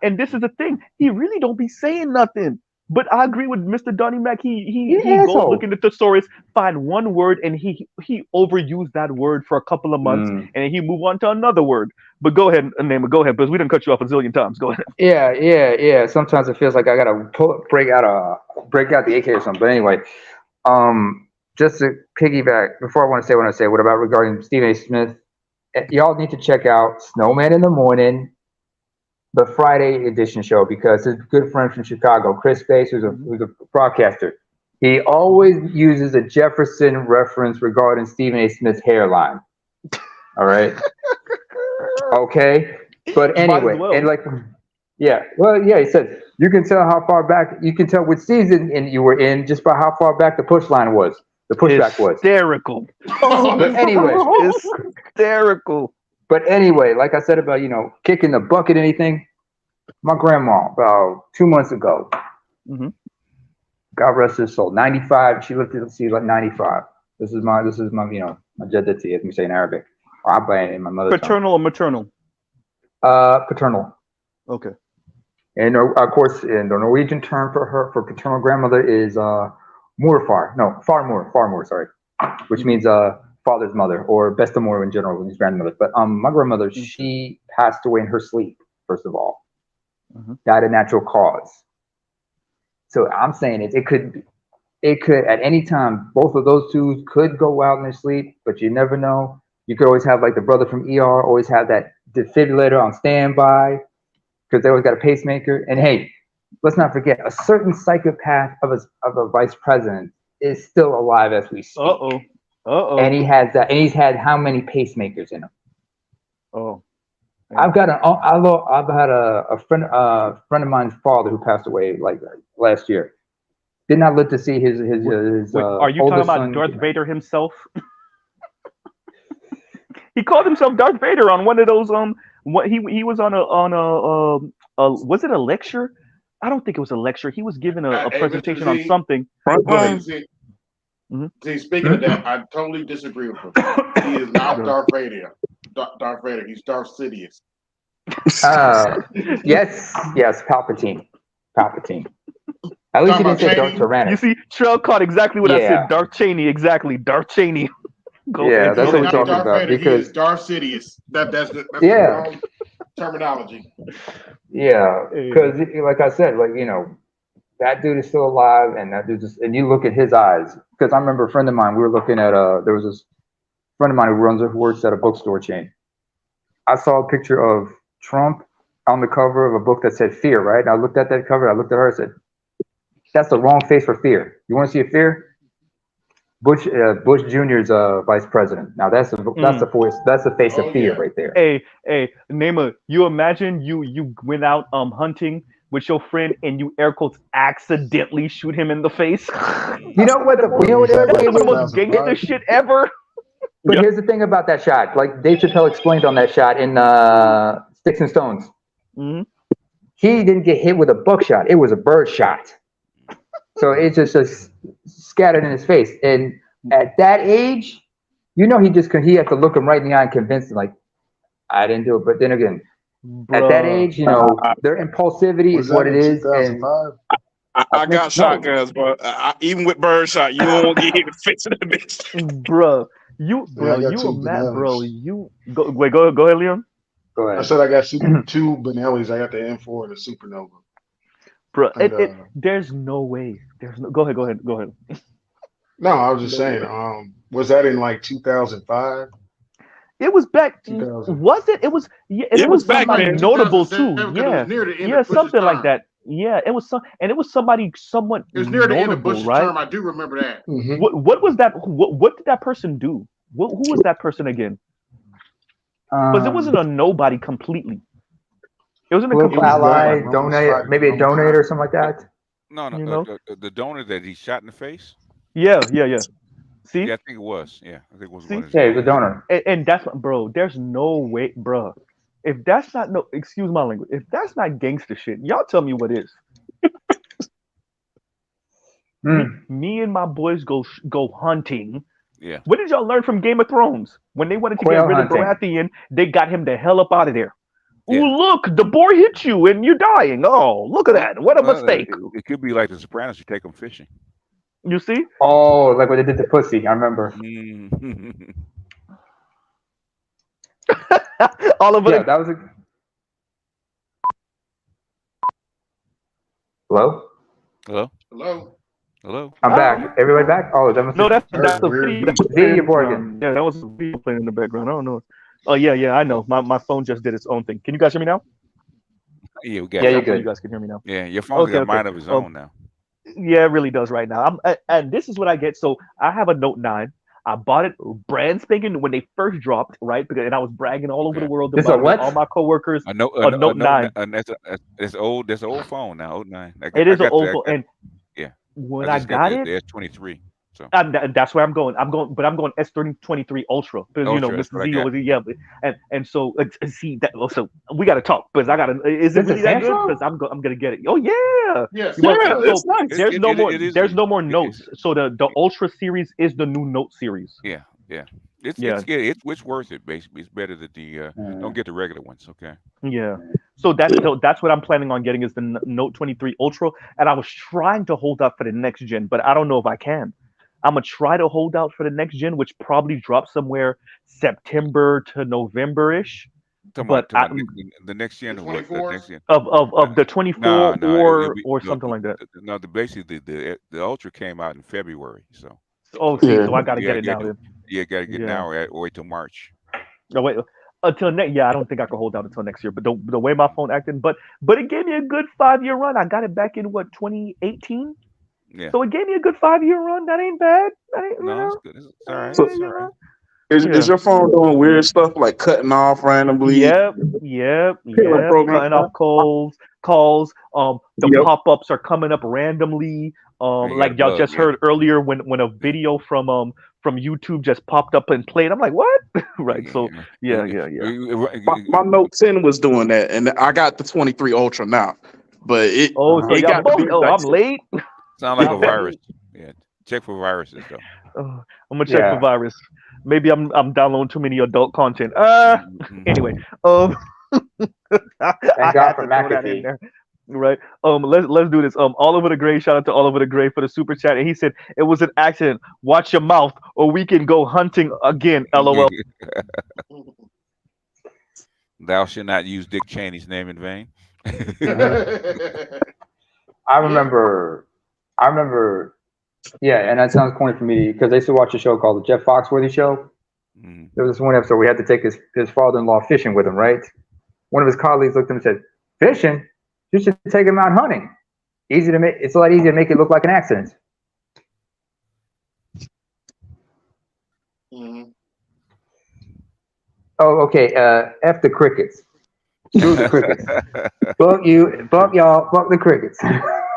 and this is the thing. He really don't be saying nothing. But I agree with Mr. Donnie Mac. He goes looking at the thesaurus, find one word, and he overused that word for a couple of months, and then he move on to another word. But go ahead, Naima, go ahead, because we didn't cut you off a zillion times. Go ahead. Yeah. Sometimes it feels like I gotta break out the AK or something. But anyway, just to piggyback, before I want to say what I say, what about regarding Stephen A. Smith? Y'all need to check out Snowman in the Morning, the Friday edition show, because his good friend from Chicago, Chris Space, who's a broadcaster, he always uses a Jefferson reference regarding Stephen A. Smith's hairline. All right. Okay. But anyway, he said you can tell how far back, you can tell which season you were in just by how far back the pushback was. Hysterical. But anyway, hysterical. But anyway, like I said about, kicking the bucket, anything, my grandma, about 2 months ago, God rest her soul, 95, she lived to see like 95. This is my my jaddati, as we say in Arabic. Or Abba in my mother Paternal tongue. Or maternal? Paternal. Okay. And of course, in the Norwegian term for paternal grandmother is morfar. No, farmor, sorry. Which means father's mother, or bestemor in general, his grandmother. But my grandmother, she passed away in her sleep, first of all. Died of natural cause. So I'm saying it could at any time, both of those two could go out in their sleep, but you never know. You could always have like the brother from ER, always have that defibrillator on standby, because they always got a pacemaker. And hey, let's not forget, a certain psychopath of a vice president is still alive as we speak. And he has that, and he's had how many pacemakers in him? I've had a friend of mine's father who passed away like last year. Did not live to see his are you talking about Darth Vader himself? He called himself Darth Vader on one of those he was on a was it a lecture? I don't think it was a lecture. He was giving a presentation on something. See, speaking of that, I totally disagree with him. He is not Darth Vader. Darth Vader. He's Darth Sidious. Yes, Palpatine. At least he didn't say Darth Tyrannis. You see, Trell caught exactly what I said. Darth Cheney, exactly. Darth Cheney. Yeah, that's what we're Not talking Darth about. Vader, he Because is Darth Sidious. That's the yeah, wrong terminology. yeah, because like I said, like that dude is still alive, and that dude just and you look at his eyes. Because I remember a friend of mine, we were looking at there was this friend of mine who works at a bookstore chain. I saw a picture of Trump on the cover of a book that said fear, right? And I looked at that cover, I looked at her, I said, that's the wrong face for fear. You want to see a fear? Bush Jr.'s vice president. Now that's the face of fear right there. Hey, Nema, you imagine you went out hunting with your friend and you air quotes accidentally shoot him in the face. You know what? That's the most gangster shit ever. But here's the thing about that shot. Like Dave Chappelle explained on that shot in Sticks and Stones. Mm-hmm. He didn't get hit with a buckshot. It was a bird shot. So it's just scattered in his face. And at that age, he had to look him right in the eye and convince him, like, I didn't do it. But then again, at that age, their impulsivity is what it is. And I got shotguns, but even with birdshot, you don't get hit in the face of the bitch. Bro, you mad, bro. Go ahead, Leon. Go ahead. I said I got two Benellis. I got the M4 and the Supernova. Bro, there's no way. Go ahead. No, I was just saying. Was that in like 2005? It was back. Was it? It was. Yeah, it was somebody notable too. Yeah, something like that. Yeah, it was and it was somebody somewhat. It was near the end of notable, Bush's right? term. I do remember that. Mm-hmm. What was that? What did that person do? Who was that person again? Because it wasn't a nobody completely. It wasn't a political ally, donate, maybe a donor or something like that. No, the donor that he shot in the face. Yeah. See, yeah, I think it was. Yeah, I think it was. Yeah, the donor. And that's what, bro. There's no way, bro. If that's not excuse my language. If that's not gangster shit, y'all tell me what is. Me and my boys go hunting. Yeah. What did y'all learn from Game of Thrones? When they wanted to get rid of Baratheon, they got him the hell up out of there. Yeah. Ooh, look, the boar hit you and you're dying. Oh, look at that. What a mistake. It could be like the Sopranos. You take them fishing. You see? Oh, like what they did to Pussy. I remember. All of it. Yeah, that was a. Hello? I'm back. Everybody back? Oh, that must no, that's the video. Video Morgan. Yeah, that was a video playing in the background. I don't know. Oh yeah, I know. My phone just did its own thing. Can you guys hear me now? Yeah, we got. Yeah, you're good. You guys can hear me now. Yeah, your phone's got a mind of its own now. Yeah, it really does right now. And this is what I get. So I have a Note 9. I bought it brand spanking when they first dropped, right? And I was bragging all over the world about all my coworkers. A Note 9. That's old. That's an old phone now. Note 9. It is an old phone. And yeah, when I got it, the S23. So that's where I'm going. I'm going S23 Ultra because Mr. Z over and so see that. So we got to talk because I got to. Is it really that good? Because I'm gonna get it. Oh yeah. Yes. It's nice. There's no more notes. So the Ultra series is the new Note series. Yeah. It's worth it. Basically, it's better that the don't get the regular ones. Okay. Yeah. So that's what I'm planning on getting is the Note 23 Ultra, and I was trying to hold out for the next gen, but I don't know if I can. I'm gonna try to hold out for the next gen, which probably drops somewhere September to November-ish. But the next gen of what? The next gen of the 24 or something like that. No, basically the Ultra came out in February, so. Oh, see, so I gotta get it now. Yeah, gotta get now or wait till March. No, wait until next. Yeah, I don't think I can hold out until next year. But the way my phone acting, but it gave me a good 5-year run. I got it back in 2018. Yeah. So it gave me a good 5-year run. That ain't bad. It's good. It's all right. So, it's all right. Is your phone doing weird stuff like cutting off randomly? Yep. Cutting off calls. The pop-ups are coming up randomly. Like y'all just heard earlier when a video from YouTube just popped up and played. I'm like, what? Right. So yeah. My Note 10 was doing that, and I got the 23 Ultra now. But it got I'm late. Sound like a virus. Yeah. Check for viruses though. I'm gonna check for virus. Maybe I'm downloading too many adult content. Anyway, thank God for McAfee. Right. Let's do this. Oliver the Gray, shout out to Oliver the Gray for the super chat. And he said it was an accident. Watch your mouth, or we can go hunting again. LOL. Thou shalt not use Dick Cheney's name in vain. I remember, yeah, and that sounds corny for me because I used to watch a show called the Jeff Foxworthy Show. There was this one episode we had to take his father-in-law fishing with him, right? One of his colleagues looked at him and said, "Fishing? You should take him out hunting. Easy to make. It's a lot easier to make it look like an accident." Oh, okay. F the crickets. Screw the crickets. Fuck you. Fuck y'all. Fuck the crickets.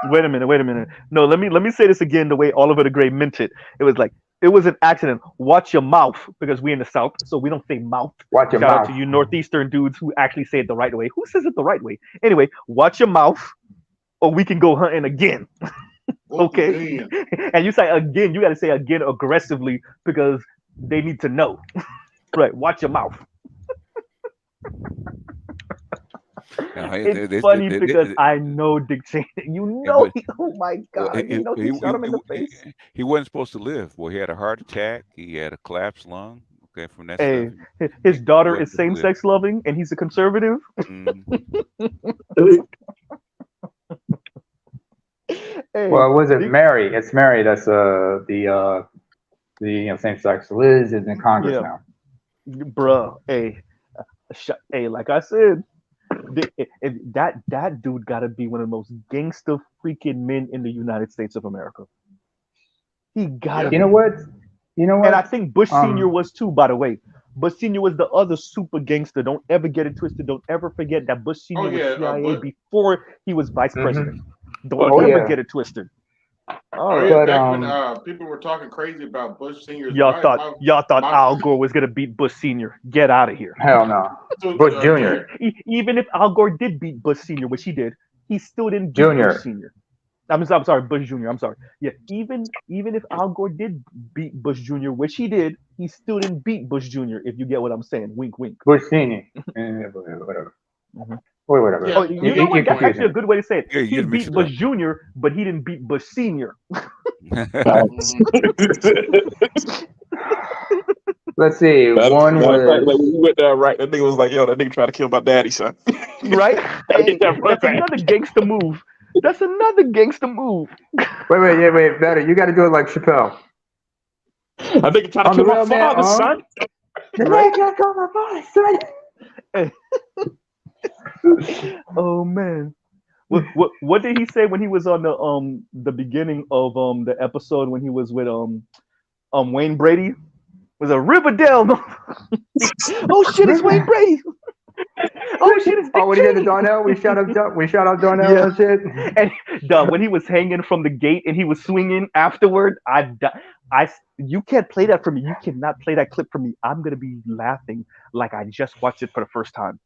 Wait a minute. No, let me say this again the way Oliver the Gray meant it. It was like, it was an accident. Watch your mouth, because we in the South, so we don't say mouth. Watch your Shout mouth. out to you Northeastern dudes who actually say it the right way. Who says it the right way? Anyway, watch your mouth, or we can go hunting again. Okay? And you say again, you got to say again aggressively because they need to know. Right, watch your mouth. It's funny because I know Dick Cheney. You know, oh my God, you know, he shot him in the face. He wasn't supposed to live. Well, he had a heart attack. He had a collapsed lung. Okay, from that. Hey, his daughter is same-sex loving, and he's a conservative. Hey, well, was it Mary? It's Mary. That's the same-sex. Liz is in Congress now. Bruh, hey, like I said, that dude got to be one of the most gangster freaking men in the United States of America. He got. You know what? And I think Bush Senior was too, by the way. Bush Senior was the other super gangster. Don't ever get it twisted. Don't ever forget that Bush Senior was CIA before he was vice president. Don't ever get it twisted. Back when people were talking crazy about Bush Senior's y'all thought Al Gore was gonna beat Bush Senior. Get out of here. Hell no. Bush Jr. Even if Al Gore did beat Bush Senior, which he did, he still didn't beat Bush Senior. I'm sorry, Bush Jr. I'm sorry. Yeah, even if Al Gore did beat Bush Jr., which he did, he still didn't beat Bush Jr. If you get what I'm saying, wink, wink. Bush Senior, whatever. Whatever. Yeah, you know what? That's actually a good way to say it. Yeah, he beat Bush Jr., but he didn't beat Bush Senior. Let's see. One was like, we went there, right? That nigga was like, "Yo, that nigga tried to kill my daddy, son." Right? Hey, that's another gangster move. That's another gangster move. Wait, better. You got to do it like Chappelle. I think trying to kill my father, son. Right? Can't kill my father, son. Oh man. What did he say when he was on the beginning of the episode when he was with Wayne Brady? It was a Riverdale. Oh shit, it's Wayne Brady. Oh shit, it's Dick when he had the Darnell, we shout out Darnell and shit. And when he was hanging from the gate and he was swinging afterward, you can't play that for me. You cannot play that clip for me. I'm gonna be laughing like I just watched it for the first time.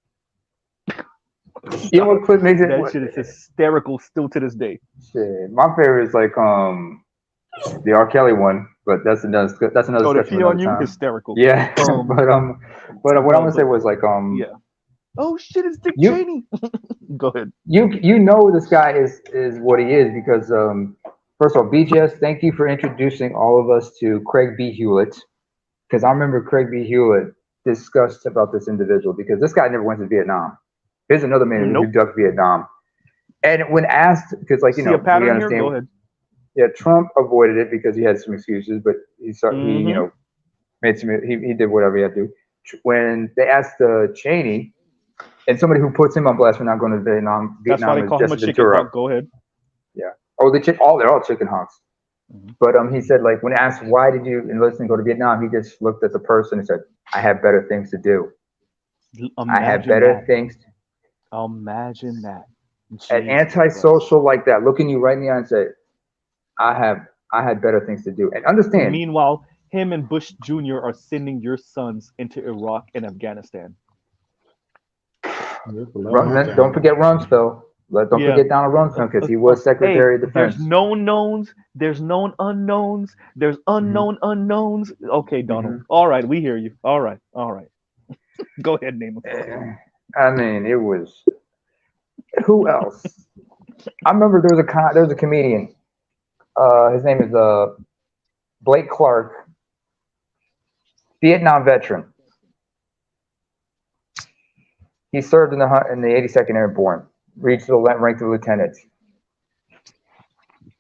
You know what clip makes it? That shit is hysterical still to this day. Shit, my favorite is like the R. Kelly one, but that's another. Oh, the Pee on You, hysterical. Yeah, but what I'm gonna say was like yeah. Oh shit, it's Dick Cheney. Go ahead. You know this guy is what he is because first of all, BGS, thank you for introducing all of us to Craig B. Hewlett, because I remember Craig B. Hewlett discussed about this individual because this guy never went to Vietnam. Here's another man who ducked Vietnam. And when asked, because like, we understand. Go ahead. Yeah, Trump avoided it because he had some excuses, but he made some, he did whatever he had to do. When they asked Cheney, and somebody who puts him on blast for not going to Vietnam that's why they call him a chicken hawk. Go ahead. Yeah. Oh, they're all chicken hawks. But he said, like, when asked why did you enlist and go to Vietnam, he just looked at the person and said, "I have better things to do. I have better things." Imagine that. An antisocial like that, looking you right in the eye and say, I had better things to do. And understand. Meanwhile, him and Bush Jr. are sending your sons into Iraq and Afghanistan. Don't forget Rumsfeld. Don't forget Donald Rumsfeld because he was Secretary of Defense. There's known knowns, there's known unknowns, there's unknown unknowns. Okay, Donald. All right, we hear you. All right. Go ahead, name them. I mean, it was. Who else? I remember there was a comedian. His name is Blake Clark, Vietnam veteran. He served in the 82nd Airborne, reached the rank of lieutenant.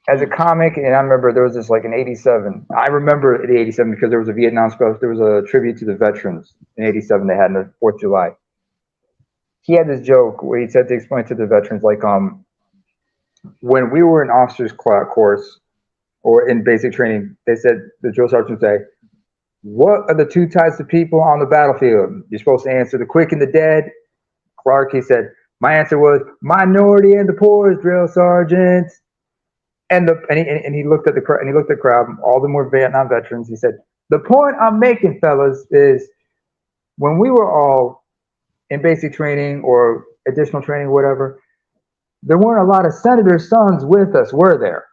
As a comic, and I remember there was this like in '87. I remember the '87 because there was a Vietnam special. There was a tribute to the veterans in '87 they had on the 4th of July. He had this joke where he said to explain to the veterans, like, when we were in officers' course or in basic training, they said, the drill sergeant would say, what are the two types of people on the battlefield? You're supposed to answer the quick and the dead. Clark, he said, my answer was minority and the poor, drill sergeant. And he looked at the crowd, all the more Vietnam veterans. He said, the point I'm making, fellas, is when we were all in basic training or additional training, whatever, there weren't a lot of senators' sons with us, were there?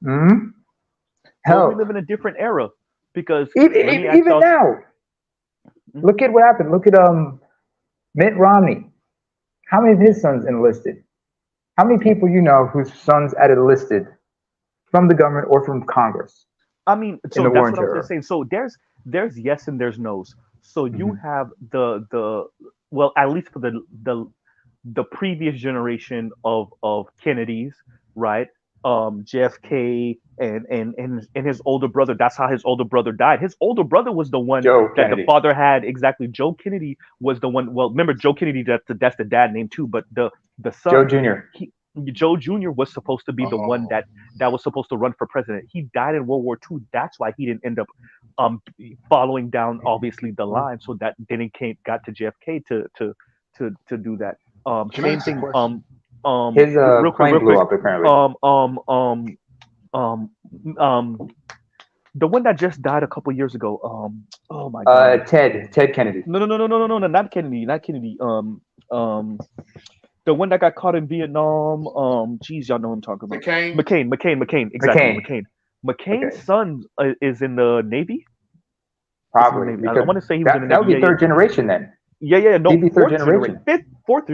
Mm-hmm. Hell, we live in a different era because even now, look at what happened. Look at Mitt Romney. How many of his sons enlisted? How many people you know whose sons had enlisted from the government or from Congress? I mean, so that's what I was just saying. So there's yes and there's no's. So you have the well, at least for the previous generation of Kennedys, right? JFK and his older brother. That's how his older brother died. His older brother was the one that the father had. Exactly. Joe Kennedy was the one. Well, remember Joe Kennedy. That's the dad name too. But the son, Joe Jr. Joe Jr. was supposed to be the one that was supposed to run for president. He died in World War II. That's why he didn't end up following down obviously the line. So that then it got to JFK to do that. Same thing. His plane blew up apparently. The one that just died a couple years ago. Oh my God. Ted Kennedy. No, not Kennedy. The one that got caught in Vietnam. Geez, y'all know what I'm talking about. McCain. Exactly. McCain's son is in the Navy. Probably. I want to say he was in the Navy. That would be third generation then. Yeah. No, he'd be third generation. Fourth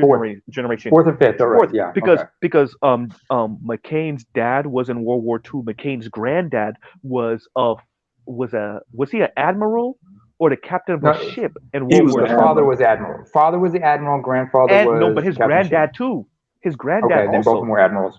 generation. Fourth or fifth. All right. Yeah. Because McCain's dad was in World War II. McCain's granddad was he an admiral or the captain of a ship in World War II? Father was admiral. Father was the admiral. Grandfather was. No, but his granddad too. His granddad. Okay, then both of them were admirals.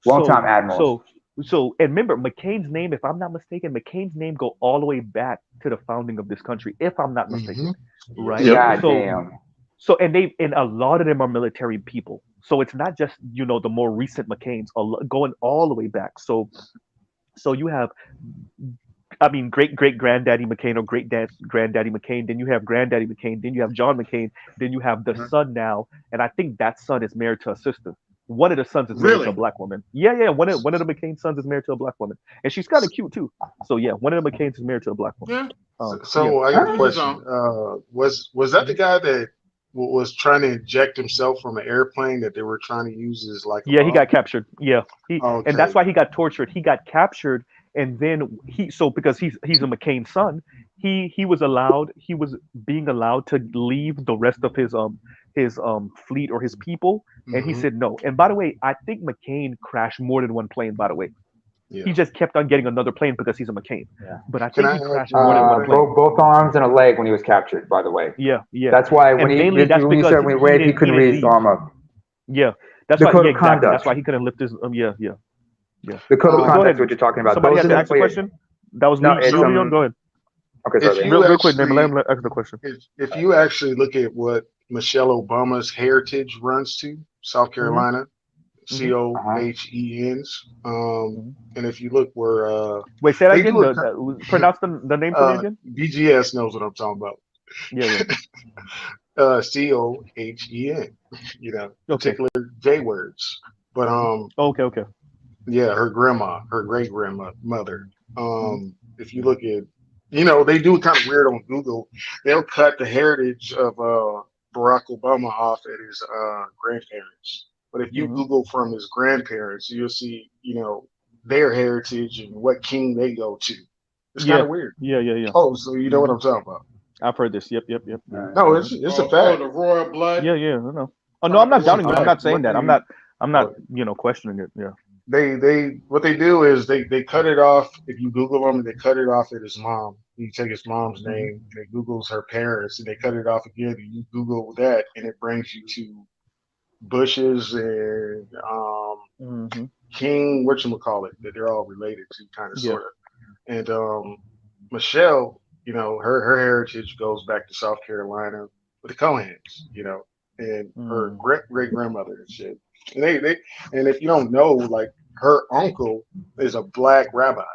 Long-time admirals. So, and remember, McCain's name, if I'm not mistaken, McCain's name go all the way back to the founding of this country, if I'm not mistaken, right? God damn. So, and a lot of them are military people. So it's not just the more recent McCain's, going all the way back. So you have, I mean, great granddaddy McCain or great granddaddy McCain. Then you have granddaddy McCain. Then you have John McCain. Then you have the son now, and I think that son is married to a sister. One of the sons is married to a black woman. Yeah. One of the McCain sons is married to a black woman, and she's kind of cute too. So yeah, one of the McCains is married to a black woman. I got a question. Was that the guy that was trying to inject himself from an airplane that they were trying to use as like? He got captured. Yeah, and that's why he got tortured. He got captured, and then because he's a McCain son, he was being allowed to leave the rest of his fleet or his people, and he said no. And by the way, I think McCain crashed more than one plane. By the way, he just kept on getting another plane because he's a McCain. Yeah. But I think he crashed more than one plane. Both arms and a leg when he was captured. By the way. Yeah. That's why when he couldn't raise his arm up. Yeah, that's why. Exactly. That's why he couldn't lift his. Yeah. The code of conduct. What you're talking about? Somebody had to ask the question. That was me. Go ahead. Okay, sorry. Real quick, let him ask the question. If you actually look at what Michelle Obama's heritage runs to, South Carolina, COHENs, and if you look where wait, say that again. Pronounce the name for me again. BGS knows what I'm talking about. Yeah. COHEN. Particular J words, but Okay. Yeah, her great grandmother. If you look at, they do it kind of weird on Google. They'll cut the heritage of Barack Obama off at his grandparents. But if you Google from his grandparents, you'll see, their heritage and what king they go to. It's kind of weird. Yeah. Oh, so you know what I'm talking about? I've heard this. Yep. No, it's a fact. The royal blood. Yeah, I know. Oh no, I'm not doubting you. I'm not saying that. I'm I'm not, questioning it. Yeah. They what they do is they cut it off. If you Google them, they cut it off at his mom. You take his mom's name, and it Googles her parents, and they cut it off again. And you Google that, and it brings you to Bushes and King, whatchamacallit, that they're all related to, kind of, sort of. And Michelle, her heritage goes back to South Carolina with the Cohens, and her great grandmother and shit. And they and if you don't know, like, her uncle is a black rabbi.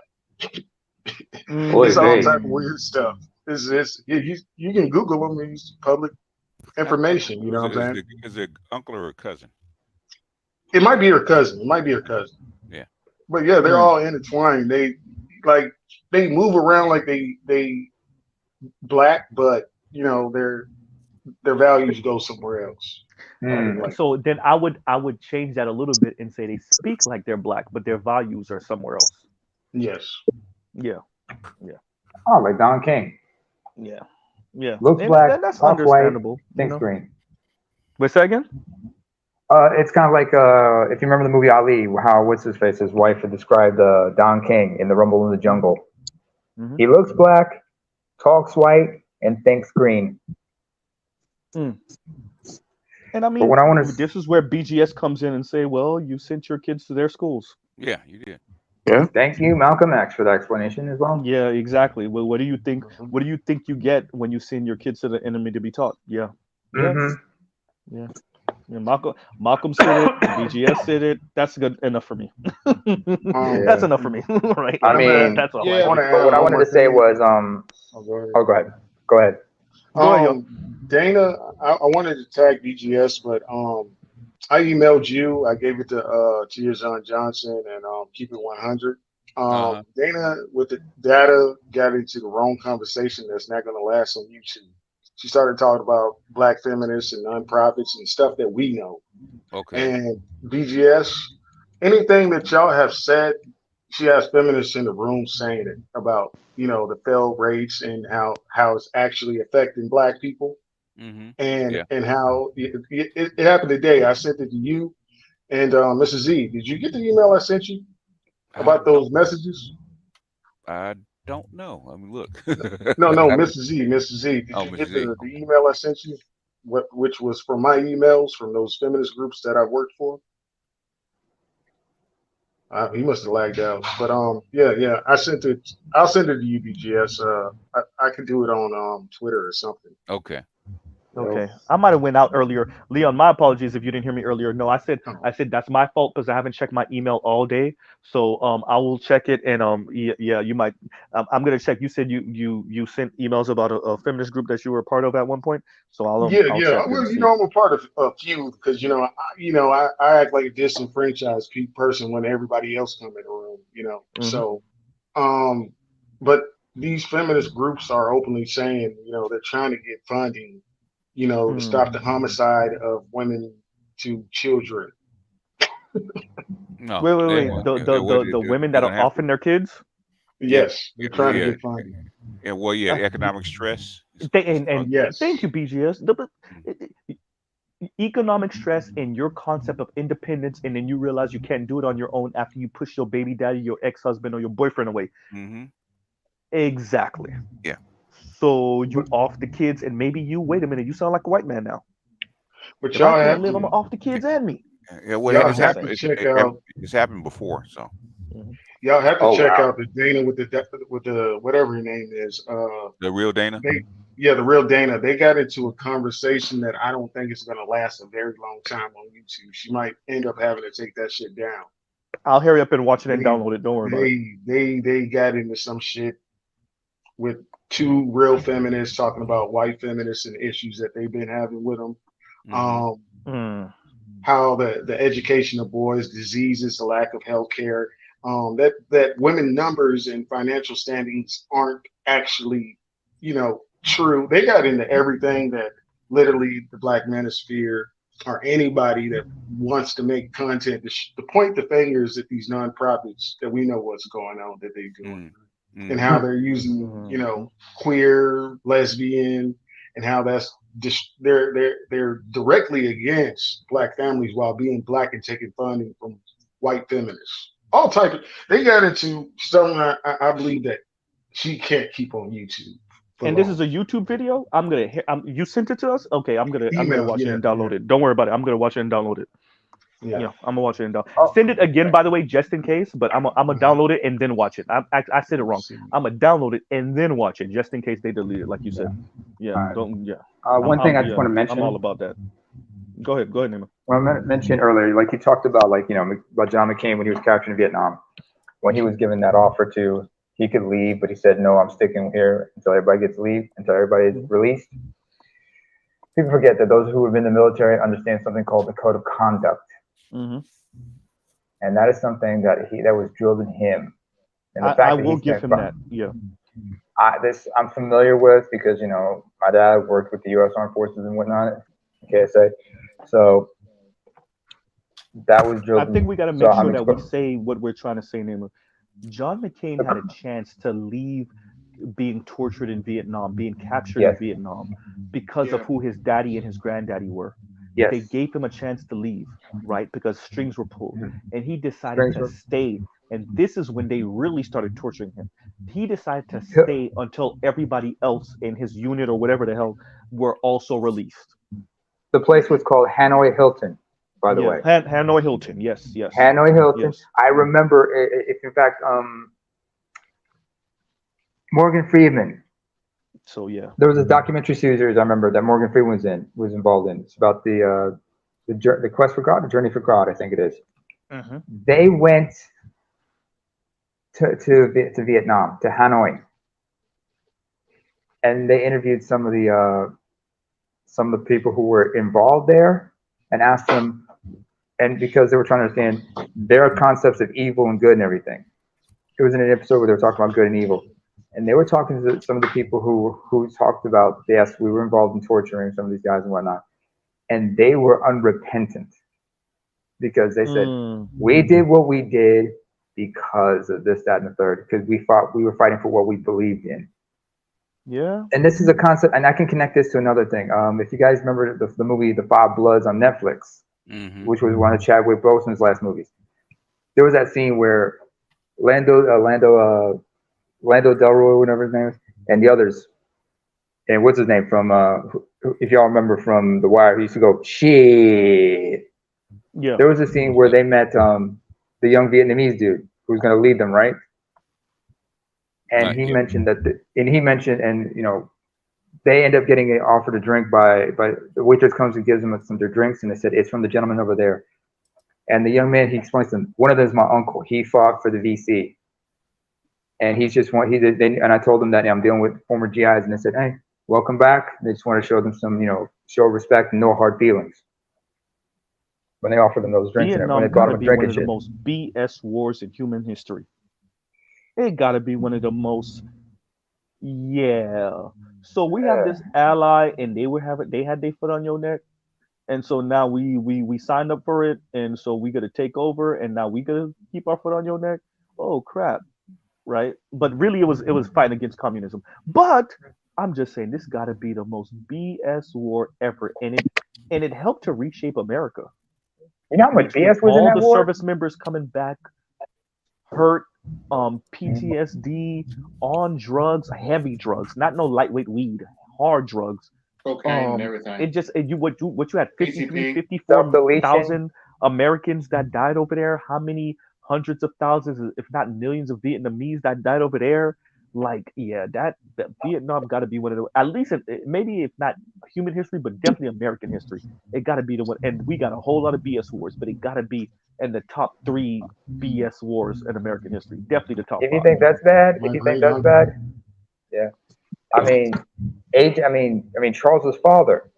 It's all type of weird stuff. It's you can Google them and use public information. You know what I'm saying? Is it uncle or a cousin? It might be her cousin. Yeah. But yeah, they're all intertwined. They move around like they black, but their values go somewhere else. So then I would change that a little bit and say they speak like they're black, but their values are somewhere else. Yes. Yeah. Oh, like Don King. Yeah. Looks black. That's talks understandable. White, thinks green. Wait, say again? It's kind of like if you remember the movie Ali, how his wife had described Don King in The Rumble in the Jungle. He looks black, talks white, and thinks green. And I mean, this is where BGS comes in and say, well, you sent your kids to their schools. Yeah, you did. Yeah. Thank you, Malcolm X, for that explanation as well. Yeah, exactly. Well, what do you think? What do you think you get when you send your kids to the enemy to be taught? Yeah. Malcolm said it. BGS said it. That's good enough for me. That's enough for me, right? I mean, that's all. But what I wanted to say was, go ahead. Dana, I wanted to tag BGS, but I emailed you. I gave it to your son Johnson and Keep It 100. Dana, with the data, got into the wrong conversation that's not going to last on YouTube. She started talking about black feminists and nonprofits and stuff that we know. Okay. And BGS, anything that y'all have said, she has feminists in the room saying it about, the failed rates and how it's actually affecting black people. And how it happened today. I sent it to you and Mrs. Z. Did you get the email I sent you about those messages? I don't know. I mean, look. No, Mrs. Z. Did you get the email I sent you? Which was from my emails from those feminist groups that I worked for? He must have lagged out. But yeah. I sent it. I'll send it to you, BGS. I can do it on Twitter or something. Okay. Okay, I might have went out earlier. Leon, my apologies if you didn't hear me earlier. No, I said that's my fault because I haven't checked my email all day. So I will check it and yeah, you might. I'm gonna check. You said you sent emails about a feminist group that you were a part of at one point. So I'll check well, I'm a part of a few because I act like a disenfranchised person when everybody else come in the room. So but these feminist groups are openly saying they're trying to get funding. To stop the homicide of women to children. No. Wait. The women that are offing their kids? Yes. They're trying to get funding. And economic stress. And yes. Thank you, BGS. Economic stress and your concept of independence, and then you realize you can't do it on your own after you push your baby daddy, your ex-husband, or your boyfriend away. Exactly. Yeah. So you off the kids, and maybe wait a minute, you sound like a white man now. But y'all have to live, I'm off the kids and me. Yeah, well, it's happened before, so. Y'all have to check out the Dana with the whatever her name is. The real Dana. The real Dana. They got into a conversation that I don't think is going to last a very long time on YouTube. She might end up having to take that shit down. I'll hurry up and watch it and download it. Don't worry about it. They got into some shit with two real feminists talking about white feminists and issues that they've been having with them. How the education of boys, diseases, the lack of health care, that women numbers and financial standings aren't actually, true. They got into everything that literally the Black Manosphere or anybody that wants to make content to point the fingers at these nonprofits that we know what's going on that they're doing. And how they're using, queer, lesbian, and how that's they're directly against black families while being black and taking funding from white feminists. All type of they got into something I believe that she can't keep on YouTube. And this is a YouTube video. You sent it to us. Okay, I'm gonna watch it and download it. Don't worry about it. I'm gonna watch it and download it. Yeah, I'm gonna watch it and download. Send it again, by the way, just in case. But I'm gonna download it and then watch it. I said it wrong. I'm gonna download it and then watch it, just in case they delete it, like you said. Yeah, right. don't. Yeah. One thing I just want to mention. I'm all about that. Go ahead, Nima. Well, I mentioned earlier, like you talked about, like about John McCain when he was captured in Vietnam, when he was given that offer to. He could leave, but he said, no, I'm sticking here until everybody gets until everybody is released. People forget that those who have been in the military understand something called the code of conduct. Mm-hmm. And that is something that was drilled in him. And the fact I will give him that. Yeah. I'm familiar with because, my dad worked with the U.S. Armed Forces and whatnot, KSA. So that was drilled in. I think we got to make sure that we say what we're trying to say, Nima. John McCain had a chance to leave being tortured in Vietnam, being captured in Vietnam because of who his daddy and his granddaddy were. Yes. They gave him a chance to leave, right? Because strings were pulled. And he decided to stay. And this is when they really started torturing him. He decided to stay until everybody else in his unit or whatever the hell were also released. The place was called Hanoi Hilton. By the way, Hanoi Hilton, yes. Hanoi Hilton. Yes. I remember, if in fact, Morgan Freeman. So yeah, there was a documentary series I remember that Morgan Freeman was involved in. It's about the quest for God, the journey for God, I think it is. Mm-hmm. They went to Vietnam, to Hanoi, and they interviewed some of the people who were involved there and asked them. And because they were trying to understand their concepts of evil and good and everything. It was in an episode where they were talking about good and evil. And they were talking to some of the people who talked about, yes, we were involved in torturing some of these guys and whatnot. And they were unrepentant. Because they said, we did what we did because of this, that, and the third. Because we were fighting for what we believed in. Yeah. And this is a concept, and I can connect this to another thing. If you guys remember the movie The Five Bloods on Netflix, which was one of Chadwick Boseman's last movies. There was that scene where Lando Delroy, whatever his name is, and the others, and what's his name from? If y'all remember from The Wire, he used to go shit. Yeah. There was a scene where they met the young Vietnamese dude who was going to lead them, right? And he mentioned that, they end up getting offered a drink by the waitress comes and gives them some of their drinks, and they said it's from the gentleman over there. And the young man, he explains to them, one of them is my uncle. He fought for the VC, and he's just one. And I told them that I'm dealing with former GIs, and they said, "Hey, welcome back." They just want to show them some, show respect and no hard feelings when they offer them those drinks. Vietnam and when they bought them a drink and shit. One of the most BS wars in human history. It got to be one of the most. Yeah. So we have this ally, and they had their foot on your neck, and so now we signed up for it, and so we got to take over, and now we got to keep our foot on your neck. Oh crap, right? But really, it was fighting against communism. But I'm just saying, this got to be the most BS war ever, and it helped to reshape America. You know how much BS was in that war? All the service members coming back hurt. PTSD, on drugs, heavy drugs, not no lightweight weed, hard drugs, cocaine and everything. It just what you had 54,000 Americans that died over there. How many hundreds of thousands, if not millions, of Vietnamese that died over there? Like, yeah, that Vietnam got to be one of the, at least maybe if not human history, but definitely American history. It got to be the one, and we got a whole lot of BS wars, but it got to be in the top 3 BS wars in American history. Definitely the top 5. If you think that's bad, yeah. I mean, Charles's father,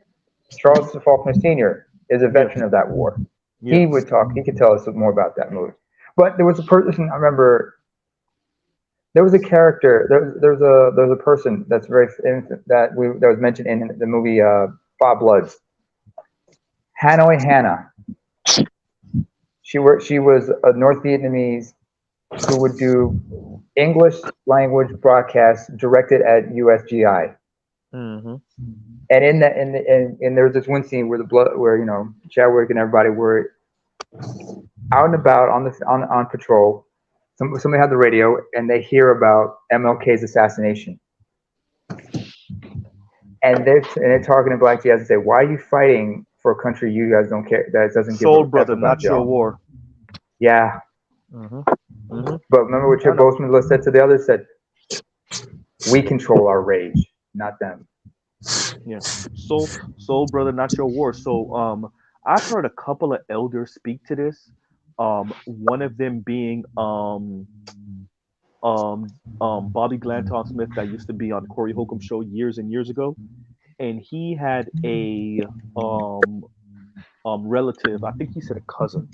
Charles Faulkner Sr., is a veteran of that war. Yes. He would talk. He could tell us more about that movie. But there was a person I remember. There was a character. There's a person that's that was mentioned in the movie Five Bloods. Hanoi Hannah. She was a North Vietnamese who would do English language broadcasts directed at USGI. Mm-hmm. And in that, and there was this one scene where the blood, where Chadwick and everybody were out and about on patrol. Somebody had the radio, and they hear about MLK's assassination. And they're talking to Black GS and say, "Why are you fighting for a country you guys don't care, that doesn't give Soul a brother, F about not your y'all?" war. Yeah. But remember what Chip Boseman said to the others? Said, "We control our rage, not them." Yeah. Soul brother, not your war. So I've heard a couple of elders speak to this. One of them being Bobby Glanton Smith, that used to be on Corey Holcomb show years and years ago, and he had a relative, I think he said a cousin,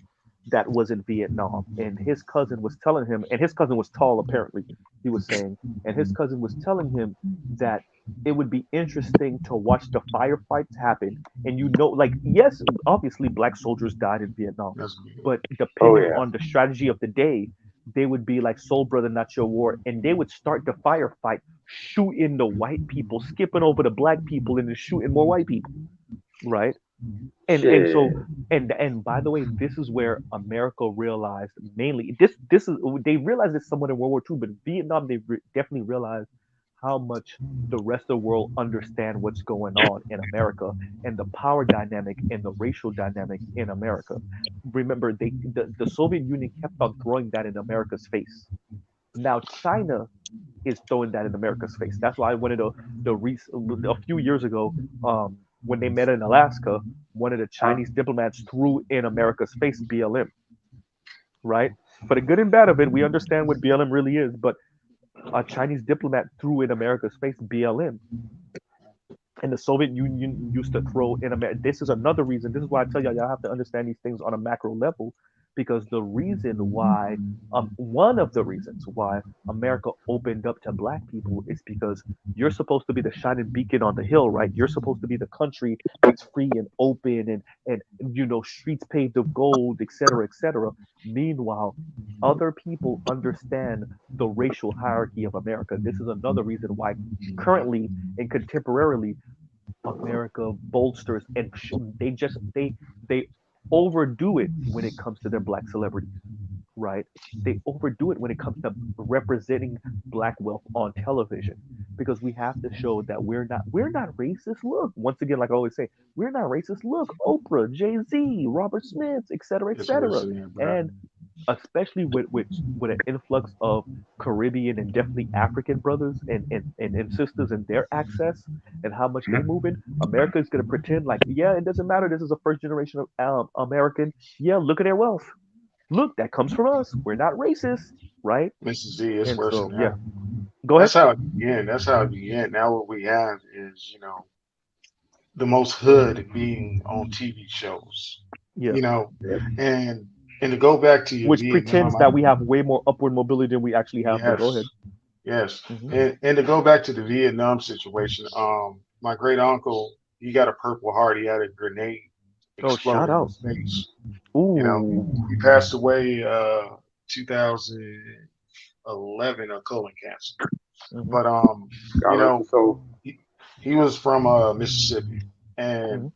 that was in Vietnam, and his cousin was telling him, and his cousin was tall apparently, he was saying, and his cousin was telling him that it would be interesting to watch the firefights happen, and like, yes, obviously Black soldiers died in Vietnam, but depending on the strategy of the day, they would be like, "Soul brother, not your war," and they would start the firefight shooting the white people, skipping over the Black people and then shooting more white people, right? And so and by the way, this is where America realized, mainly this is, they realized this somewhat in World War II, but Vietnam they definitely realized how much the rest of the world understand what's going on in America and the power dynamic and the racial dynamic in America. Remember, the Soviet Union kept on throwing that in America's face. Now China is throwing that in America's face. That's why one of a few years ago, when they met in Alaska, one of the Chinese diplomats threw in America's face BLM. Right? For the good and bad of it, we understand what BLM really is, but a Chinese diplomat threw in America's face BLM. And the Soviet Union used to throw in America. This is another reason. This is why I tell y'all have to understand these things on a macro level, because the reason why, one of the reasons why America opened up to Black people is because you're supposed to be the shining beacon on the hill, right? You're supposed to be the country that's free and open and streets paved of gold, etc., etc. Meanwhile, other people understand the racial hierarchy of America. This is another reason why currently and contemporarily America bolsters and they overdo it when it comes to their Black celebrities, right? They overdo it when it comes to representing Black wealth on television, because we have to show that we're not racist. Look, once again, like I always say, we're not racist. Look, Oprah, Jay-Z, Robert Smith, etc., etc., and especially with an influx of Caribbean and definitely African brothers and sisters and their access and how much they move in, America is going to pretend like, yeah, it doesn't matter. This is a first generation of American. Yeah, look at their wealth. Look, that comes from us. We're not racist, right? Mrs. Z, it's And worse so, than yeah, that. go ahead. That's how it began. That's how it began. Now what we have is, the most hood being on TV shows. Yeah. And to go back to your Which Vietnam, pretends that we have way more upward mobility than we actually have. But go ahead. Yes. And to go back to the Vietnam situation, my great uncle, he got a Purple Heart. He had a grenade explode in his face. Ooh. He passed away 2011 of colon cancer. But he was from Mississippi, and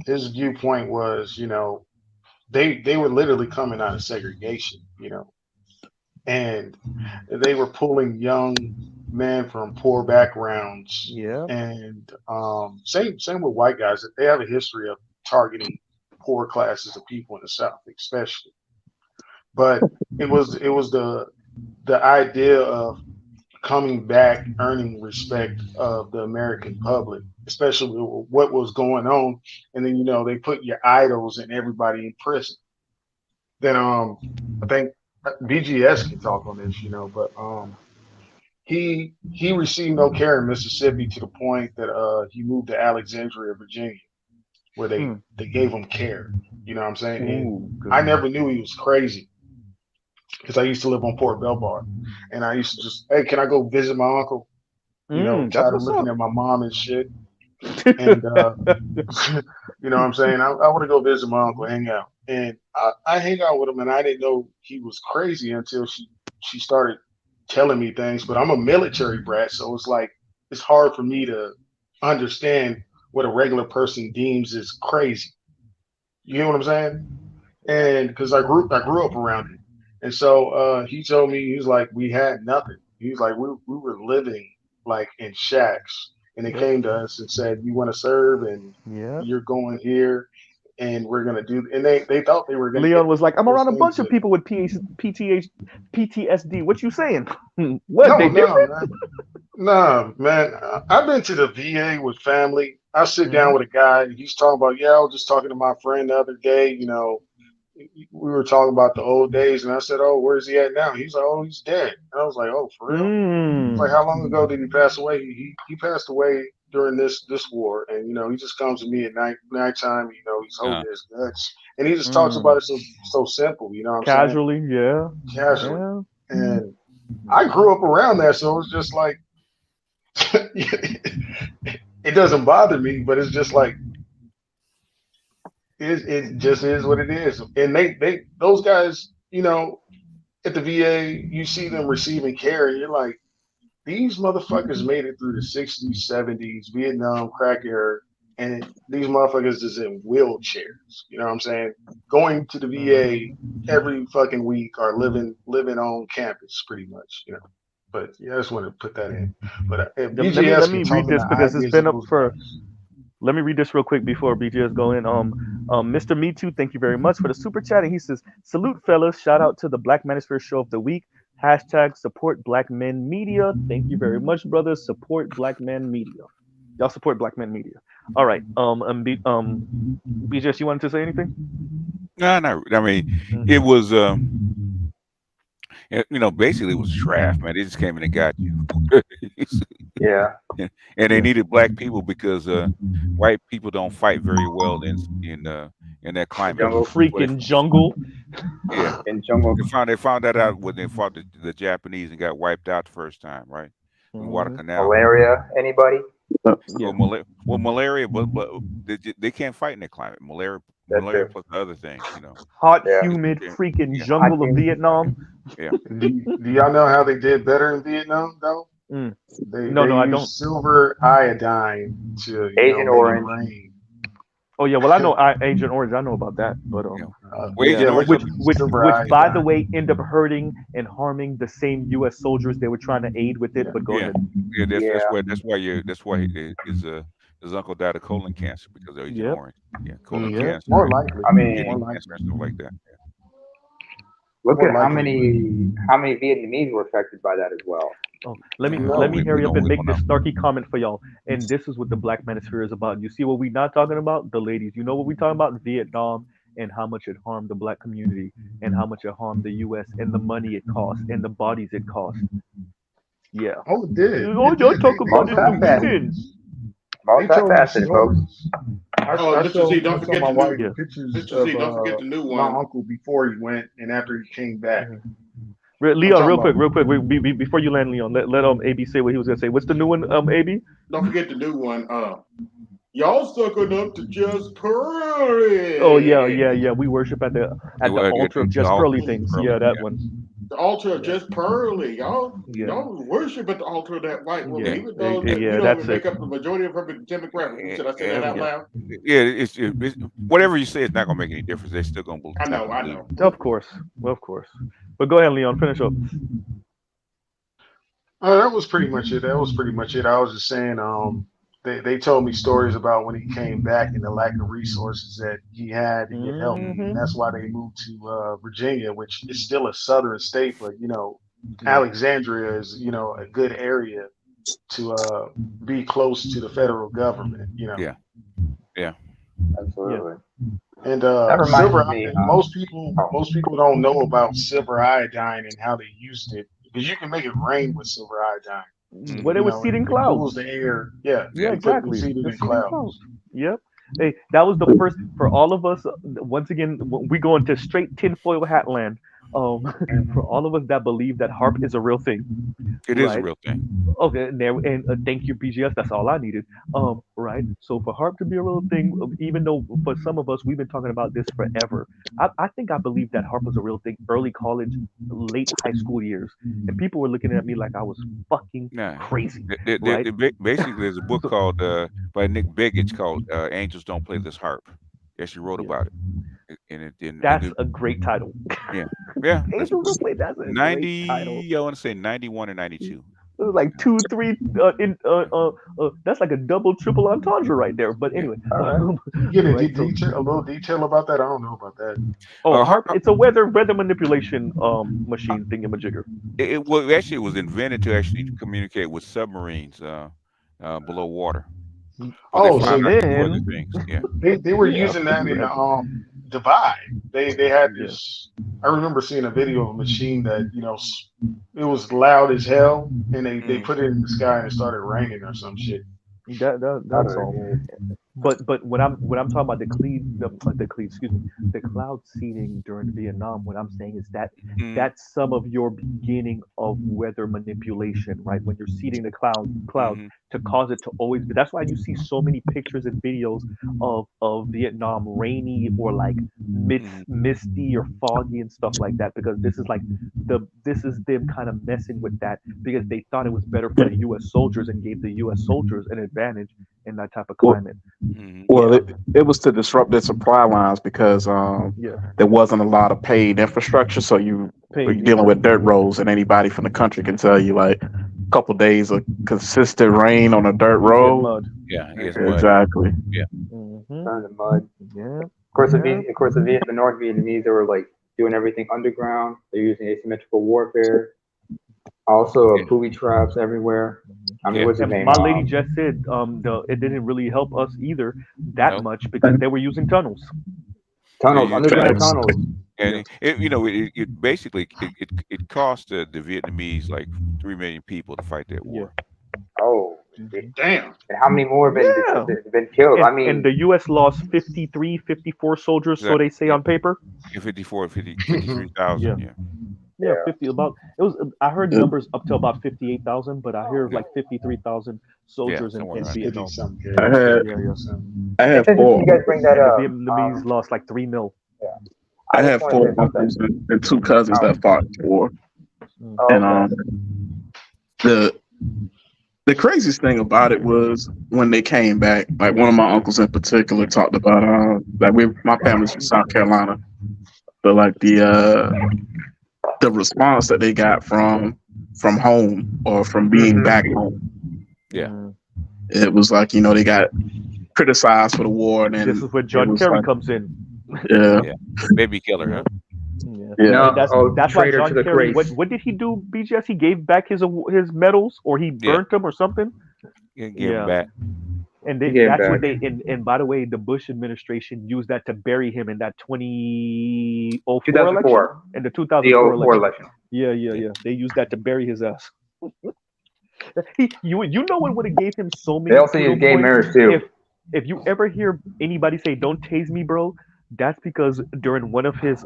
his viewpoint was, they were literally coming out of segregation, and they were pulling young men from poor backgrounds. Yeah. And same with white guys. They have a history of targeting poor classes of people in the South, especially. But it was the idea of coming back, earning respect of the American public, especially with what was going on. And then, they put your idols and everybody in prison. Then I think BGS can talk on this, but he received no care in Mississippi to the point that he moved to Alexandria, Virginia, where they gave him care. You know what I'm saying? And I never knew he was crazy, because I used to live on Port Belvoir, and I used to just, hey, can I go visit my uncle? Tired of looking at my mom and shit. And you know what I'm saying? I want to go visit my uncle, hang out. And I hang out with him, and I didn't know he was crazy until she started telling me things. But I'm a military brat, so it's like it's hard for me to understand what a regular person deems as crazy. You know what I'm saying? And because I grew up around it, and so he told me, he was like, we had nothing. He was like, we were living like in shacks, and they came to us and said, you want to serve, and you're going here, and we're gonna do. And they thought they were gonna. Leon was like, I'm around a bunch of people with PTSD. What you saying? What, they different? Man. I've been to the VA with family. I sit down with a guy. He's talking about, I was just talking to my friend the other day. You know, we were talking about the old days, and I said, "Oh, where's he at now?" He's like, "Oh, he's dead." And I was like, "Oh, for real?" It's like, how long ago did he pass away? He passed away during this war, and you know, he just comes to me at nighttime. You know, he's holding his guts, and he just talks about it so simple. You know what I'm saying? Casually. Yeah. And I grew up around that, so it was just like, it doesn't bother me, but it's just like, it just is what it is. And those guys, you know, at the VA, you see them receiving care, and you're like, these motherfuckers made it through the 60s, 70s, Vietnam, crack era, and these motherfuckers is in wheelchairs. You know what I'm saying? Going to the VA every fucking week, or living on campus, pretty much. You know. But yeah, I just want to put that in. But let me read this because it's been up for. Let me read this real quick before BGS go in. Mr. Me Too, thank you very much for the super chat. And he says, salute fellas, shout out to the Black Manosphere Show of the Week. # support Black Men Media. Thank you very much, brothers. Support Black Men Media. Y'all support Black Men Media. All right. BGS, you wanted to say anything? No, I mean, it was you know, basically it was draft, man. They just came in and got you. Yeah. And they needed black people because white people don't fight very well in that climate. Freaking jungle. Yeah. In jungle. They found that out when they fought the Japanese and got wiped out the first time, right? In Guadalcanal. Malaria, anybody? Well, malaria, but they can't fight in that climate. Malaria plus the other things, you know. Hot, humid, freaking jungle of Vietnam. Yeah. Do y'all know how they did better in Vietnam, though? They I don't. Silver iodine to Agent Orange. Rain. Oh yeah, well I know Agent Orange. I know about that, but which by the way end up hurting and harming the same U.S. soldiers they were trying to aid with it. But go ahead. Yeah, that's why his uncle died of colon cancer because of Agent Orange. Yeah, colon cancer. More likely. I mean, cancer and stuff like that. Look at how many Vietnamese were affected by that as well. Oh, let me hurry up and make this snarky comment for y'all. And this is what the Black Manosphere is about. You see what we're not talking about? The ladies. You know what we're talking about? Vietnam and how much it harmed the black community and how much it harmed the U.S. and the money it cost and the bodies it cost. Yeah. Oh, it did. Y'all talk about it in the women's. Multifaceted, folks. Mr. Z, don't forget my the wife new pictures Mr. Z, don't forget the new one. My uncle before he went and after he came back. Leon, real quick, before you land, Leon, let AB say what he was gonna say. What's the new one, AB? Don't forget the new one. Y'all sucking up to Just Pearly. Oh yeah. We worship at the altar of Just Pearly things. Yeah, that one. The altar of Just Pearly. Y'all worship at the altar of that white woman, even though that's make up the majority of her demographic. Should I say that out loud? Yeah, it's whatever you say is not gonna make any difference. They're still gonna believe. I know. Of course. But go ahead, Leon, finish up. That was pretty much it. I was just saying, they told me stories about when he came back and the lack of resources that he had to get help. And that's why they moved to Virginia, which is still a southern state, but Alexandria is, a good area to be close to the federal government, Yeah. Absolutely. And most people don't know about silver iodine and how they used it, because you can make it rain with silver iodine. When it was seeding clouds. Cools the air. Yeah, exactly. Seeding in clouds. Yep. Hey, that was the first for all of us. Once again, we go into straight tinfoil hat land. For all of us that believe that HARP is a real thing, It is a right? real thing. Okay, and thank you, BGS. That's all I needed. Right. So for HARP to be a real thing, even though for some of us we've been talking about this forever, I think I believe that HARP was a real thing early college, late high school years, and people were looking at me like I was fucking Nah, crazy, right? basically, there's a book So called by Nick Begich called "Angels Don't Play This Harp." Yeah, she wrote yeah, about it, and that's a great title. yeah, yeah, that's Angels Don't Play. That's a great title. 90. I want to say 91 or 92. It was like two, three. That's like a double, triple entendre right there. But Yeah. anyway, All right. You get a, right. So, a little detail about that? I don't know about that. HARP. It's a weather manipulation machine thingamajigger. Well, actually, it was invented to actually communicate with submarines below water. Oh, They so found out two other then things. Yeah. they were yeah, using that in yeah, Dubai. They had yeah. this. I remember seeing a video of a machine that it was loud as hell, and they put it in the sky and it started raining or some shit. That's all. But when I'm talking about the cloud seeding during Vietnam, what I'm saying is that Mm, that's some of your beginning of weather manipulation, right? When you're seeding the clouds mhm, to cause it to always be. That's why you see so many pictures and videos of Vietnam rainy or like mhm, misty or foggy and stuff like that, because this is them kind of messing with that because they thought it was better for the U.S. soldiers and gave the U.S. soldiers an advantage in that type of Well, climate. mhm. well, Yeah, it was to disrupt their supply lines because yeah. there wasn't a lot of paid infrastructure. So you're Paid, dealing yeah. with dirt roads, and anybody from the country can tell you like a couple days of consistent rain on a dirt You get road. mud. Yeah, it's mud. Exactly. Yeah. Mm-hmm. Found the mud. Yeah, Of course, yeah. the North Vietnamese, they were like doing everything underground. They're using asymmetrical warfare. Also, Yeah. booby traps everywhere. I mean, Yeah. what's his And name? my lady just said it didn't really help us either that No. much because they were using tunnels. They Tunnels, use underground Facts. tunnels. and it basically it cost the Vietnamese like 3 million people to fight that Yeah. war. Oh, shit. Hmm. Damn. And how many more have Yeah. been killed? I And mean, the U.S. lost 53, 54 soldiers, so they say Yeah. on paper. 53,000. Yeah. Yeah. Yeah, yeah. 50 about it was. I heard Uh, numbers up to about 58,000, but I hear Yeah. like 53,000 Yeah. soldiers Somewhere in around there. 50 Vietnam. something. I Yeah, had Yeah, yeah. something. I It's had interesting you four guys bring that And the up. Vietnamese lost like 3 mil. Yeah. I I just had want to four say something. uncles and two cousins Oh, that fought in the war, Mm. oh, and okay. the craziest thing about it was when they came back. Like one of my uncles in particular talked about my family's from South Carolina, but like the response that they got from home or from being back home, Yeah. Mm. it was like they got criticized for the war, and This then is where it John was Kerry like, comes in. yeah, Yeah. Baby killer, huh? Yeah. yeah. No, And that's why traitor to John the Kerry. grace. What did he do? BGS. He gave back his medals, or he Yeah. burnt them, or something. Give him Yeah. back. And He gave that's what back. and by the way, the Bush administration used that to bury him in that 2004 election 2004, and the the 2004 04 election. election. Yeah. They used that to bury his ass. You know what would have gave him so They many also kudo use gay points? marriage too. If you ever hear anybody say "Don't tase me, bro," that's because during one of his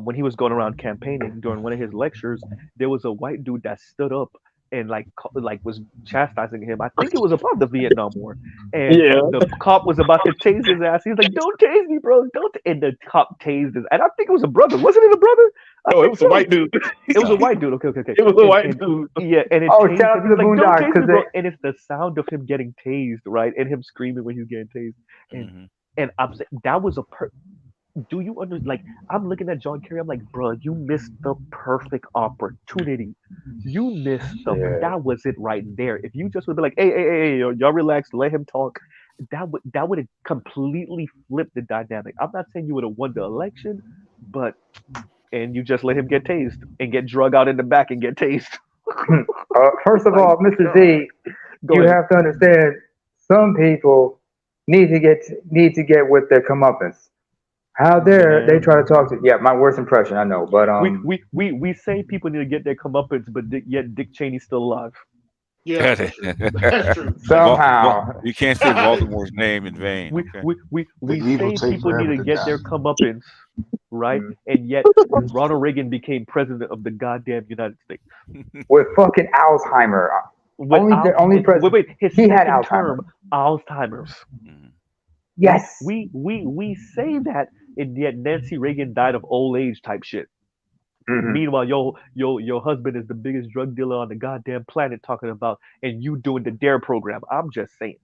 when he was going around campaigning during one of his lectures, there was a white dude that stood up and like was chastising him. I think it was about the Vietnam War, and Yeah. the cop was about to tase his ass. He was like, "Don't tase me, bro! Don't!" And the cop tased his. And I think it was a brother. Wasn't it a brother? I Oh, it think was so. a white dude. It was a white dude. Okay. It was a And, white and dude. yeah, and it Oh, tased shout out him. to He's the like, "Don't Boondocks tase me, because bro!" And it's the sound of him getting tased, right? And him screaming when he's getting tased. And Hmm. and I'm saying that was do you understand? Like, I'm looking at John Kerry. I'm like, bro, you missed the perfect opportunity. You missed that was it right there. If you just would be like, hey, y'all relax, let him talk. That would have completely flipped the dynamic. I'm not saying you would have won the election, but and you just let him get tased and get drug out in the back and get tased. First of My all, Mr. God. Z, Go you ahead. have to understand some people need to get with their comeuppance. How dare they Man. try to talk to? Yeah, my worst impression, I know, but We say people need to get their comeuppance, but yet Dick Cheney's still alive. Yeah, that's true. That's true. somehow You can't say Baltimore's name in vain. We Okay. we we, The we evil say take people need forever to to get die. their comeuppance, right? And yet Ronald Reagan became president of the goddamn United States with fucking Alzheimer. Only president. Wait, his he had second Alzheimer. term, Alzheimer's. Yes. We say that, and yet Nancy Reagan died of old age type shit. Mhm. Meanwhile, your husband is the biggest drug dealer on the goddamn planet talking about, and you doing the DARE program. I'm just saying.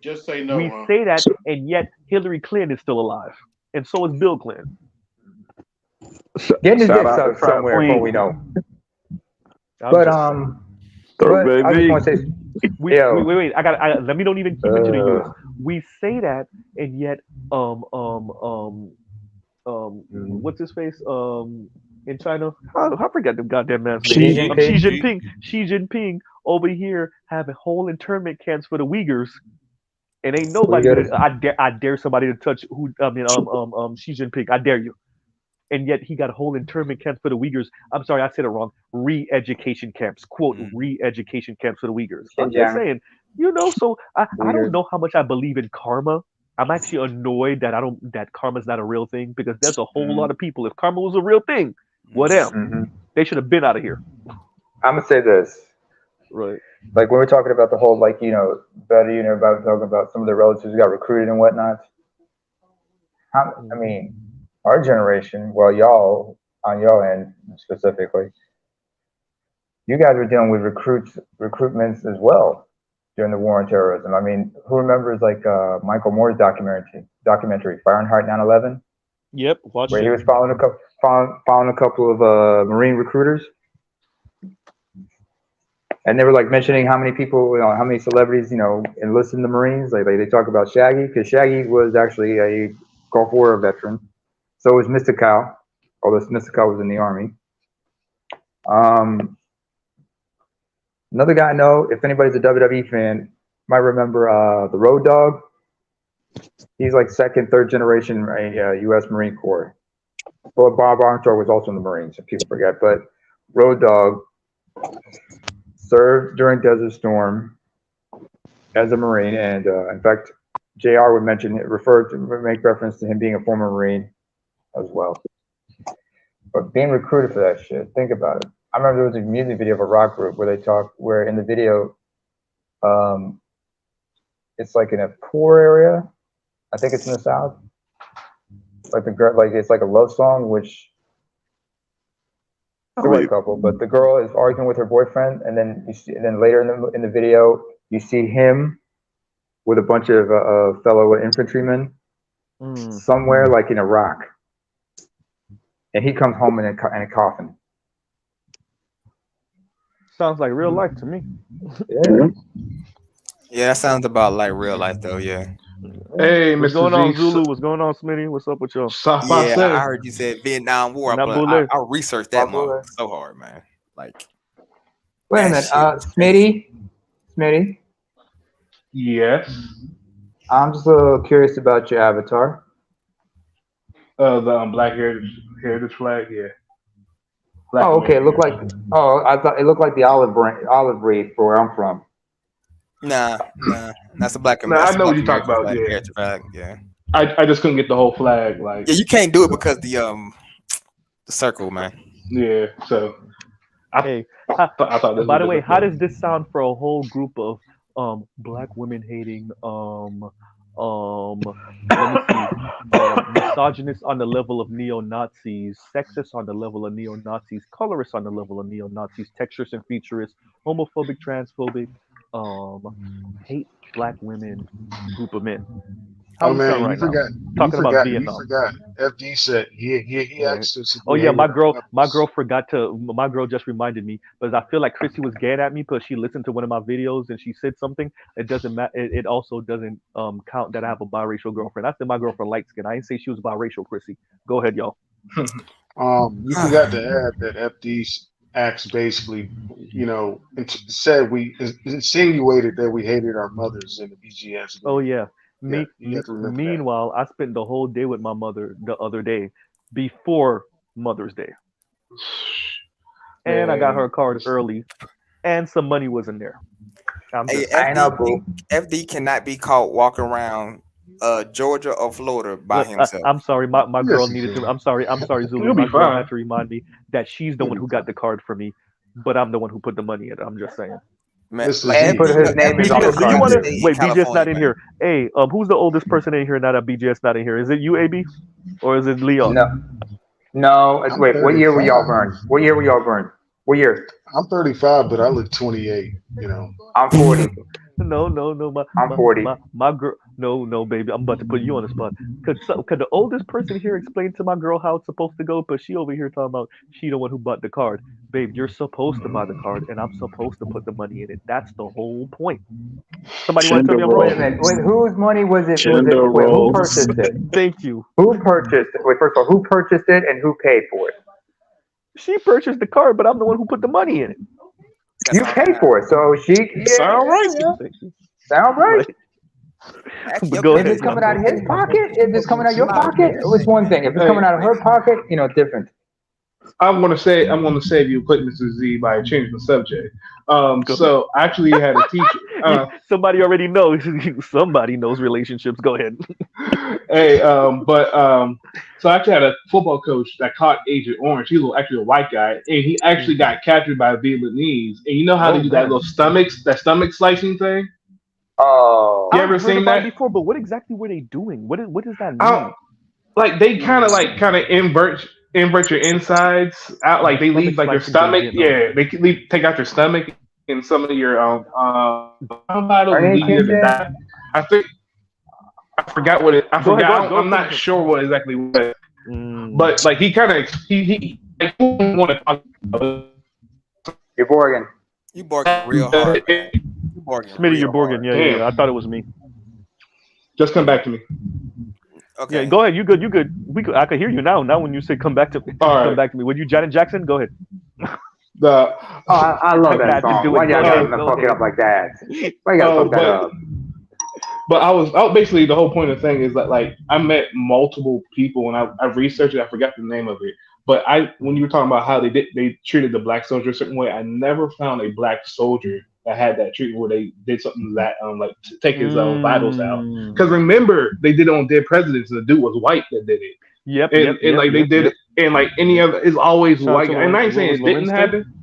Just say no. We say that, and yet Hillary Clinton is still alive, and so is Bill Clinton. Getting his Shout dick out sucked to somewhere, Queen. before we know. I'm But just saying. but I just want to say, wait. Let me don't even keep it to the use. We say that, and yet what's his face in China? I forget the goddamn man's name. Xi Jinping over here having whole internment camps for the Uyghurs, and ain't nobody. I dare somebody to touch Xi Jinping. I dare you. And yet he got a whole internment camps for the Uyghurs. I'm sorry, I said it wrong. Re-education camps, quote, re-education camps for the Uyghurs. I'm just saying, so I don't know how much I believe in karma. I'm actually annoyed that karma's not a real thing, because there's a whole lot of people. If karma was a real thing, they should have been out of here. I'm gonna say this. Right. Like when we're talking about the whole, like, Betty, about talking about some of the relatives who got recruited and whatnot. I mean, our generation, well, y'all, on your end specifically, you guys were dealing with recruitments as well during the war on terrorism. I mean, who remembers Michael Moore's documentary, Fahrenheit 9/11? Yep, where he was following a couple of Marine recruiters, and they were like mentioning how many people, how many celebrities, enlisted in the Marines. Like they talk about Shaggy, because Shaggy was actually a Gulf War veteran. So was Mystical, although Mystical was in the Army. Another guy I know, if anybody's a WWE fan, might remember the Road Dogg. He's like second, third generation U.S. Marine Corps. Well, Bob Armstrong was also in the Marines, if people forget. But Road Dogg served during Desert Storm as a Marine, and in fact, JR would make reference to him being a former Marine as well. But being recruited for that shit, think about it. I remember there was a music video of a rock group where in the video, it's like in a poor area. I think it's in the South. Like it's like a love song, which it's a white couple, but the girl is arguing with her boyfriend, and then later in the video, you see him with a bunch of fellow infantrymen somewhere like in Iraq, and he comes home in a coffin. Sounds like real life to me. Yeah, that sounds about like real life though. Yeah. Hey, what's Mr. going on, Z? Zulu? What's going on, Smitty? What's up with y'all? Yeah, I heard you said Vietnam War, but I researched that motherfucker so hard, man. Like, wait a minute, Smitty. Yes. I'm just a little curious about your avatar. The Black Heritage flag, yeah. Black okay. It looked like. I thought it looked like the olive reed for where I'm from. Nah, that's a black. Nah, I know what you're talking about. Flag, yeah. flag, yeah. I just couldn't get the whole flag. Like, yeah, you can't do it because the circle, man. Yeah, so. I thought this by the way, how does this sound for a whole group of black women hating let me see, misogynists on the level of neo-Nazis, sexists on the level of neo-Nazis, colorists on the level of neo-Nazis, texturists and futurists, homophobic, transphobic, hate black women group of men? How Oh man, you forgot. Talking about Vietnam. You forgot. FD said he asked us. Oh yeah, my girl just reminded me, because I feel like Chrissy was getting at me because she listened to one of my videos and she said something. It doesn't matter. It also doesn't count that I have a biracial girlfriend. I said my girlfriend light skin. I didn't say she was biracial, Chrissy. Go ahead, y'all. You forgot to add that FD acts basically, said we insinuated that we hated our mothers in the BGS. Oh yeah. Meanwhile, I spent the whole day with my mother the other day before Mother's Day. And I got her a card early, and some money was in there. FD cannot be caught walking around Georgia or Florida by himself. I'm sorry, my girl Yes, he needed can. to. I'm sorry, Zulu. You'll be My girl fine. had to remind me that she's the He'll one be who fine. got the card for me, but I'm the one who put the money in. I'm just saying. Man, Mr. like And Z. put his name is on the BGS, do you card want to too. wait? BGS not California, in man. here. Hey, who's the oldest person in here now that BGS not in here? Is it you, AB, or is it Leon? No, no. I'm Wait, what year were y'all 35. born? What year were y'all born? What year? I'm 35, but I look 28. You know. I'm 40. No, I'm 40. my girl. No, baby. I'm about to put you on the spot. Could the oldest person here explain to my girl how it's supposed to go? But she over here talking about she the one who bought the card. Babe, you're supposed to buy the card, and I'm supposed to put the money in it. That's the whole point. Somebody want to tell Gender me I'm Wait a wrong? minute. Wait, whose money was it? Gender Wait, who roles. purchased it? Thank you. Who purchased it? Wait, first of all, who purchased it and who paid for it? She purchased the card, but I'm the one who put the money in it. That's You all paid right. for it, so she. Yeah, Sound right. Thank you. sound right. Right. Actually, But your go If ahead. it's coming I'm out of sorry. his pocket, if it's coming out of your pocket, it's one thing. If it's Hey, coming out of her pocket, different. I'm gonna save you quick, Mr. Z, by changing the subject. Go So I actually had a teacher. Somebody already knows. Somebody knows relationships. Go ahead. Hey, so I actually had a football coach that caught Agent Orange. He was actually a white guy, and he actually got captured by Vietnamese. And you know how Oh, they do that man. little that stomach slicing thing? Oh, You I've ever heard seen about that? it before, but what exactly were they doing? What does that I mean? don't, like they kind of invert your insides out. Like they Stomach leave like your slicing to stomach. Vietnam. Yeah, they take out your stomach and some of your vitals and leave Carnation you there to shit. die. I think I forgot what it. I Go ahead. forgot. Go I'm finish not it. sure what exactly was. Mm. But like he kind of he like want to talk about You're Borgen. You barking real hard, man. it. You barking Smitty, you're real Borgen. hard. Yeah. Damn, I thought it was me. just come back to me. Yeah, Okay. go ahead. You good? You good? I could hear you now. Now when you say come back to me, All come right. back to me. Would you Janet Jackson? Go ahead. The Oh, I love I that had to song. do Why it. y'all Go gotta ahead. Go fuck it ahead. up like that? Why you gotta fuck that but up? I was basically the whole point of the thing is that like I met multiple people and I researched it. I forgot the name of it. But when you were talking about how they treated the black soldier a certain way, I never found a black soldier that had that treatment where they did something that like take his vitals out. Because remember they did it on Dead Presidents and the dude was white that did it. Yep. And like they did it and like any other it's always Shout out white. to And I ain't saying it didn't Lorenz happen.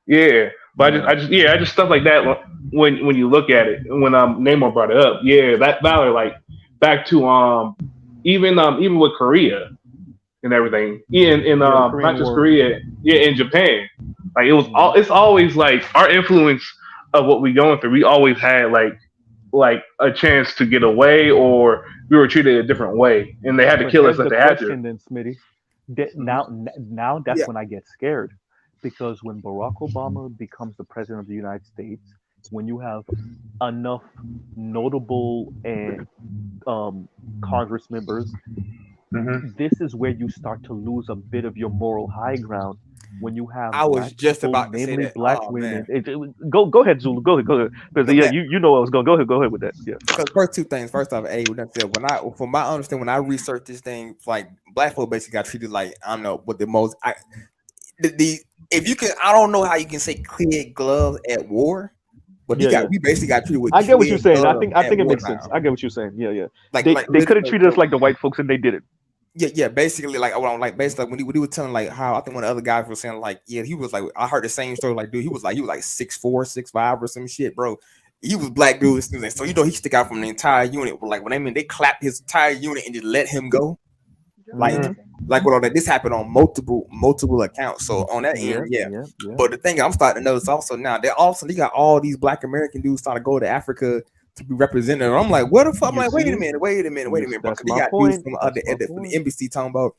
Yeah. But I just stuff like that when you look at it when Namor brought it up, that Valor like back to even with Korea and everything, in the Korean not just War. Korea, in Japan, like it's always like our influence of what we going through. We always had like a chance to get away, or we were treated a different way, and they had to But kill us here's if the they had to. question, then, Smitty. Now that's Yeah. when I get scared, because when Barack Obama becomes the president of the United States, when you have enough notable and Congress members, this is where you start to lose a bit of your moral high ground. When you have I was black just people, about to say namely that. black Oh women, man. go ahead, Zulu, go ahead, because Yeah. you know I was going. Go ahead with that. Yeah. Because first two things. First off, with that said, from my understanding, when I researched this thing, like black folk basically got treated like I don't know what the most. If you can, I don't know how you can say kid gloves at war, but we basically got treated with. I get what you're kid saying. I gloves think at it makes wartime. sense. I get what you're saying. Yeah. Like They could have treated us like the white folks, and they did it. Yeah. Basically, like basically when he was telling like how I think one of the other guys was saying like he was like I heard the same story like dude he was like 6'4", 6'5" or some shit, bro. He was black dude, so he stick out from the entire unit. Like when they clapped his entire unit and just let him go. Like what all that this happened on multiple accounts. So on that end, yeah. But the thing I'm starting to notice also now they got all these black American dudes starting to go to Africa to be represented. I'm like, what the fuck? I'm like, wait a minute, bro. They got dudes from the embassy talking about,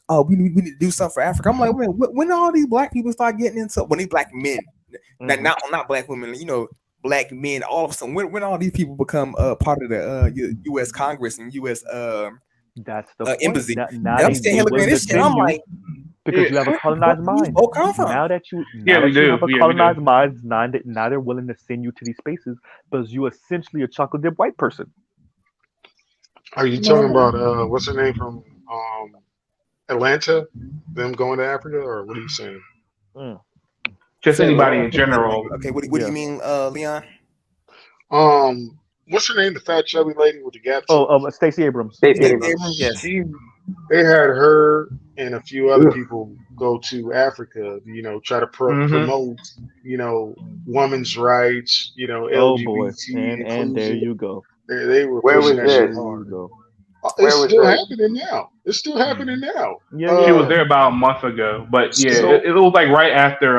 oh, we need to do something for Africa. I'm like, man, when all these black people start getting into when these black men, not black women, black men, all of a sudden when all these people become part of the U.S. Congress and U.S. That's the embassy. Now I'm sitting here looking at this shit. I'm like, because you have a colonized mind. Now that you have a colonized mind, now they're willing to send you to these spaces because you're essentially a chocolate dip white person. Are you talking about what's her name from Atlanta? Them going to Africa, or what are you saying? Just anybody in general. Okay, what do you mean, Leon? what's her name? The fat chubby lady with the gap. Stacey Abrams. Stacey Stacey Abrams. Abrams, yes. They had her and a few other Ugh. people go to Africa, try to promote, women's rights, Oh boy, LGBT and there inclusion. you go. They were Where pushing was that shit this? hard. Where It's was still this? happening now. It's still happening now. Yeah, She was there about a month ago, but yeah, So it was like right after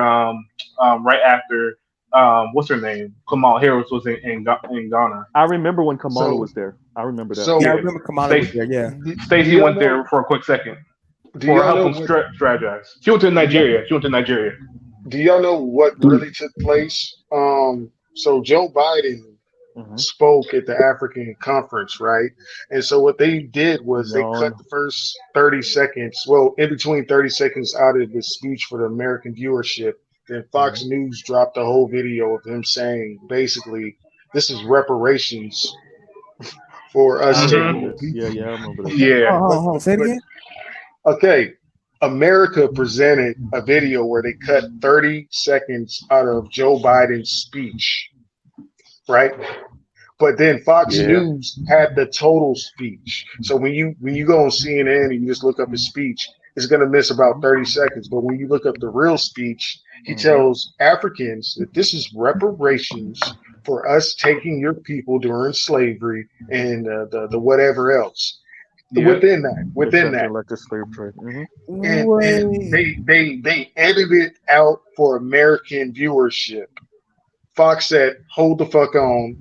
what's her name? Kamala Harris was in Ghana. I remember when Kamala so was there. I remember that. so Yeah, I Yeah, remember Kamala was Stacey there. Yeah. do Stacey y'all went know? there for a quick second Do for y'all help know them what? strategize. She went to Do y'all, Nigeria. She went to Nigeria. do y'all know what really took place? So Joe Biden Mm-hmm. spoke at the African conference, right? And so what they did was they cut the first 30 seconds, well, in between 30 seconds out of the speech for the American viewership. Then Fox News dropped a whole video of him saying, basically, this is reparations for us I taking remember your this. people. Yeah, I remember this. Yeah. Say it But again. okay, America presented a video where they cut 30 seconds out of Joe Biden's speech, right? But then Fox Yeah. News had the total speech. So when you go on CNN and you just look up his speech, it's gonna miss about 30 seconds. But when you look up the real speech, he tells Africans that this is reparations for us taking your people during slavery and the whatever else. Yep. Within Except that, like the slave trade. and Wait. they edited it out for American viewership. Fox said, "Hold the fuck on.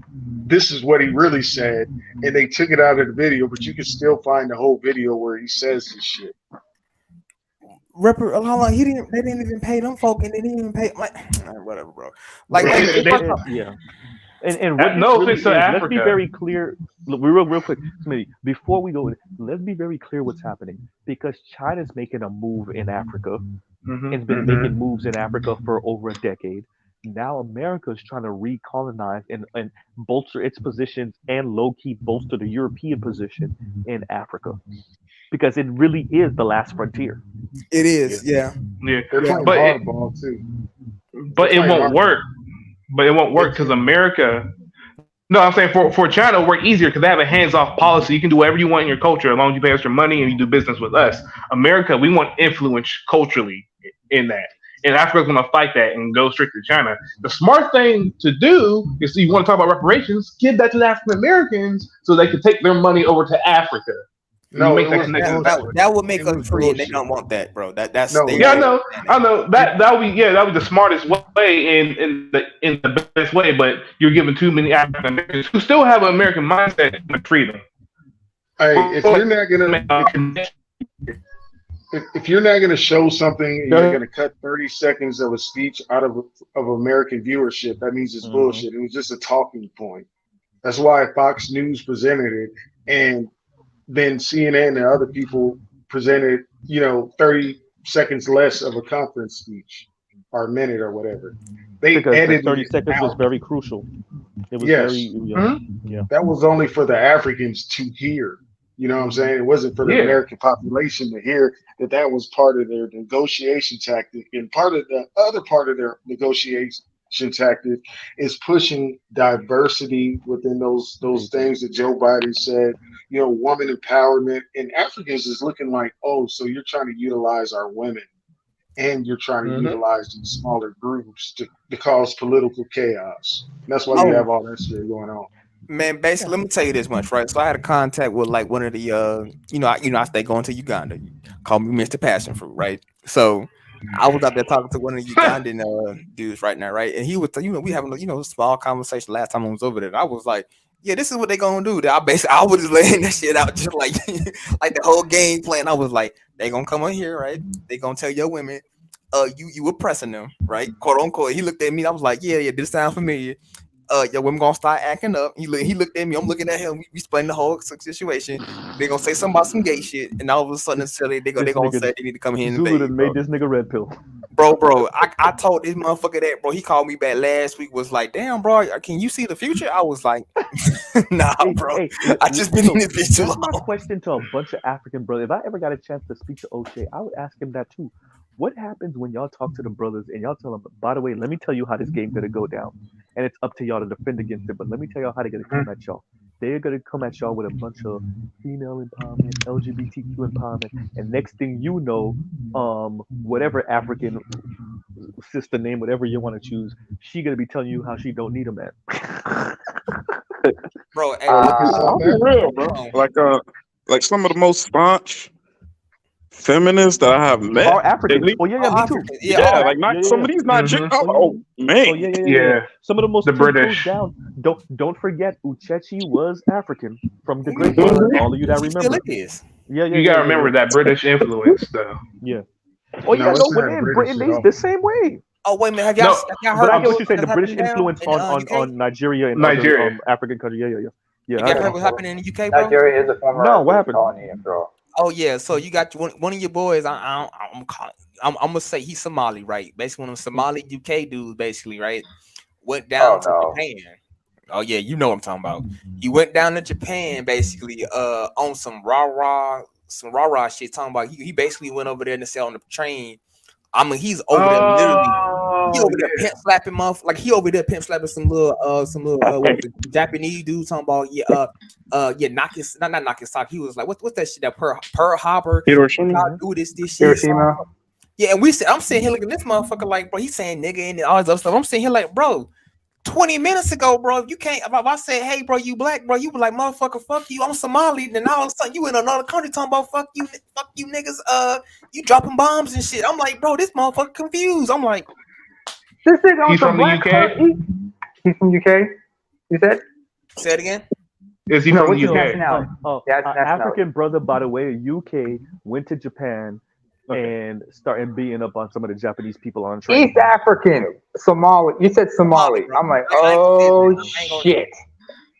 This is what he really said," and they took it out of the video, but you can still find the whole video where he says this shit. How long they didn't even pay them folk, and they didn't even pay like whatever, bro. Like Yeah. And That- what no this really offense to is, let's be Africa. very clear. Look, real quick, Smitty, before we go, let's be very clear what's happening because China's making a move in Africa. It's been making moves in Africa for over a decade. Now America is trying to recolonize and bolster its positions and low-key bolster the European position in Africa because it really is the last frontier. it is, yeah. Yeah, They're playing but hardball too. but it playing won't hardball. work. But it won't work because America. No, I'm saying for China to work easier because they have a hands-off policy. You can do whatever you want in your culture as long as you pay us your money and you do business with us. America, we want influence culturally in that. And Africa's going to fight that and go straight to China. The smart thing to do is, you want to talk about reparations, give that to the African Americans so they can take their money over to Africa. No, make it that was connection bullshit. That would make It us was free, and they bullshit. don't want that, bro. That's No, they Yeah, I don't know. understand that. That would be the smartest way in the best way. But you're giving too many African Americans who still have an American mindset to freedom. Hey, if you're not gonna show something and you're gonna cut 30 seconds of a speech out of American viewership, that means it's bullshit. It was just a talking point. That's why Fox News presented it, and then CNN and other people presented, 30 seconds less of a conference speech or a minute or whatever. They Because edited 30 it seconds was out. very crucial. It was Yes. yeah. That was only for the Africans to hear. You know what I'm saying? It wasn't for the Yeah. American population to hear that was part of their negotiation tactic. And part of the other part of their negotiation tactic is pushing diversity within those things that Joe Biden said, woman empowerment. And Africans is looking like, oh, so you're trying to utilize our women and you're trying to utilize these smaller groups to cause political chaos. And that's why you have all that shit going on. Man, basically, let me tell you this much, right? So I had a contact with like one of the I stay going to Uganda. Call me Mr. Passion Fruit, right? So I was out there talking to one of the Ugandan dudes right now, right? And he was, we having a small conversation last time I was over there. And I was like, yeah, this is what they gonna do. I was just laying that shit out just like like the whole game plan. I was like, they gonna come on here, right? They gonna tell your women, you oppressing them, right? Quote unquote. He looked at me, I was like, yeah, this sound familiar. Your women gonna start acting up. He looked at me. I'm looking at him. We explain the whole situation. They gonna say something about some gay shit, and all of a sudden, they gonna say they need to come here and Zulu invade, done made this nigga red pill. bro. I told this motherfucker that, bro. He called me back last week. Was like, damn, bro. Can you see the future? I was like, nah, bro. I just been in this bitch too That's long. my question to a bunch of African brothers. If I ever got a chance to speak to O'Shea, I would ask him that too. What happens when y'all talk to the brothers and y'all tell them, by the way, let me tell you how this game's gonna go down. and it's up to y'all to defend against it. But let me tell y'all how they're gonna come at y'all. They're gonna come at y'all with a bunch of female empowerment, LGBTQ empowerment, and next thing you know, whatever African sister name, whatever you want to choose, she gonna be telling you how she don't need a man. Bro, I'll be real, bro. Like some of the most staunch feminists that I have met. Are African? Least, oh yeah, me too. Yeah, like not some of these not. Oh man. Oh yeah. Some of the most the British. down. Don't forget, Uchechi was African from the Great Blood. All of you that remember. Yeah. You gotta remember that British influence, though. Yeah. Oh yeah, no, but in Britain they the same way. Oh wait a minute, have y'all heard? But I get what you're saying. The British influence on Nigeria and other African countries. Yeah. You heard what happened in the UK, bro? Nigeria is a former what happened? colony after all. Oh yeah, so you got one of your boys. I'm gonna say he's Somali, right? Basically, one of them Somali UK dudes, basically, right? Went down to Japan. Oh yeah, you know what I'm talking about. He went down to Japan, basically, on some rah-rah shit. Talking about he basically went over there and sat on the train. I mean, he's over there literally. He over there pimp slapping like he over there pimp slapping some little Japanese dude talking about knocking not knocking sock. He was like, what's that shit that Pearl Harbor? Hiroshima. Do this shit. Hiroshima. Yeah, and I'm sitting here looking at this motherfucker like, bro, he's saying nigga and all this other stuff. I'm sitting here like, bro, 20 minutes ago, bro, if you can't, if I said, hey, bro, you black, bro, you were like, motherfucker, fuck you, I'm Somali. Then all of a sudden, you in another country talking about fuck you niggas, you dropping bombs and shit. I'm like, bro, this motherfucker confused. I'm like, this nigga on some black card. He's from UK. You said? Say it again. Is he from the UK? African brother, by the way, UK went to Japan. And started beating up on some of the Japanese people on train. East African, Somali. You said Somali. I'm like, oh shit.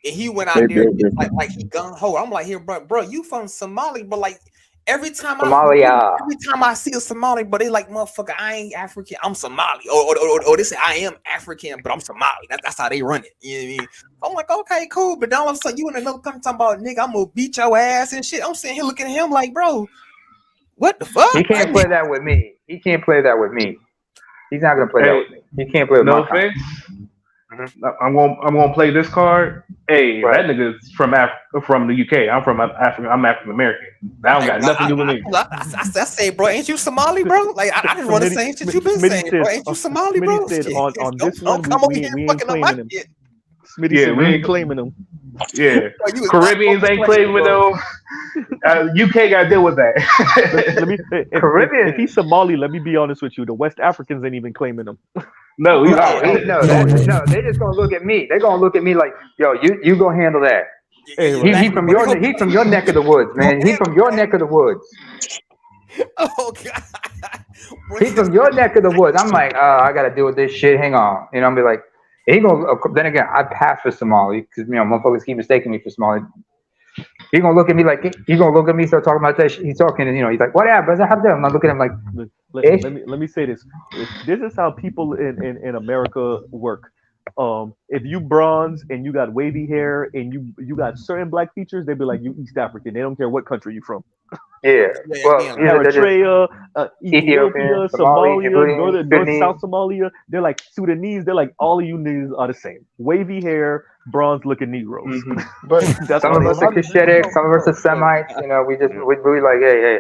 And he went out there like he gun ho. I'm like, here, bro, you from Somali, but like every time I see a Somali, but they like, motherfucker, I ain't African, I'm Somali, or they say I am African, but I'm Somali. That's how they run it. You know what I mean? I'm like, okay, cool, but then all of a sudden you in another country talking about nigga, I'm gonna beat your ass and shit. I'm sitting here looking at him like, bro. What the fuck? He can't play that with me. He's not gonna play that with me. He can't play with no offense. I'm gonna play this card. Hey, that nigga's from the UK. I'm from Africa. I'm African American. That don't got nothing to do with me. I say, bro, ain't you Somali, bro? Like I just want to say shit you been saying, bro. Ain't you Somali, bro? On this one, we ain't claiming him. Smitty said we ain't claiming them. Yeah, Caribbeans ain't claiming them. UK got to deal with that. Caribbean. If he's Somali, let me be honest with you. The West Africans ain't even claiming him. No, they just gonna look at me. They're gonna look at me like, yo, you gonna handle that. He from your neck of the woods, man. He from your neck of the woods. Oh God. He's from your neck of the woods. I'm like, I gotta deal with this shit. Hang on, and I'm be like. He gonna then again. I pass for Somali because motherfuckers keep mistaking me for Somali. He gonna look at me like he gonna look at me, start talking about that. He's talking, and he's like, "What happened? I'm not looking at him like." Let me say this. This is how people in America work. If you bronze and you got wavy hair and you got certain black features, they be like, you East African. They don't care what country you from. Yeah. Well, Eritrea, Ethiopia, Somalia, North South Somalia. They're like Sudanese. They're like all of you niggas are the same. Wavy hair, bronze looking Negroes. Mm-hmm. But some of us are Cashapp, some of us are Semites. We really like, hey.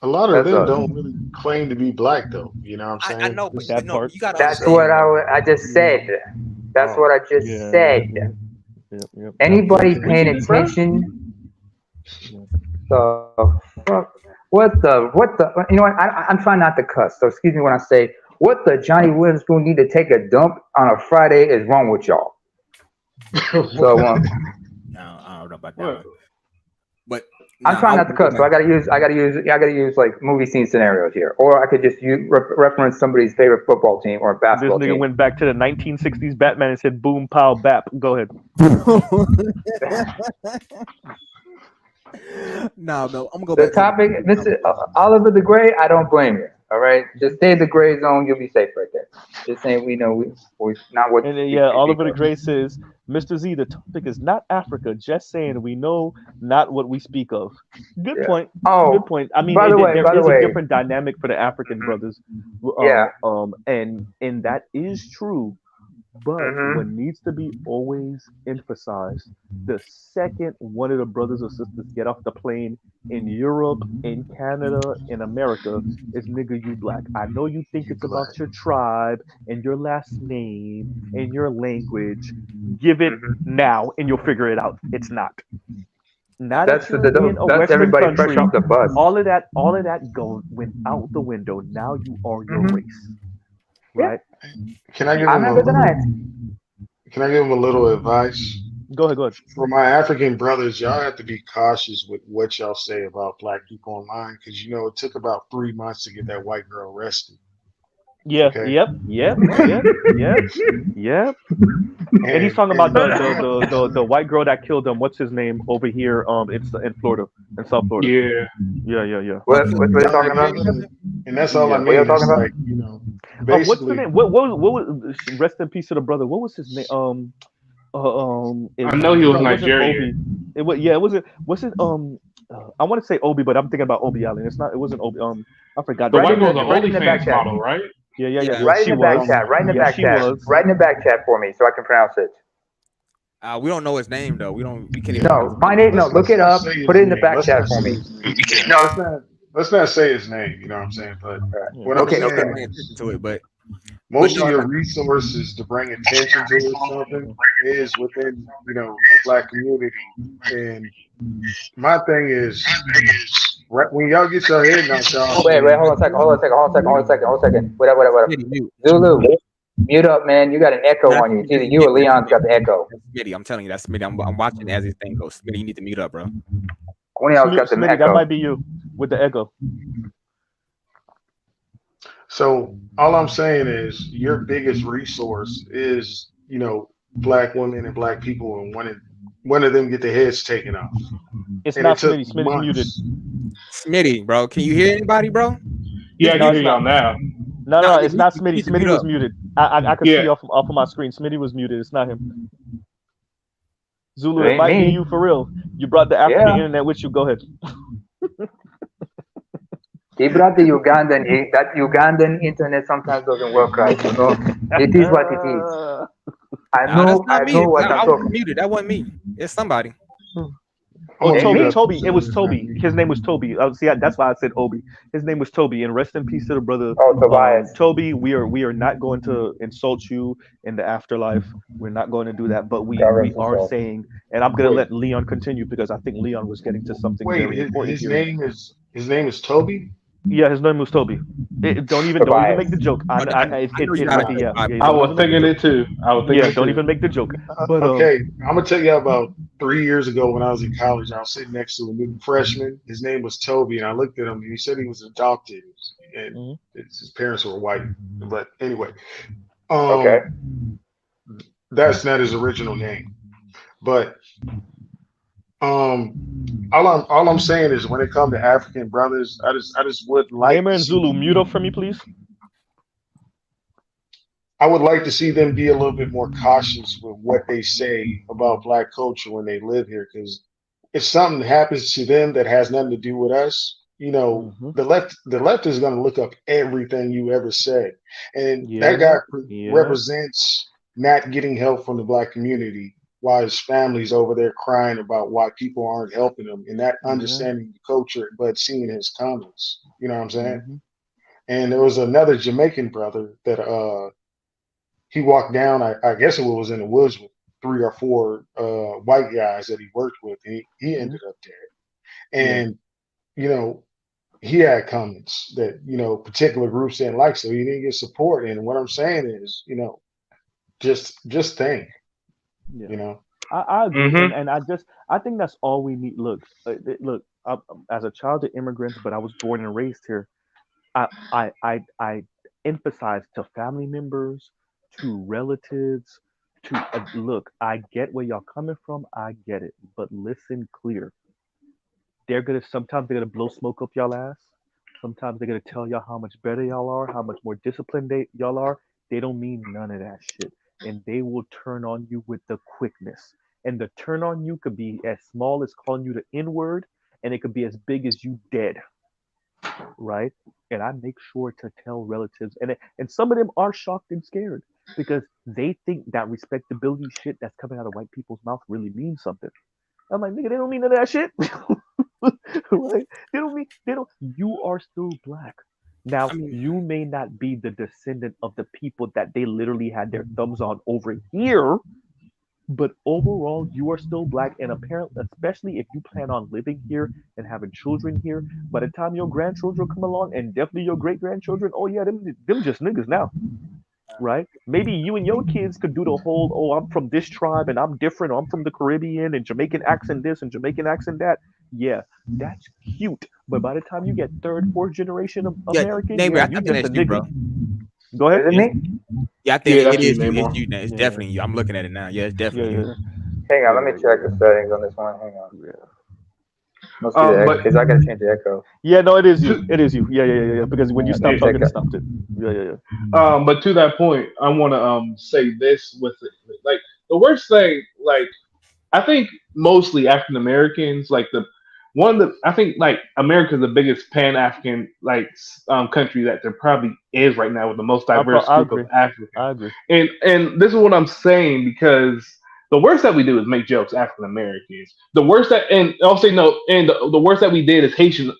A lot of them don't really claim to be black, though. You know what I'm saying? I know, but you gotta that's what I just said. That's what I just said. Yep. Anybody paying attention? The fuck? What the? You know what? I'm trying not to cuss, so excuse me when I say what the Johnny Williams Spoon need to take a dump on a Friday is wrong with y'all. So I don't know about that. But I'm trying not to cuss, so I gotta use like movie scene scenarios here, or I could just reference somebody's favorite football team or basketball team. This nigga went back to the 1960s Batman and said, "Boom, pow, bap." Go ahead. No, I'm gonna go back. The topic, Mr. Oliver the Gray. I don't blame you. All right, just stay in the gray zone. You'll be safe right there. Just saying, we know we not what. And Oliver the Gray says, "Mr. Z, the topic is not Africa. Just saying, we know not what we speak of." Good point. Good point. I mean, there is a different dynamic for the African brothers. And that is true. But what needs to be always emphasized, the second one of the brothers or sisters get off the plane in Europe, in Canada, in America, is nigga, you black. I know you think it's about your tribe and your last name and your language. Give it now and you'll figure it out. It's not. Now that you're in a that's Western everybody fresh country, off the bus. all of that went out the window. Now you are your race, right? Can I give I'm him not denying. Can I give him a little advice? Go ahead, go ahead. For my African brothers, y'all have to be cautious with what y'all say about black people online because you know it took about 3 months to get that white girl arrested. Yeah, Okay. yep. And he's talking about the white girl that killed him. What's his name over here? It's in Florida, in South Florida. Yeah. What are you talking about? And that's all I What are you mean. talking It's about? like, you know, What's the basically. name? What was? Rest in peace to the brother. What was his name? I know he was it wasn't Nigerian. Obi. It was yeah. It wasn't. Was it I want to say Obi, but I'm thinking about Obi Allen. It's not. It wasn't Obi. I forgot. The the white name. girl's an Right in the back OnlyFans chat. model, right? Yeah. Right in She the back was. chat. Right in the Yeah, back she chat. was. Right in the back chat for me so I can pronounce it. We don't know his name though. We can't even. No, find it. No, look it up. Say his Put it in the name. back Let's chat not for say me. his name. Let's not say his name. You know what I'm saying? But what I'm Okay, saying okay. is, To it, but most of your resources to bring attention to something is within, you know, the black community. And my thing is, right when y'all get your head knocked off, Wait, and hold on a second. Hold on a second. Wait up. Mute. Zulu, mute up, man. You got an echo on you. It's either you or Leon's got the echo. Smitty, I'm telling you, that's Smitty. I'm watching as his thing goes. Smitty, you need to mute up, bro. One of y'all's got the Smitty, that echo. might be you with the echo. so all I'm saying is your biggest resource is, you know, black women and black people, and one of them get their heads taken off. It's And not it took Smitty. Smitty's muted. months. Smitty, bro, can you hear anybody, bro? Yeah, I No, can it's hear y'all not. now. No, it's not you Smitty. need to mute Smitty was up. muted. I could see Yeah. off of my screen. Smitty was muted. It's not him. Zulu, It it ain't might be me. you for real. You brought the African Yeah. internet with you. Go ahead. He brought the Ugandan. That Ugandan internet sometimes doesn't work right. You know, it is what it is. I Nah, that's know not me. what I'm I was talking. muted. That wasn't me. It's somebody. Oh, I'm gonna mute Toby. up. It was Toby. His name was Toby. See, that's why I said Obi. His name was Toby. And rest in peace to the brother. Oh, Tobias. Toby, we are not going to insult you in the afterlife. We're not going to do that. But we are saying, and I'm gonna let Leon continue because I think Leon was getting to something Wait, very important his here. name is Toby. Yeah, his name was Toby. Don't even make the joke. I was thinking it too. Don't even make the joke. But Okay, I'm gonna tell you about 3 years ago when I was in college. I was sitting next to a new freshman. His name was Toby, and I looked at him, and he said he was adopted, and his parents were white. But anyway, Okay. that's not his original name. But all I'm saying is when it comes to African brothers, I just would like Gamer to and see Zulu, mute up for me, please. I would like to see them be a little bit more cautious with what they say about black culture when they live here, because if something happens to them that has nothing to do with us, you know, the left is going to look up everything you ever said, and that guy represents not getting help from the black community, while his family's over there crying about why people aren't helping him and not understanding the culture, but seeing his comments. You know what I'm saying? And there was another Jamaican brother that he walked down, I guess it was in the woods with 3 or 4 white guys that he worked with. He ended up dead. And, you know, he had comments that, you know, particular groups didn't like, so he didn't get support. And what I'm saying is, you know, just think, you know. I agree, and I think that's all we need. Look, as a child of immigrants, but I was born and raised here. I emphasize to family members, to relatives, to look. I get where y'all coming from. I get it, but listen clear. Sometimes they're gonna blow smoke up y'all ass. Sometimes they're gonna tell y'all how much better y'all are, how much more disciplined y'all are. They don't mean none of that shit, and they will turn on you with the quickness. And the turn on you could be as small as calling you the N word, and it could be as big as you dead. right? And I make sure to tell relatives, and some of them are shocked and scared because they think that respectability shit that's coming out of white people's mouth really means something. I'm like, nigga, they don't mean none of that shit. Right? They don't. You are still black. Now, I mean, you may not be the descendant of the people that they literally had their thumbs on over here, but overall, you are still black. And apparently, especially if you plan on living here and having children here, by the time your grandchildren come along, and definitely your great grandchildren, oh yeah, them just niggas now, right? Maybe you and your kids could do the whole, oh, I'm from this tribe and I'm different, or I'm from the Caribbean and Jamaican accent this and Jamaican accent that. Yeah, that's cute. But by the time you get third, fourth generation of yeah, American, neighbor, yeah, I you think just a that's you, nigga. bro. Go ahead. Is it Yeah, me? yeah, I think that's it you, is you. It's Namor. you. It's Yeah, definitely you. I'm looking at it now. Yeah, it's yeah, definitely yeah, you. yeah, Hang on, yeah, let me yeah, check yeah, the settings on this one. Hang on. yeah. Must be the echo, But because I gotta change the echo. Yeah, no, it is you. to, It is you. Yeah, yeah, yeah, yeah. Because when you Yeah, stopped check talking, it out. stopped it. Yeah, yeah, yeah. but to that point, I want to say this with it. Like the worst thing, like I think mostly African Americans, like the one of the I think like America's the biggest Pan African like country that there probably is right now with the most diverse I group of agree. Africans. I agree. And this is what I'm saying because the worst that we do is make jokes African Americans. The worst that and I'll say no, and the worst that we did is Haitian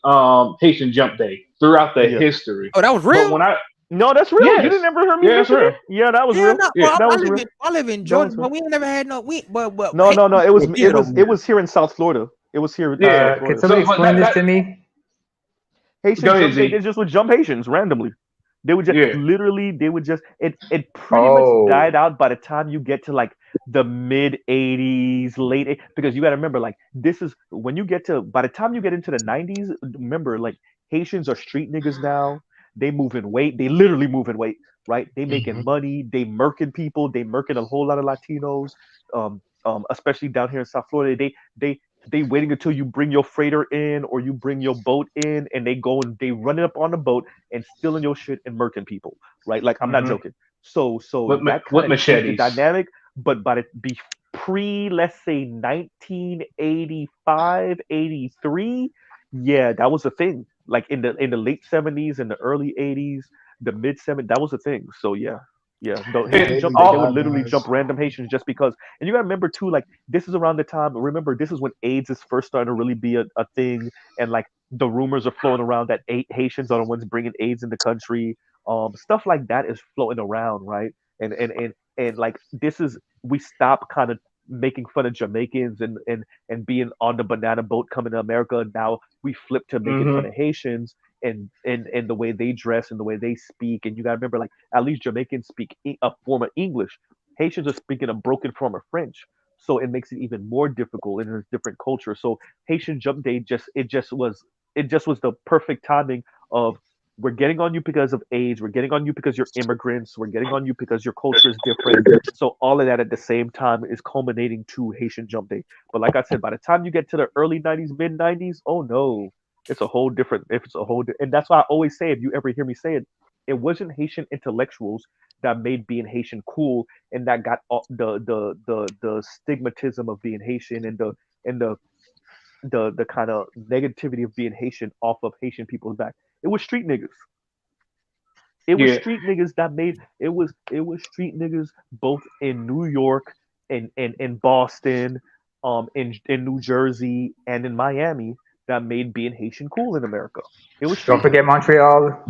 Jump Day throughout the Yeah. history. Oh, that was But real. when I No, that's real. You yes, didn't ever hear me yeah, that's mention real. it? Yeah, that was Hell real. no, Yeah. bro. That I was live real. in That was Jordan, real. but we ain't never had no but No, hey, no, no. It was here it no was it more. was here in South Florida. It was here in South Yeah. Can Florida. somebody So but explain this that to me? Haitian go ahead, jump. They Z. just would jump Haitians randomly. They would just Yeah. literally. They would just. It pretty much Oh, died out by the time you get to like the mid '80s, because you got to remember like this is when you get to by the time you get into the '90s. Remember like Haitians are street niggas now. They move in weight. They literally move in weight. Right? They making money. They murking people. They murking a whole lot of Latinos. Especially down here in South Florida. They waiting until you bring your freighter in or you bring your boat in, and they go and they run it up on the boat and stealing your shit and murking people, right? Like I'm not Hmm. joking. So that kind With of changed the machetes. dynamic. But by the be pre, let's say 1985, 83, yeah, that was a thing. Like in the late '70s and the early '80s, the mid '70s, that was a thing. So yeah. Yeah, the Yeah, Haitian And they jump need to day, they would literally modernize. jump random Haitians just because. And you gotta remember too, like this is around the time. Remember, this is when AIDS is first starting to really be a thing, and like the rumors are floating around that Haitians are the ones bringing AIDS in the country. Stuff like that is floating around, right? And like this is we stop kind of making fun of Jamaicans and being on the banana boat coming to America. Now we flip to making fun hmm of Haitians and the way they dress and the way they speak. And you gotta remember, like at least Jamaicans speak a form of English. Haitians are speaking a broken form of French. So it makes it even more difficult in a different culture. So Haitian Jump Day it just was the perfect timing of we're getting on you because of age, we're getting on you because you're immigrants, we're getting on you because your culture is different. So all of that at the same time is culminating to Haitian Jump Day. But like I said, by the time you get to the early '90s, mid '90s, oh no, it's a whole different. If it's a whole, and that's why I always say, if you ever hear me say it, it wasn't Haitian intellectuals that made being Haitian cool, and that got the stigmatism of being Haitian and the kind of negativity of being Haitian off of Haitian people's back. It was street niggas. It was Yeah. street niggas that made it was street niggas both in New York and in Boston, in New Jersey and in Miami that made being Haitian cool in America. It was don't street forget niggas. Montreal.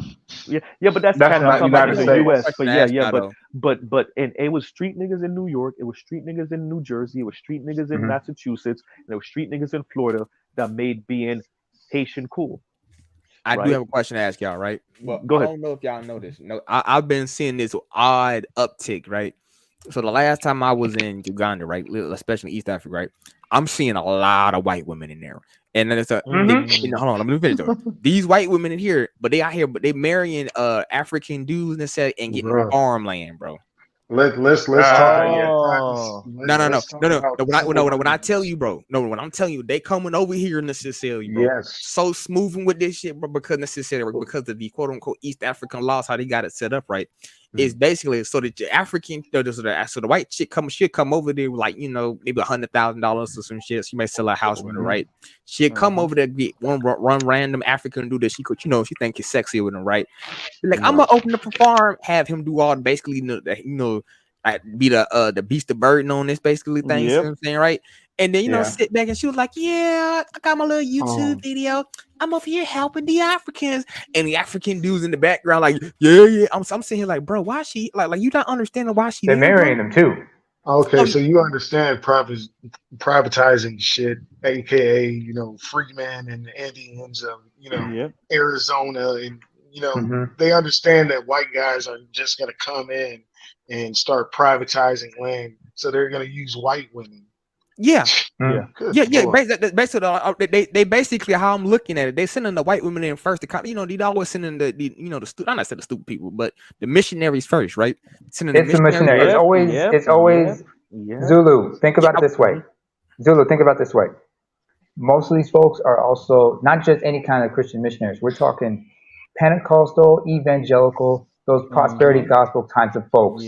Yeah, yeah, but that's That's Canada. I'm not talking about United in Hey, the one States. U.S. question But to yeah, ask yeah, y'all but though. but and it was street niggas in New York. It was street niggas in New Jersey. It was street niggas in Mhm. Massachusetts. And it was street niggas in Florida that made being Haitian cool. I do Right? have a question to ask y'all, right? Well, Go I ahead. don't know if y'all know this. No, I've been seeing this odd uptick, right? So the last time I was in Uganda, right, especially East Africa, right, I'm seeing a lot of white women in there, and then it's Hmm. hold on, let me finish though. These white women in here, but they out here, but they marrying African dudes and said and getting Bro, farmland, bro. let's talk Ah, yeah. about that. Oh, Let's talk about No. simple When I tell things. you, bro, no, when I'm telling you, they coming over here necessarily, bro. Yes. So smoothing with this shit, bro, because necessarily because of the quote unquote East African laws, how they got it set up, right? is basically so that the African, so the white chick she'll come over there with like, you know, maybe $100,000 or some shit. She may sell a house with her, right? She'll come over there, get one random African dude that she could, you know, she think is sexy with him, right? Be like, I'm gonna open up a farm, have him do all basically, you know, like be the beast of burden on this basically thing, you know what I'm saying, right? And then, you know, sit back and she was like, yeah, I got my little YouTube video. I'm over here helping the Africans. And the African dudes in the background, like, yeah. I'm sitting here like, bro, why she like you not understanding why she They're marrying them too. Okay, so you understand privatizing shit, aka, you know, freemen and the Indians of, you know, Arizona, and you know, they understand that white guys are just gonna come in and start privatizing land, so they're gonna use white women. Yeah. Basically, they basically how I'm looking at it. They sending the white women in first. You know, they always sending the I'm not saying the stupid people, but the missionaries first, right? Sending it's the missionary. It's always Zulu. Think about it this way. Zulu, think about it this way. Most of these folks are also not just any kind of Christian missionaries. We're talking Pentecostal, evangelical, those prosperity gospel kinds of folks.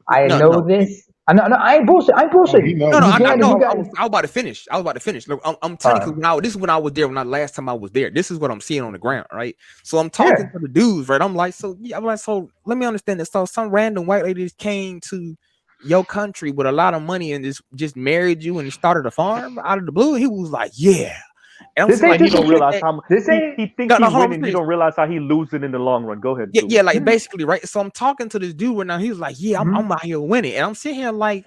I know this. No, I ain't bullshit. I was about to finish. Look, I'm telling you, this is when I was there. Last time I was there, this is what I'm seeing on the ground, right? So I'm talking to the dudes, right? I'm like, so let me understand this. So some random white lady came to your country with a lot of money and just married you and started a farm out of the blue. He was like, yeah. And this ain't, he don't realize how he thinks he's winning. He don't realize how he losing in the long run. Go ahead. Yeah, like basically, right? So I'm talking to this dude right now. He was like, yeah, I'm out here winning. And I'm sitting here like,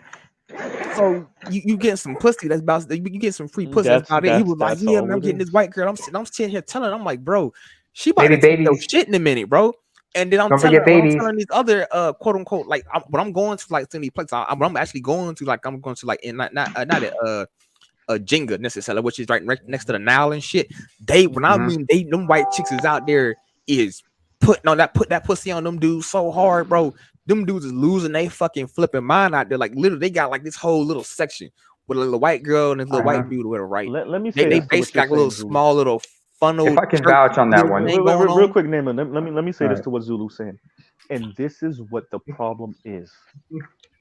so you getting some pussy that's about, you get some free pussy that's about it. He was like, yeah, man, I'm getting this white girl. I'm sitting here telling him, I'm like, bro, she about to take your shit in a minute, bro. And then I'm telling these other quote unquote, like when I'm going to like some of these places, I'm actually going to like, I'm going to like in not Jenga necessarily, which is right next to the Nile and shit. Them white chicks is out there is put that pussy on them dudes so hard, bro. Them dudes is losing they fucking flipping mind out there. Like literally, they got like this whole little section with a little white girl and this little white dude with her, right? Let me say they basically like a little small little funnel. If I can vouch on that one, real quick, Naaman. Let me say this to what Zulu's saying, and this is what the problem is.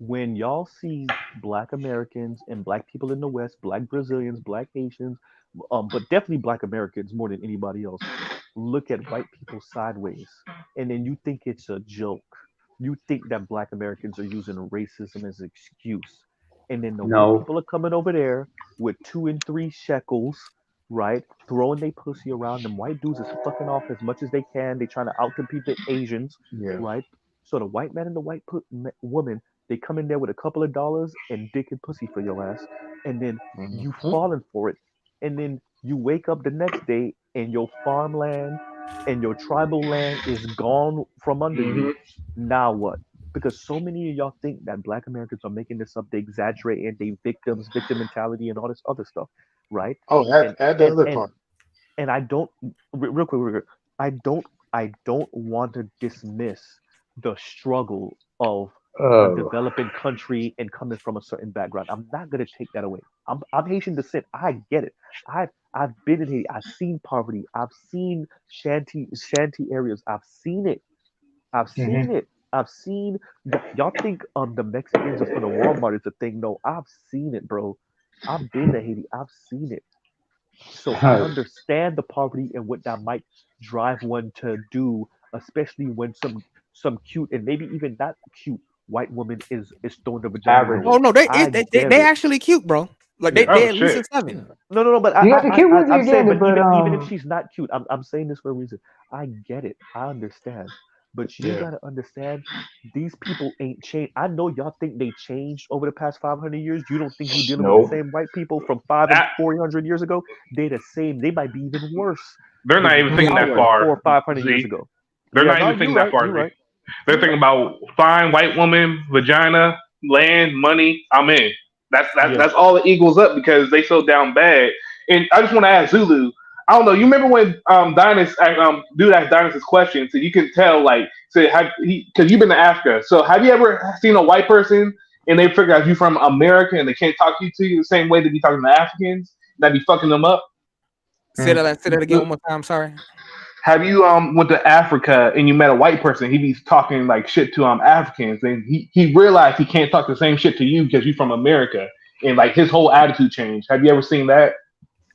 When y'all see Black Americans and Black people in the West, Black Brazilians, Black Haitians, but definitely Black Americans more than anybody else, look at white people sideways, and then you think it's a joke. You think that Black Americans are using racism as an excuse, and then the white people are coming over there with 2 and 3 shekels, right? Throwing their pussy around. Them white dudes is fucking off as much as they can. They trying to outcompete the Asians, right? So the white man and the white woman, they come in there with a couple of dollars and dick and pussy for your ass, and then you falling for it, and then you wake up the next day and your farmland and your tribal land is gone from under you. Now what? Because so many of y'all think that Black Americans are making this up, they exaggerate and they victim mentality and all this other stuff, right? Add the other part. And I don't, real quick, I don't want to dismiss the struggle of a developing country and coming from a certain background. I'm not gonna take that away. I'm Haitian descent. I get it. I've been in Haiti. I've seen poverty. I've seen shanty areas. I've seen it. I've seen y'all think the Mexicans are for the Walmart is a thing. No, I've seen it, bro. I've been to Haiti. I've seen it. So I understand the poverty and what that might drive one to do, especially when some cute and maybe even not cute white woman is throwing the vagina. Oh no, they actually cute, bro. Like they at least 7. No, but I'm saying, but even if she's not cute, I'm saying this for a reason. I get it. I understand. But you gotta understand, these people ain't changed. I know y'all think they changed over the past 500 years. You don't think you're dealing with the same white people from 400 years ago? They're the same. They might be even worse. They're not even thinking that far. 400 or 500 years ago. They're not even thinking that far. Right. They're thinking about fine white woman, vagina, land, money. I'm in. That's all it equals up because they so down bad. And I just want to ask Zulu. I don't know. You remember when Dynas dude asked Dynas this question, so you can tell because you've been to Africa. So have you ever seen a white person and they figure out you from America and they can't talk to you the same way they be talking to Africans? That be fucking them up. Say that again one more time. Sorry. have you went to Africa and you met a white person? He be talking like shit to Africans, and he realized he can't talk the same shit to you because you're from America, and like his whole attitude changed. Have you ever seen that?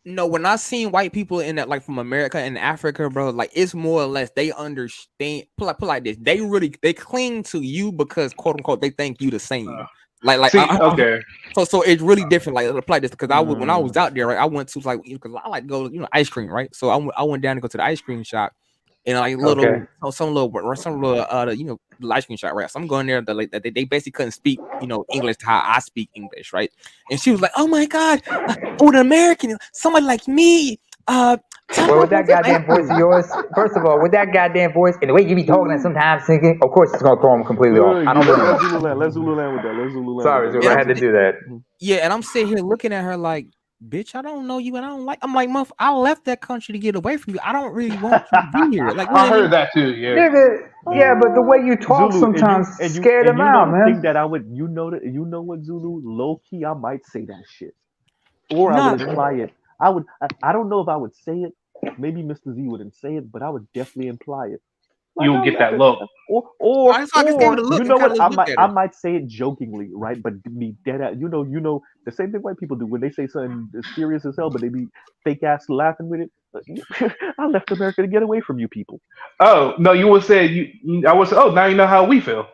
No, when I seen white people in that, like from America and Africa, bro, like it's more or less they understand. Put like this, they cling to you because quote unquote they think you the same. Okay. So it's really different. Like apply this because when I was out there, right, I went to like because I like to go, ice cream, right? So I went down to go to the ice cream shop and like some little ice cream shop, right? So I'm going there. They basically couldn't speak, English how I speak English, right? And she was like, "Oh my God, an American, somebody like me." Well, with that goddamn voice of yours, first of all, with that goddamn voice and the way you be talking and sometimes thinking, of course it's gonna throw them completely off. I don't blame Let's Zululand with that. Sorry, Zulu, I had to do that. Yeah, and I'm sitting here looking at her like, bitch, I don't know you and I don't like. I'm like, muff, I left that country to get away from you. I don't really want you to be here. Like, I heard that too. Yeah, nigga. Yeah, but the way you talk Zulu, sometimes scare them out, man. Thing that I would, what, Zulu, low key, I might say that shit, or I would imply it. I don't know if I would say it. Maybe Mr. Z wouldn't say it, but I would definitely imply it. Like, you'll get that look. Or you know what? I might say it jokingly, right? But be dead at you know the same thing white people do when they say something serious as hell, but they be fake ass laughing with it. I left America to get away from you people. Oh no, you would say I would say, oh, now you know how we feel,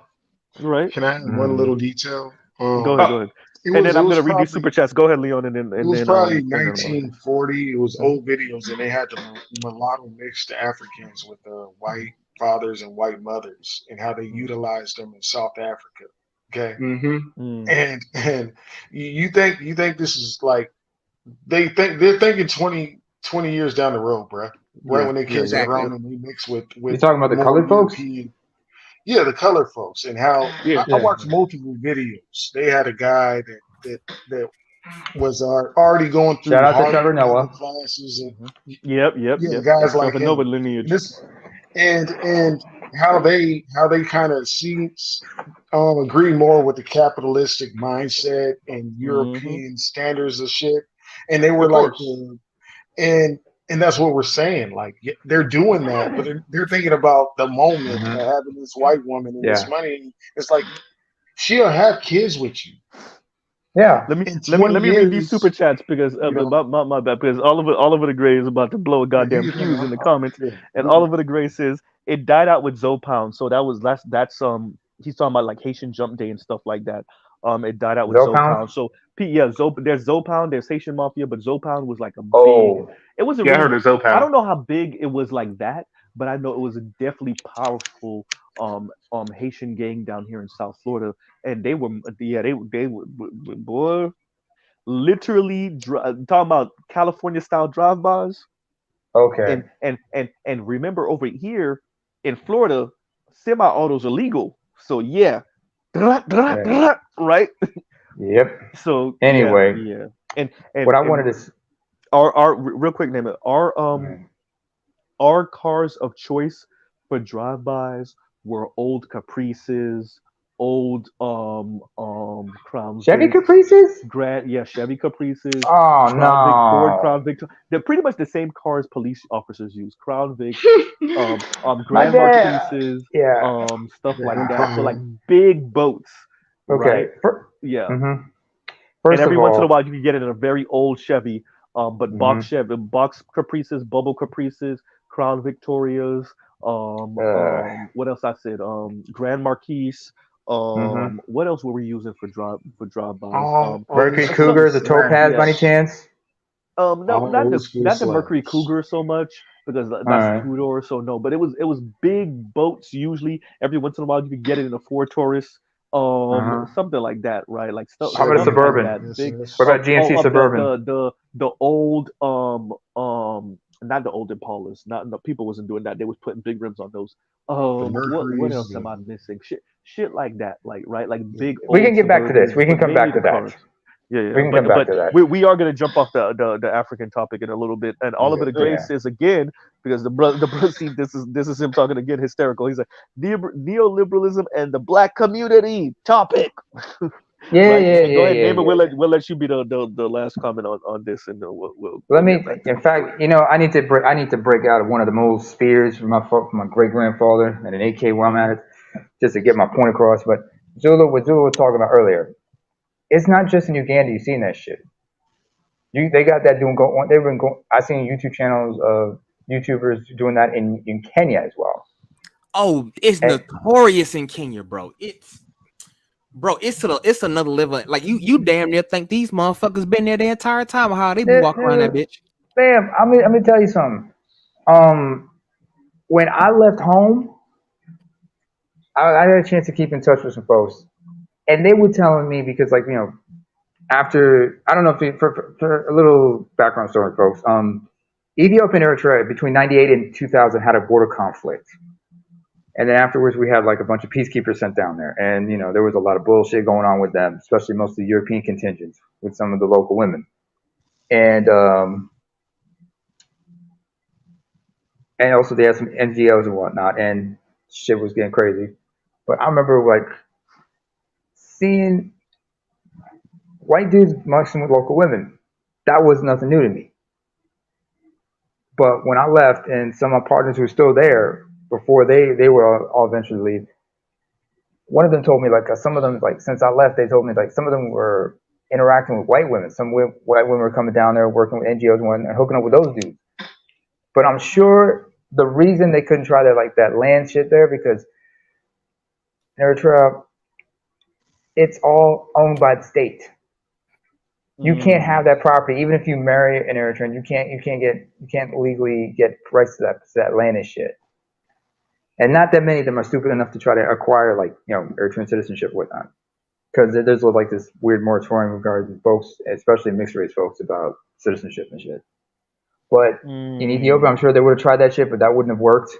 right? Can I add one little detail? Go ahead. And then I'm gonna read these super chats. Go ahead, Leon, and then it was probably 1940. It was old videos, and they had the mulatto mixed Africans with white fathers and white mothers, and how they utilized them in South Africa. Okay, and you think this is like they're thinking 20 years down the road, bro. Right when they kids are grown and we mix with. You talking about the colored folks? Yeah, the colored folks, and how I watched multiple videos. They had a guy that was already going through shout out to Trevor Noah classes, and yep, guys like him. Noah lineage. And how they kind of agree more with the capitalistic mindset and European standards of shit, and they were like, and that's what we're saying. Like they're doing that, but they're thinking about the moment of having this white woman and this money. It's like she'll have kids with you. Yeah. Let me read these super chats because my bad, because Oliver the Gray is about to blow a goddamn fuse in the comments, and Oliver the Gray says it died out with Zopound. So that's he's talking about like Haitian Jump Day and stuff like that. It died out with Zopound. So there's Zopound, there's Haitian Mafia, but Zopound was like a big. It was I heard of Zopound. I don't know how big it was like that, but I know it was a definitely powerful Haitian gang down here in South Florida, and they were boy, literally talking about California style drive-bys. Okay. And remember over here in Florida, semi-autos are legal. So yeah. Right. Yep. So anyway, yeah. And what I wanted to our real quick name it our cars of choice for drive-bys were old Caprices, old Crown Chevy Vics, Caprices? Chevy Caprices. Oh no. Ford Crown Vic. They're pretty much the same cars police officers use. Crown Vic, Grand Marquises, stuff like that. So like big boats. Okay. Right? And every once in a while you can get it in a very old Chevy. But box Caprices, bubble Caprices, Crown Victorias, what else I said? Grand Marquis. What else were we using for drive-bys? Mercury Cougar, the Topaz, by any chance? No, not the Mercury Cougar so much because that's two door. So no, but it was big boats usually. Every once in a while you could get it in a Ford Taurus. Something like that, right? Like stuff. How about a Suburban? Like big, what about GMC Suburban? The old not the old Impalas. People wasn't doing that. They was putting big rims on those. What else am I missing? Shit like that, like right, like big. We can get back to this. We can come back to that. Yeah. We can come back to that. We are going to jump off the African topic in a little bit, and Oliver the Gray says again because the brother see this is him talking again hysterical. He's like neoliberalism and the black community topic. Yeah, Right? yeah, Go yeah, ahead, yeah, Gabe. yeah. We'll let you be the last comment on this, and then Let we'll me. get back to In fact, you know, I need to break out of one of the old spears from my great grandfather and an AK where I'm at it, just to get my point across. But what Zulu was talking about earlier, it's not just in Uganda you seen that shit. They got that doing going. They've been going. I seen YouTube channels of YouTubers doing that in Kenya as well. Oh, it's And notorious in Kenya, bro. It's another level. Like you damn near think these motherfuckers been there the entire time. How they be walking around that bitch? Bam, let me tell you something. When I left home, I had a chance to keep in touch with some folks, and they were telling me because, like, you know, after I don't know if for a little background story, folks. Ethiopia and Eritrea between '98 and 2000 had a border conflict, and then afterwards we had like a bunch of peacekeepers sent down there, and you know there was a lot of bullshit going on with them, especially most of the European contingents with some of the local women, and also they had some NGOs and whatnot, and shit was getting crazy. But I remember like seeing white dudes mixing with local women. That was nothing new to me. But when I left, and some of my partners who were still there before they were all eventually leave, one of them told me like some of them like since I left, they told me like some of them were interacting with white women. Some white women were coming down there working with NGOs and hooking up with those dudes. But I'm sure the reason they couldn't try that land shit there because in Eritrea, it's all owned by the state. You can't have that property, even if you marry an Eritrean. You can't legally get rights to that land and shit. And not that many of them are stupid enough to try to acquire like Eritrean citizenship or whatnot, because there's like this weird moratorium regarding folks, especially mixed race folks, about citizenship and shit. But in Ethiopia, I'm sure they would have tried that shit, but that wouldn't have worked.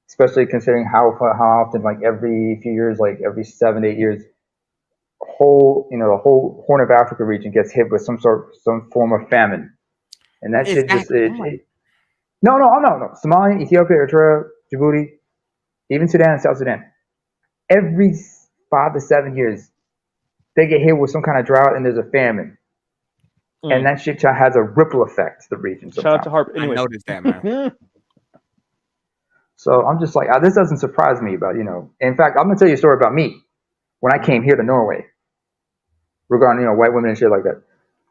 Especially considering how often, like every few years, like every 7-8 years, the whole Horn of Africa region gets hit with some form of famine, and that shit just no. Somalia, Ethiopia, Eritrea, Djibouti, even Sudan and South Sudan, every 5 to 7 years, they get hit with some kind of drought and there's a famine, and that shit has a ripple effect to the region. Shout out to Harp. Anyway. I noticed that, man. So I'm just like, this doesn't surprise me about, in fact, I'm going to tell you a story about me when I came here to Norway regarding, white women and shit like that.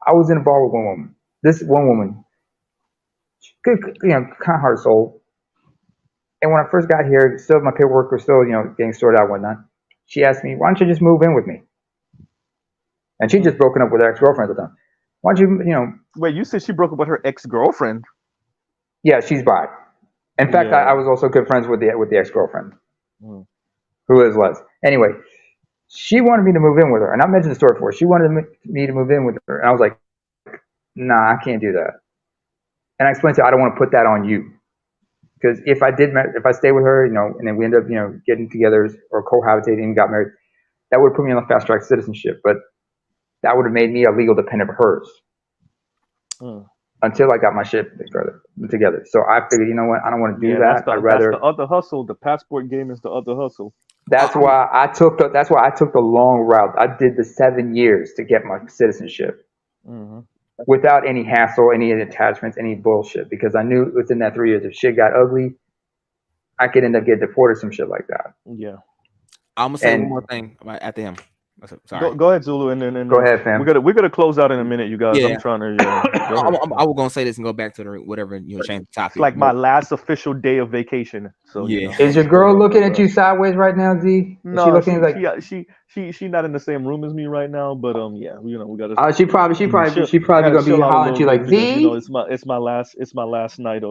I was in a bar with one woman. This one woman, good, kind of heart soul. And when I first got here, still my paperwork was still, getting sorted out and whatnot. She asked me, why don't you just move in with me? And she'd just broken up with her ex-girlfriend at the time. Why don't you, Wait, you said she broke up with her ex-girlfriend? Yeah, she's bi. In fact, I was also good friends with the ex-girlfriend, who is Les. Anyway, she wanted me to move in with her, and I mentioned the story before. She wanted me to move in with her, and I was like, nah, I can't do that. And I explained to her, I don't want to put that on you, because if I stay with her, and then we end up, getting together or cohabitating and got married, that would put me on the fast track citizenship, but that would have made me a legal dependent of hers. Until I got my shit together. So I figured, you know what? I don't want to do that. I'd rather. That's the other hustle. The passport game is the other hustle. That's why I took the long route. I did the 7 years to get my citizenship without any hassle, any attachments, any bullshit. Because I knew within that 3 years, if shit got ugly, I could end up getting deported, some shit like that. Yeah. I'm gonna say one more thing after him. Sorry. Go ahead, Zulu, and go ahead, fam. We're gonna close out in a minute, you guys. Yeah. I'm trying to. I was gonna say this and go back to whatever change the topic. It's like my last official day of vacation. So yeah. Is your girl looking at you sideways right now, Z? No, is she looking she's not in the same room as me right now. But yeah, we gotta. She probably gonna be hollering at you like Z. It's my last night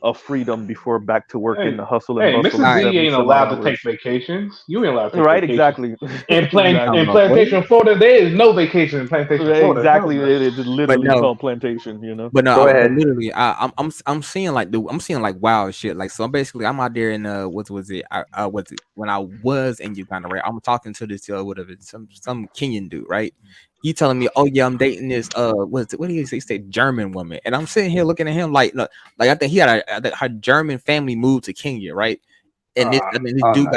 of freedom before back to work in the hustle and bustle. Mrs. Z ain't allowed to take vacations. You ain't allowed to take vacations. Exactly. In Plantation, Florida, there is no vacation in Plantation, Florida. Exactly. It is literally called plantation, But no, go ahead. Literally, I'm seeing like wild shit. Like, so basically, I'm out there in what was it? When I was in Uganda, right? I'm talking to this whatever some Kenyan dude, right? He telling me, oh yeah, I'm dating this what do you say? He said German woman, and I'm sitting here looking at him like I think he had her German family moved to Kenya, right? And this dude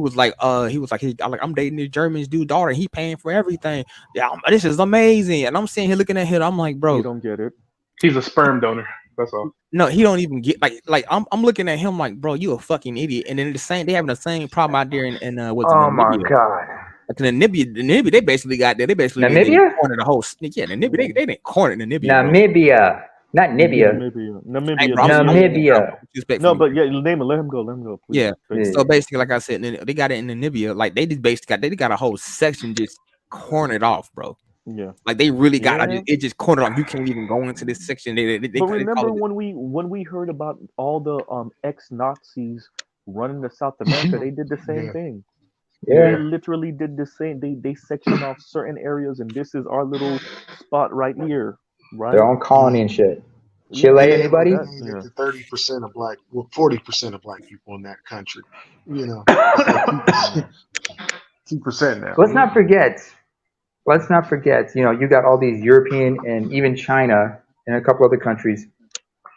was like, he was like, I'm dating this German dude's daughter, and he paying for everything. Yeah, this is amazing. And I'm sitting here looking at him, I'm like, bro, you don't get it. He's a sperm donor. That's all. No, he don't even get like I'm looking at him like, bro, you a fucking idiot. And then they having the same problem out there in what's Oh my Namibia. god. Like in Namibia, they basically Namibia? cornered the whole Namibia. They didn't corner Namibia. Namibia. Not Nibia. Namibia. No, but yeah, name it. Let him go. Please. Yeah. So basically, like I said, they got it in Namibia. Like they just basically got a whole section just cornered off, bro. Yeah. Like they really got it just cornered off. You can't even go into this section. But remember when we heard about all the ex-Nazis running to South America, they did the same thing. Yeah. They literally did the same. They sectioned off certain areas, and this is our little spot right here. Right? Their own colony and shit. Chile, anybody? 30% of black, 40% of black people in that country. You know, 2% now. Let's not forget. You know, you got all these European and even China and a couple other countries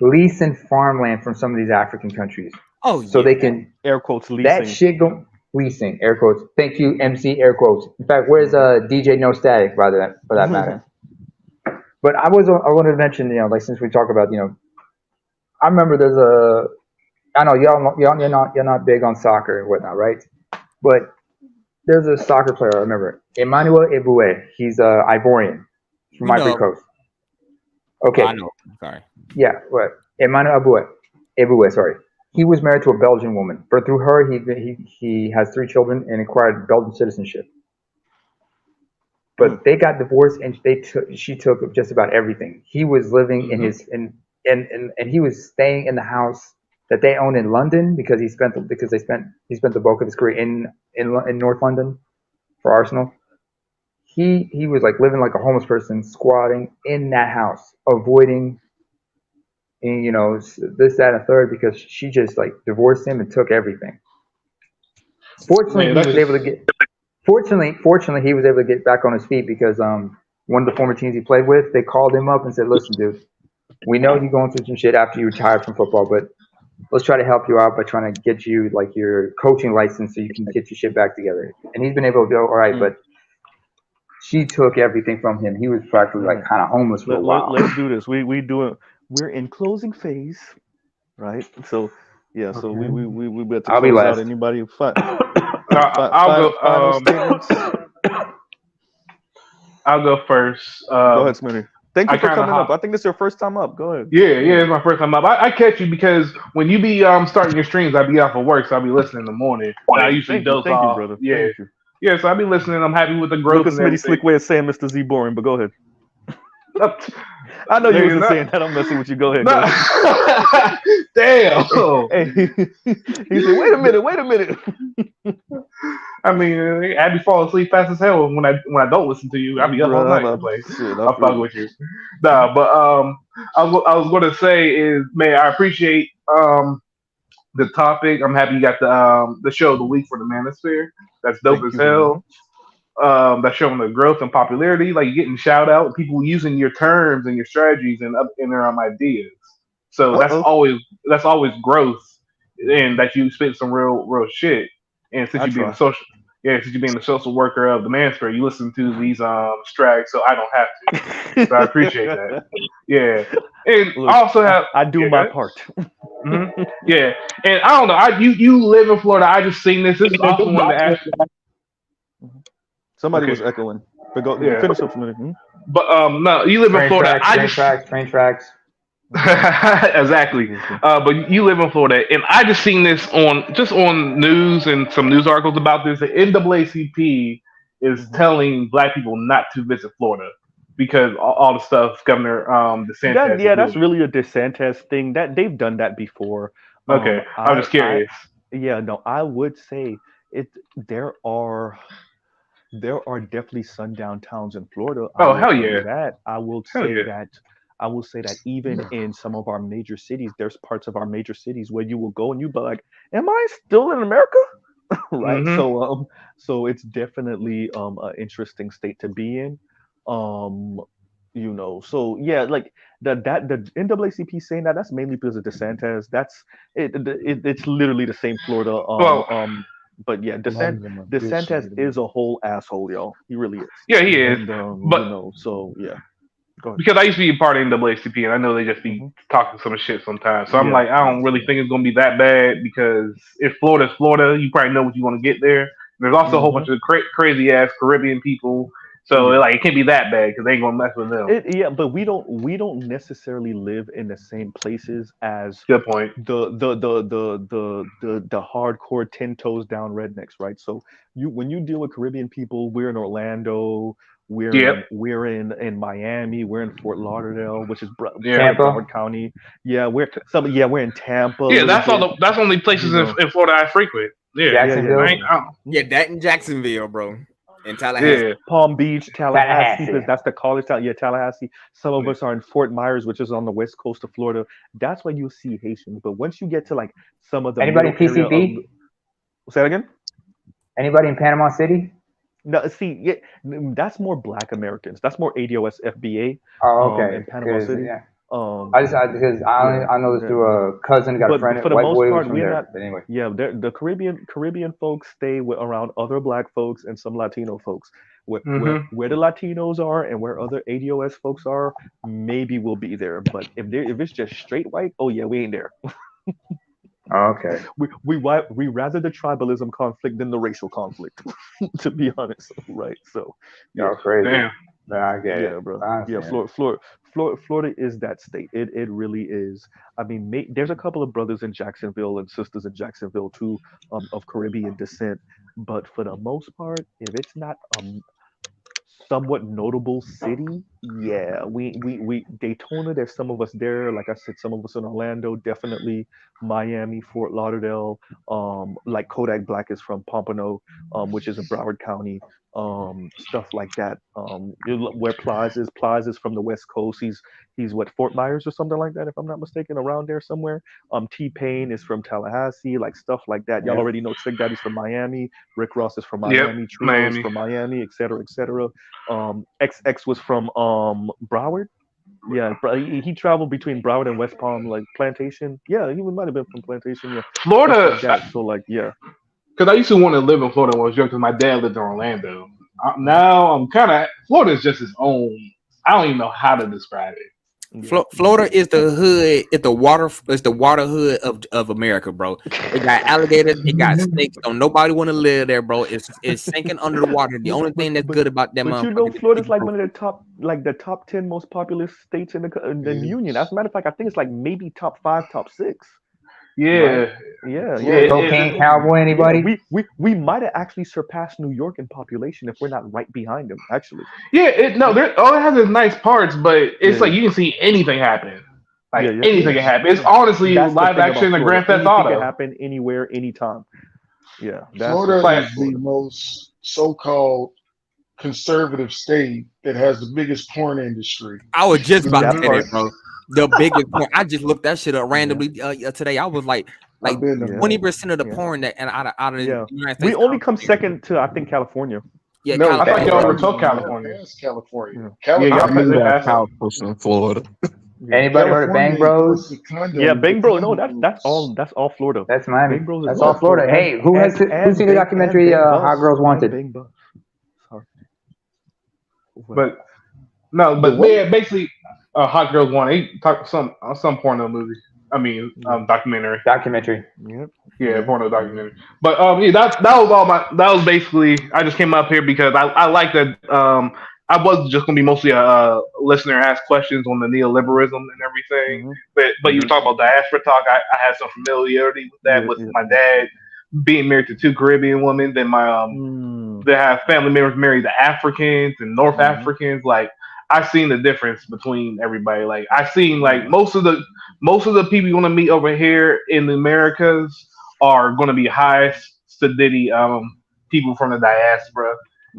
leasing farmland from some of these African countries. Oh, so they can air quotes leasing that shit go leasing air quotes. Thank you, MC air quotes. In fact, where's DJ No Static for that matter? But I wanted to mention, you know, like since we talk about, you know, I remember I know you're not big on soccer and whatnot, right? But there's a soccer player I remember, Emmanuel Eboué. He's Ivorian from Ivory Coast. Okay. I know. Sorry. Yeah, what? Emmanuel Eboué. Sorry. He was married to a Belgian woman, but through her he has 3 children and acquired Belgian citizenship. But they got divorced, and she took just about everything. He was living in his and he was staying in the house that they own in London because he spent the bulk of his career in North London for Arsenal. He was like living like a homeless person, squatting in that house, avoiding, you know, this, that, and a third, because she just like divorced him and took everything. Fortunately, he was able to get. Fortunately, he was able to get back on his feet because one of the former teams he played with, they called him up and said, "Listen, dude, we know you're going through some shit after you retired from football, but let's try to help you out by trying to get you like your coaching license so you can get your shit back together." And he's been able to go all right, but she took everything from him. He was practically like kind of homeless for a while. Let's do this. We're in closing phase, right? So yeah, so we better I'll be close last. out anybody. I'll go first. Go ahead, Smitty. Thank you for coming up. I think this is your first time up. Go ahead. Yeah, it's my first time up. I catch you because when you be starting your streams, I be out for work, so I be listening in the morning. I usually doze off. You, brother. Yeah, yeah. So I be listening. I'm happy with the growth. Look at Smitty's slick way of saying Mr. Z boring, but go ahead. I know you wasn't saying that. I'm messing with you. Go ahead. Damn. Hey, he said, "Wait a minute." I mean, I be falling asleep fast as hell when I don't listen to you. I be up all night to play. I'm fucking with you. Nah, but I was gonna say is, man, I appreciate the topic. I'm happy you got the show of the week for the Manosphere. That's dope as hell. That's showing the growth and popularity. Like you're getting shout out, people using your terms and your strategies and their ideas. So that's always growth, and that you spit some real shit. And since you being the social worker of the Manosphere, you listen to these strags, so I don't have to. So I appreciate that. Yeah, and look, I also have I do my part. Mm-hmm. Yeah, and I don't know. You live in Florida. I just seen this. This is also one of the ask. Somebody was echoing. But go finish up for a minute. But no, you live in Florida. Train tracks. Exactly. But you live in Florida, and I just seen this on news and some news articles about this. The NAACP is telling Black people not to visit Florida because all the stuff Governor DeSantis. That's really a DeSantis thing. That they've done that before. Okay, I'm just curious. I would say there are definitely sundown towns in Florida. Oh hell yeah! That I will say that even in some of our major cities, there's parts of our major cities where you will go and you'll be like, "Am I still in America?" Right. Mm-hmm. So it's definitely an interesting state to be in. You know, so yeah, like the NAACP saying that's mainly because of DeSantis. That's it's literally the same Florida. Well, But yeah, A lot of them are DeSantis bullshit. is a whole asshole, y'all. He really is. yeah, he is. And But you know, so yeah. Go ahead. because I used to be a part of NAACP, and I know they just be hmm talking some shit sometimes. So I'm Yeah, like, I don't really think it's gonna be that bad because if Florida's Florida, you probably know what you want to get there. There's also a whole hmm bunch of crazy ass Caribbean people, so yeah. like it can't be that bad because they ain't gonna mess with them. Yeah, but we don't necessarily live in the same places as Good point. the hardcore 10 toes down rednecks, right? So when you deal with Caribbean people, we're in Orlando, Yep. we're in Miami, we're in Fort Lauderdale, which is Yeah. part of Tampa. Broward County. We're in Tampa a Yeah. little bit, That's only places you know. in Florida I frequent. Yeah. Yeah, yeah, Jacksonville. I yeah, ain't, yeah. I don't, Yeah, that in Jacksonville, bro. In Tallahassee. yeah. Palm Beach, Tallahassee, because Tallahassee. that's the college town. Yeah, Tallahassee. Some of us are in Fort Myers, which is on the west coast of Florida. That's where you'll see Haitians. But once you get to like some of the Anybody middle in area of, PCP? say that again? Anybody in Panama City? No, see, yeah, that's more Black Americans. That's more ADOS FBA, Oh, in okay. Panama Because City. yeah, Um, because yeah, I know this yeah, through yeah. a cousin got a But friend, for the white most boy who's part, from we're there. not. But anyway, Yeah, the Caribbean folks stay around other Black folks and some Latino folks. Hmm. Where the Latinos are and where other ADOS folks are, maybe we'll be there. But if it's just straight white, oh yeah, we ain't there. oh, okay. We rather the tribalism conflict than the racial conflict, to be honest, right? So, yeah, Y'all crazy. Damn. But I get it. yeah, bro. I Yeah, understand. Florida is that state. It really is. I mean, there's a couple of brothers in Jacksonville and sisters in Jacksonville too, of Caribbean descent. But for the most part, if it's not somewhat notable city, yeah, we Daytona. There's some of us there. Like I said, some of us in Orlando, definitely Miami, Fort Lauderdale. Like Kodak Black is from Pompano, which is in Broward County. Stuff like that. Where Plies is from the West Coast. He's what, Fort Myers or something like that, if I'm not mistaken, around there somewhere. T Pain is from Tallahassee, like stuff like that. Y'all Yeah. already know Trick Daddy's from Miami. Rick Ross is from Yep. Miami. Trio is Miami. from Miami, et cetera, et cetera. XX was from Broward. Yeah, he traveled between Broward and West Palm, like Plantation. Yeah, he might have been from Plantation. Yeah, stuff Florida. like that. So like, yeah. Because I used to want to live in Florida when I was young because my dad lived in Orlando. Now I'm kind of Florida is just its own. I don't even know how to describe it. Yeah. Florida is the hood. It's the water hood of America, bro. It got alligators. It got snakes. Don't nobody want to live there, bro. It's sinking under the water. The only thing that's good about that But you motherfucker know, is Florida's like one of the top 10 most populous states in the union. As a matter of fact, I think it's like maybe top 5, top 6. Yeah. Right? Yeah, Yeah. Cocaine cowboy, anybody? Yeah, we might have actually surpassed New York in population if we're not right behind them. Actually, Yeah. It has its nice parts, but it's Yeah, like you can see anything happen. Like yeah, yeah. anything can happen. It's honestly That's the live thing about action and Florida. Grand Theft Anything can Auto. happen anywhere, anytime. Yeah, that's Florida the thing is about the Florida. most so-called conservative state that has the biggest porn industry. I was just about That to say part. that, bro. The biggest porn. I just looked that shit up randomly today. I was like I've been to Yeah, 20% of the yeah, porn that and out of the yeah. United We States. only come second to, I think, California. Yeah, No, I thought California. y'all Hey, overtook yeah, California. past California. Yeah. Yeah, y'all I knew they that passed. house was in Florida. Yeah. anybody heard of Bang California Bros? imports the condo, Yeah, the Bang Bro. No, condo that's groups. all Florida. That's Miami. Bang Bros is That's all all Florida. Florida. Hey, who's seen the documentary Hot Girls Wanted? Bang Bus. Sorry. But no, The but what? yeah, basically, Hot Girls Want. He talked some porno movie. I mean, documentary. Documentary. Yep. Yeah, porno documentary. But yeah, that was all that was basically. I just came up here because I like that. I was just gonna be mostly a listener, ask questions on the neoliberalism and everything. But you were talking about diaspora talk. I had some familiarity with that with my dad being married to 2 Caribbean women. Then my they have family members married to Africans and North Africans. Like I've seen the difference between everybody. Like I've seen like most of the people you want to meet over here in the Americas are going to be high sedity people from the diaspora.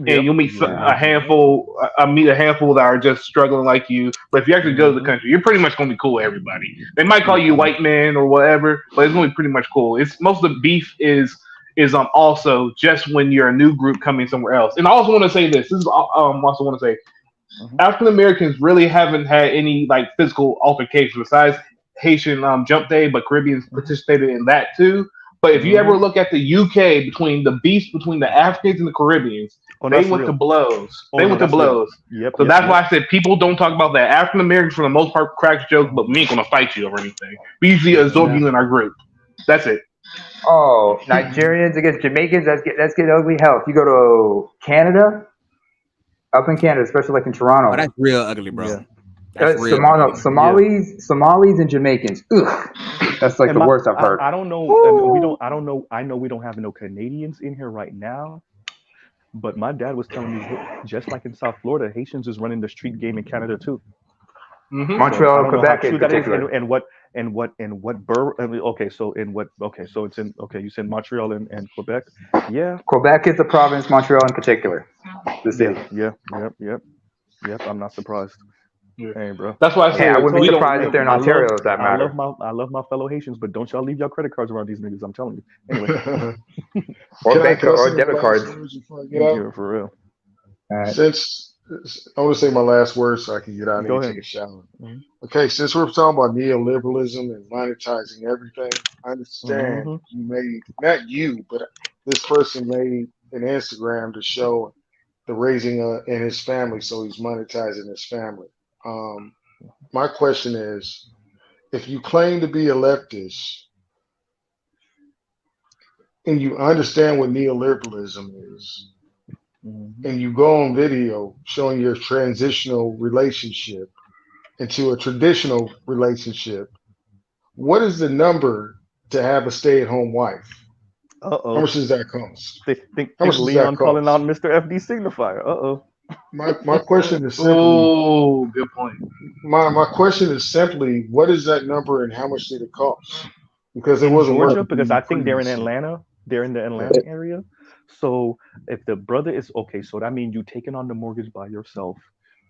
And you'll meet a handful. I meet a handful that are just struggling like you. But if you actually go to the country, you're pretty much gonna be cool with everybody. They might call you white man or whatever, but it's gonna be pretty much cool. It's most of the beef is also just when you're a new group coming somewhere else. And I also want to say this. This is also want to say African Americans really haven't had any like physical altercation besides Haitian Jump Day, but Caribbeans participated in that too. But if you ever look at the UK, between the beef between the Africans and the Caribbeans, they went to blows. They went to blows. So that's why I said people don't talk about that. African Americans, for the most part, crack jokes, but we ain't gonna fight you or anything. We usually absorb you in our group. That's it. Oh, Nigerians against Jamaicans. Let's get ugly. Hell, if you go to Canada, up in Canada, especially like in Toronto, Oh, that's real ugly, bro. Yeah. That's real ugly. Somalis and Jamaicans. Ugh, that's like the worst I've heard. I don't know. And we don't. I don't know. I know we don't have no Canadians in here right now. But my dad was telling me, just like in South Florida, Haitians is running the street game in Canada too. Montreal, so Quebec, in particular. and what borough? I mean, okay, so in what? Okay, so it's in. Okay, you said Montreal and Quebec. Yeah. Quebec is the province. Montreal in particular, the city. Yep. I'm not surprised. Hey, bro. That's why I say I wouldn't be surprised if they're in Ontario. If that matters. I love my fellow Haitians, but don't y'all leave your credit cards around these niggas. I'm telling you. Anyway. or debit cards. Yeah, for real. Since I want to say my last words so I can get out and take a shower. Okay, since we're talking about neoliberalism and monetizing everything, I understand you made, not you, but this person made an Instagram to show the raising in his family, so he's monetizing his family. My question is, if you claim to be a leftist and you understand what neoliberalism is, and you go on video showing your transitional relationship into a traditional relationship, what is the number to have a stay-at-home wife? How much does that cost? Think Leon calling out Mr. FD Signifier. My question is simply. Oh, good point. My question is simply, what is that number and how much did it cost? Because it wasn't Georgia, working because I think they're in Atlanta. They're in the Atlanta area. So if the brother is okay, so that means you taking on the mortgage by yourself.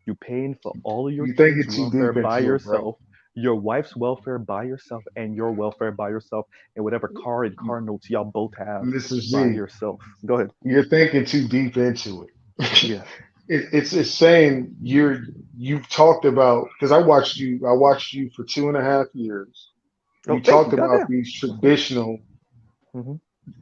You paying for all of your kids' welfare by yourself. Your wife's welfare by yourself, and your welfare by yourself, and whatever car and car notes y'all both have by yourself. Go ahead. You're thinking too deep into it. Yeah. It's saying you've talked about, because I watched you for 2.5 years. You talked about these traditional.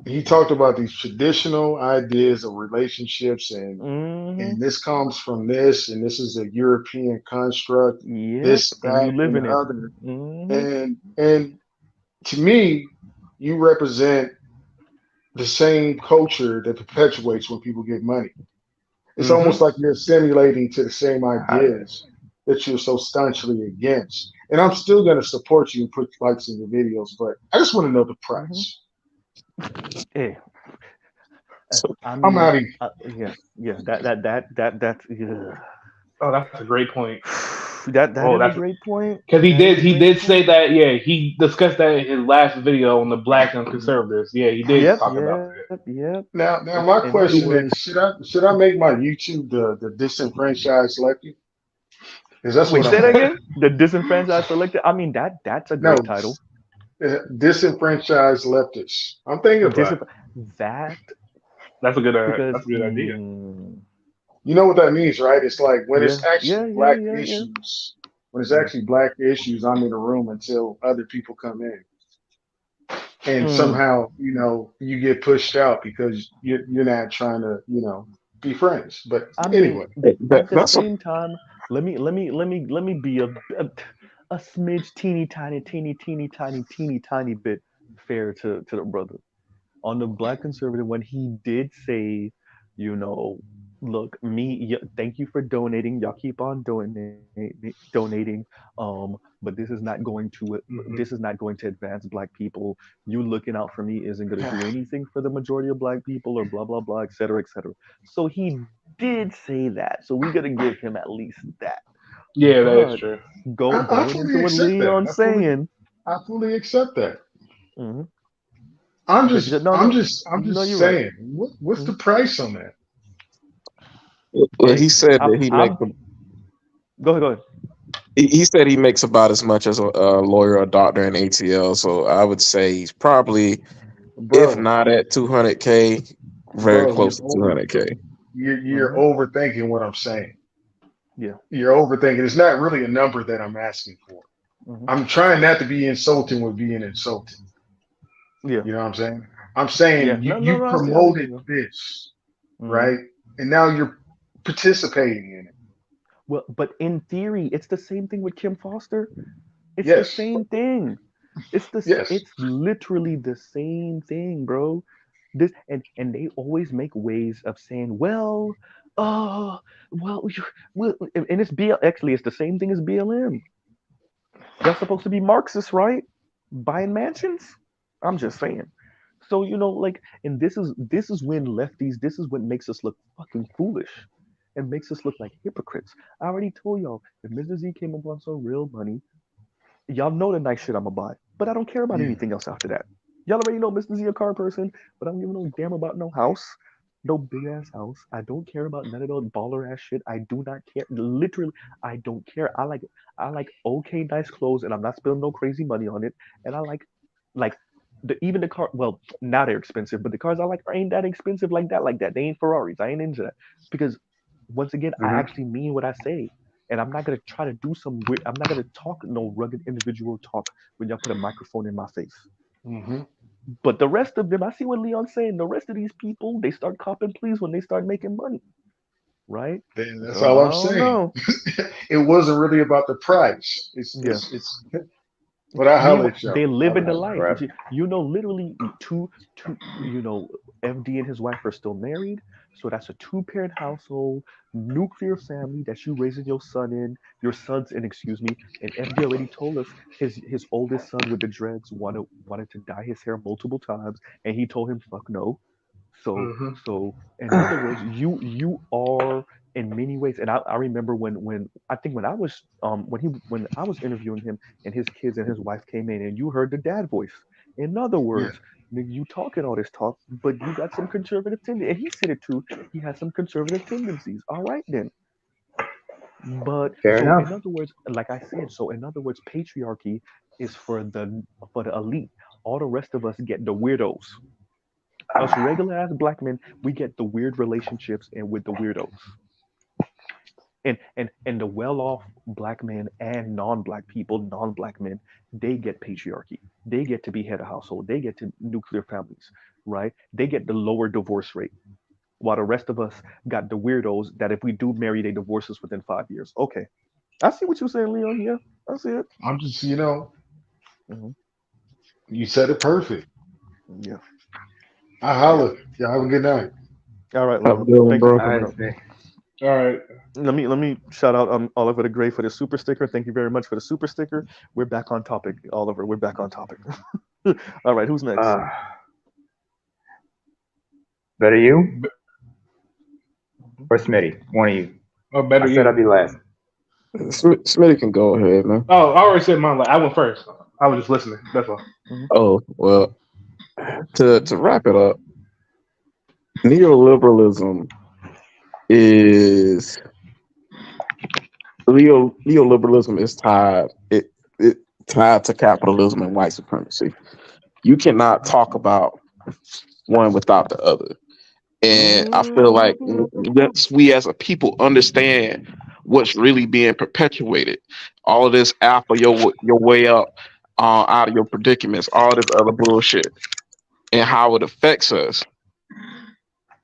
He talked about these traditional ideas of relationships, and this comes from this, and this is a European construct. This, that, and the other. And to me, you represent the same culture that perpetuates when people get money. It's almost like you're assimilating to the same ideas that you're so staunchly against. And I'm still going to support you and put likes in your videos, but I just want to know the price. Hey, I'm out of here. That. Oh, that's a great point. That's a great point. Because he did say that. Yeah, he discussed that in his last video on the Black and conservatives. Yeah, he did talk about that. Now my question is, should I make my YouTube the disenfranchised lefty? Because that's what. Say that again. The disenfranchised selected. I mean that's a great title. Disenfranchised leftists. I'm thinking about that. That's a good idea. You know what that means, right? It's like when it's actually black issues. When it's actually black issues, I'm in the room until other people come in, and somehow you get pushed out because you're not trying to be friends. But anyway, at the same time, let me be a smidge teeny tiny bit fair to the brother on the Black conservative when he did say, look, thank you for donating. Y'all keep on donating. But this is not going to advance Black people. You looking out for me isn't going to do anything for the majority of Black people, or blah blah blah, etc., etc. So he did say that. So we got to give him at least that. Yeah, that's true. Going into what Leon's saying. I fully accept that. I'm just saying. Right. What's the price on that? Well, he said that he makes. Go ahead. He said he makes about as much as a lawyer or doctor in ATL. So I would say he's probably, if not at 200K, very close to 200K. You're overthinking what I'm saying. Yeah. You're overthinking. It's not really a number that I'm asking for. Mm-hmm. I'm trying not to be insulting with being insulting. Yeah. You know what I'm saying? I'm saying Yeah. you No. I see where promoted you go. this, Mhm. right? And now you're participating in it. Well, but in theory, it's the same thing with Kim Foster. It's the Yes. same thing. Yes. It's literally the same thing, bro. This and they always make ways of saying, well, uh, well, and it's actually it's the same thing as BLM. Y'all supposed to be Marxists, right? Buying mansions? I'm just saying. So like, and this is when lefties, this is what makes us look fucking foolish, and makes us look like hypocrites. I already told y'all, if Mr. Z came up on some real money, y'all know the nice shit I'ma buy. But I don't care about Yeah. anything else after that. Y'all already know Mr. Z a car person, but I don't give no damn about no house. No big ass house. I don't care about none of those baller ass shit. I do not care. Literally, I don't care. I like okay nice clothes, and I'm not spending no crazy money on it. And I like even the car. Well, now they're expensive, but the cars I like ain't that expensive like that. Like that. They ain't Ferraris. I ain't into that because once again, I Mm-hmm. actually mean what I say. And I'm not gonna try to do some weird. I'm not gonna talk no rugged individual talk when y'all put a microphone in my face. Mm-hmm. But the rest of them, I see what Leon's saying. The rest of these people, they start copping please when they start making money, right? Then that's So all I I'm don't saying. know. It wasn't really about the price. Yeah. It's but I holler Meanwhile, at they y'all. live in the Holler at life. y'all. Literally two. FD and his wife are still married, so that's a two-parent household, nuclear family that you raising your sons in, excuse me. And FD already told us his oldest son with the dreads wanted to dye his hair multiple times, and he told him fuck no. So Mm-hmm. so in other words, you are in many ways, and I remember when I think when I was when I was interviewing him and his kids and his wife came in and you heard the dad voice. In other Yeah. words, nigga, you talking all this talk, but you got some conservative tendencies. And he said it too. He has some conservative tendencies. All right then. But Fair so enough. in other words, like I said, so in other words, patriarchy is for the elite. All the rest of us get the weirdos. Us regular ass black men, we get the weird relationships and with the weirdos. And the well-off black men and non-black people, non-black men, they get patriarchy. They get to be head of household. They get to nuclear families, right? They get the lower divorce rate, while the rest of us got the weirdos that if we do marry, they divorce us within 5 years. Okay, I see what you're saying, Leon. Yeah, I see it. I'm just, Hmm. you said it perfect. Yeah, I yeah. holler. Y'all have a good night. All right, Have a Leon. good one, Thank you for bro. All coming right, up. Vic. All right. Let me shout out Oliver the Gray for the super sticker. Thank you very much for the super sticker. We're back on topic, Oliver. We're back on topic. All right, who's next? Better you or Smitty? One of you. Or better I said I'd you. be last. Smitty can go ahead, man. Oh, I already said mine. Like, I went first. I was just listening. That's all. Oh, well, to wrap it up, neoliberalism is neoliberalism is it tied to capitalism and white supremacy. You cannot talk about one without the other. And I feel like once we as a people understand what's really being perpetuated, all of this alpha your way up out of your predicaments, all this other bullshit, and how it affects us,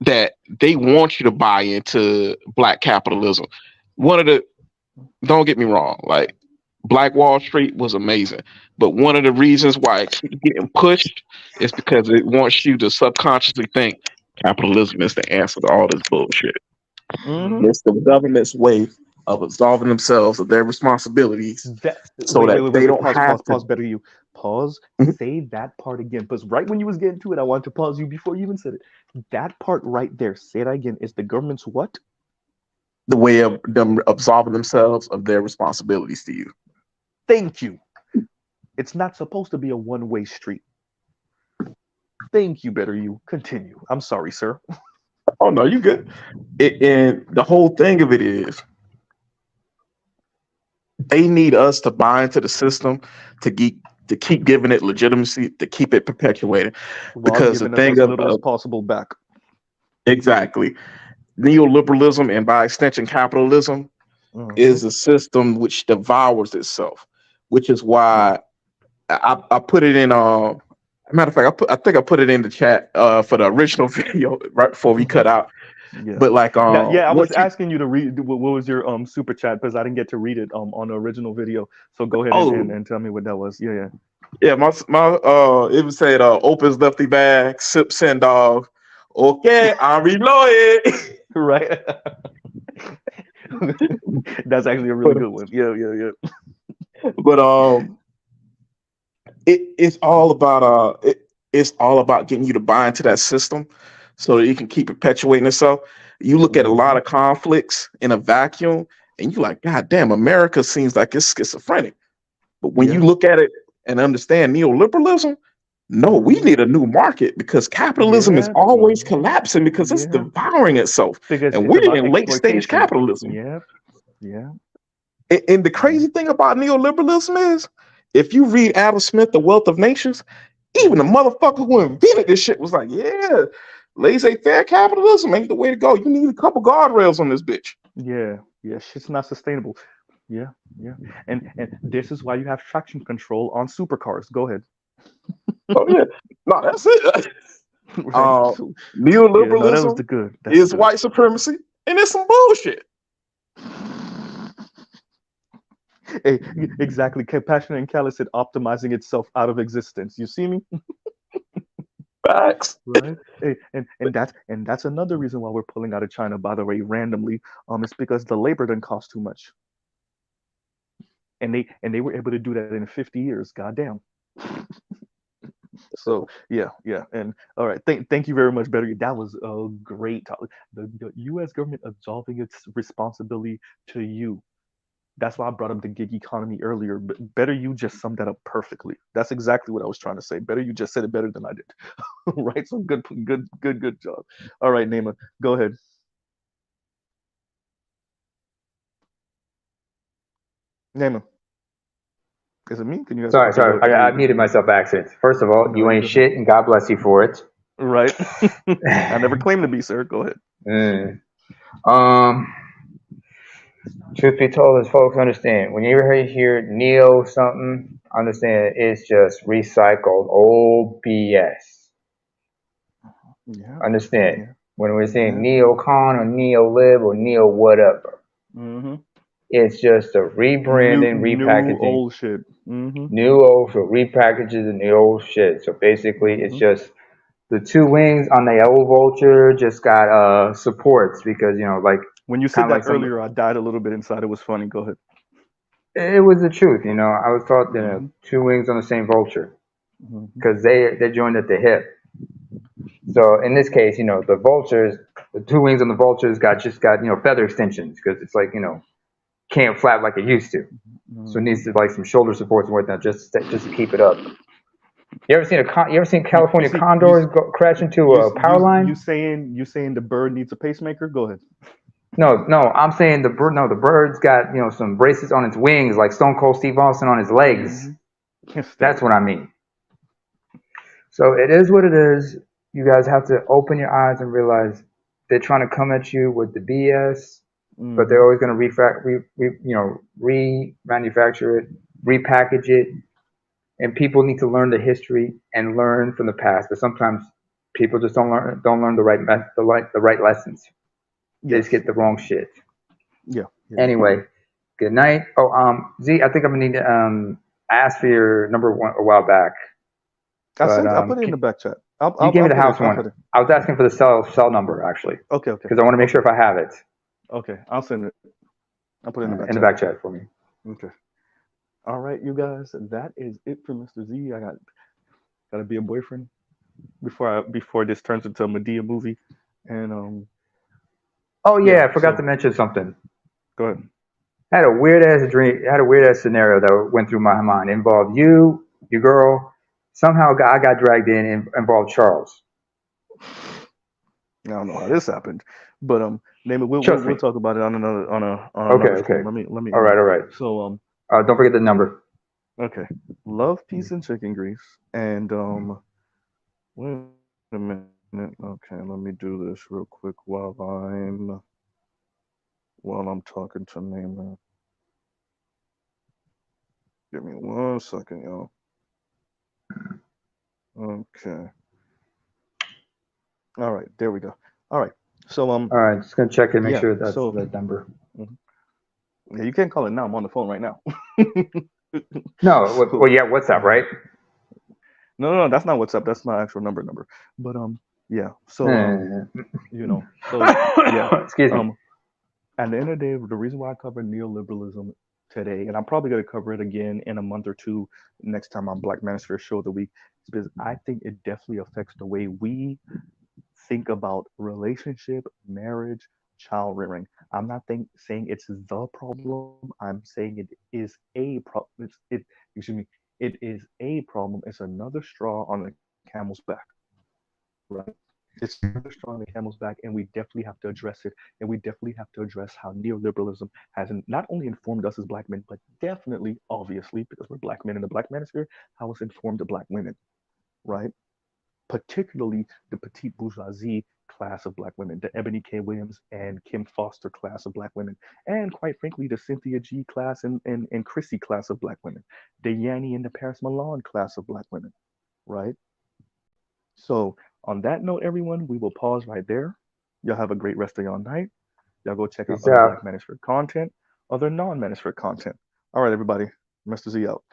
that they want you to buy into black capitalism. One of the Don't get me wrong, like Black Wall Street was amazing, but one of the reasons why it keeps getting pushed is because it wants you to subconsciously think capitalism is the answer to all this bullshit. It's the government's way of absolving themselves of their responsibilities so that they Wait. don't have Pause. Better you. Pause. Say that part again. Because right when you was getting to it, I wanted to pause you before you even said it. That part right there. Say that again. Is the government's what? the way of them absolving themselves of their responsibilities to you. Thank you. It's not supposed to be a one-way street. Thank you, better you. Continue. I'm sorry, sir. Oh no, you good. And the whole thing of it is they need us to buy into the system to keep giving it legitimacy, to keep it perpetuated. While Because the giving us thing as of little as possible back. exactly, neoliberalism and by extension capitalism is a system which devours itself, which is why I put it in. Matter of fact, I think I put it in the chat for the original video right before we cut out. Yeah. But like, I was asking you to read what was your super chat because I didn't get to read it on the original video. So go ahead and tell me what that was. Yeah, my it was said opens lefty bag, sip send dog. Okay, I'm reloaded. Right. That's actually a really good one. Yeah. But it's all about it's all about getting you to buy into that system so that you can keep perpetuating itself. You look at a lot of conflicts in a vacuum and you're like, God damn, America seems like it's schizophrenic. But when you look at it and understand neoliberalism, no, we need a new market because capitalism is always collapsing because it's devouring itself. And we're in late stage capitalism. Yeah. And the crazy thing about neoliberalism is if you read Adam Smith, The Wealth of Nations, even the motherfucker who invented this shit was like, yeah, laissez-faire capitalism ain't the way to go. You need a couple guardrails on this bitch. Yeah, shit's not sustainable. Yeah. And this is why you have traction control on supercars. Go ahead. Oh yeah. No, that's it. Right. Neoliberalism is white supremacy, and it's some bullshit. Hey, exactly. Compassionate and Callous said optimizing itself out of existence. You see me? Facts. Right. Hey, and that's another reason why we're pulling out of China, by the way, randomly. It's because the labor didn't cost too much. And they were able to do that in 50 years. Goddamn. So yeah. And all right, thank you very much, Better. That was a great talk. The U.S. government absolving its responsibility to you. That's why I brought up the gig economy earlier. But Better, you just summed that up perfectly. That's exactly what I was trying to say. Better, you just said it better than I did. Right? So good job. All right, Naima, go ahead. Naima. Is it me? Can you guys? Sorry. I muted myself by accident. First of all, you ain't shit, and God bless you for it. Right. I never claimed to be, sir. Go ahead. Truth be told, as folks understand, when you hear neo something, understand it's just recycled old BS. Yeah. Understand when we're saying neocon or neolib or neo whatever. It's just a rebranding, repackaging. New old shit. New old, so repackages the new old shit. So basically, it's just the two wings on the old vulture just got supports because like when you said that earlier, I died a little bit inside. It was funny. Go ahead. It was the truth, I was taught two wings on the same vulture because they joined at the hip. So in this case, the vultures, the two wings on the vultures got feather extensions because it's like can't flap like it used to. So it needs to like some shoulder supports and whatnot just to keep it up. You ever seen California condors crash into a power line? You saying the bird needs a pacemaker? Go ahead. No, I'm saying the bird. No, the bird's got some braces on its wings, like Stone Cold Steve Austin on his legs. That's what I mean. So it is what it is. You guys have to open your eyes and realize they're trying to come at you with the BS, but they're always going to remanufacture it, repackage it, and people need to learn the history and learn from the past. But sometimes people just don't learn the right lessons. They just get the wrong shit. Yeah. Anyway, good night. Oh, Z, I think I'm gonna need to ask for your number one a while back. I'll put it in the back chat. You gave me the house one. I was asking for the cell number actually. Okay. Because I want to make sure if I have it. Okay, I'll send it. I'll put it in the back chat for me. Okay. All right, you guys. That is it for Mr. Z. I gotta be a boyfriend before this turns into a Medea movie, and Oh yeah, I forgot to mention something. Go ahead. I had a weird ass dream. I had a weird ass scenario that went through my mind. It involved you, your girl. Somehow I got dragged in and involved Charles. I don't know how this happened, but name it. We'll talk about it on another Okay. Stream. Let me. All right. So don't forget the number. Okay. Love, peace, and chicken grease. And wait a minute. Okay, let me do this real quick while I'm while I'm talking to me, man. Give me 1 second, y'all. Okay. All right, there we go. All right. So All right, just gonna check and make yeah, sure that's so the number. yeah, you can't call it now. I'm on the phone right now. No, So, well, yeah, WhatsApp, right? no, that's not WhatsApp. That's my actual number. But yeah. So you know, so yeah. Excuse me. At the end of the day, the reason why I cover neoliberalism today, and I'm probably going to cover it again in a month or two next time on Black Manosphere Show of the Week, is because I think it definitely affects the way we think about relationship, marriage, child rearing. I'm not saying it's the problem. I'm saying it is a problem. Excuse me. It is a problem. It's another straw on the camel's back, right? It's another straw on the camel's back, and we definitely have to address it. And we definitely have to address how neoliberalism has not only informed us as black men, but definitely, obviously, because we're black men in the black manosphere, how it's informed the black women, right? Particularly the petite bourgeoisie class of black women, the Ebony K. Williams and Kim Foster class of black women, and quite frankly, the Cynthia G class and Chrissy class of black women, the Yanni and the Paris Milan class of black women, right? So, on that note, everyone, we will pause right there. Y'all have a great rest of your night. Y'all go check out Peace other out. Black Manosphere content, other non Manosphere content. All right, everybody. Mr. Z out.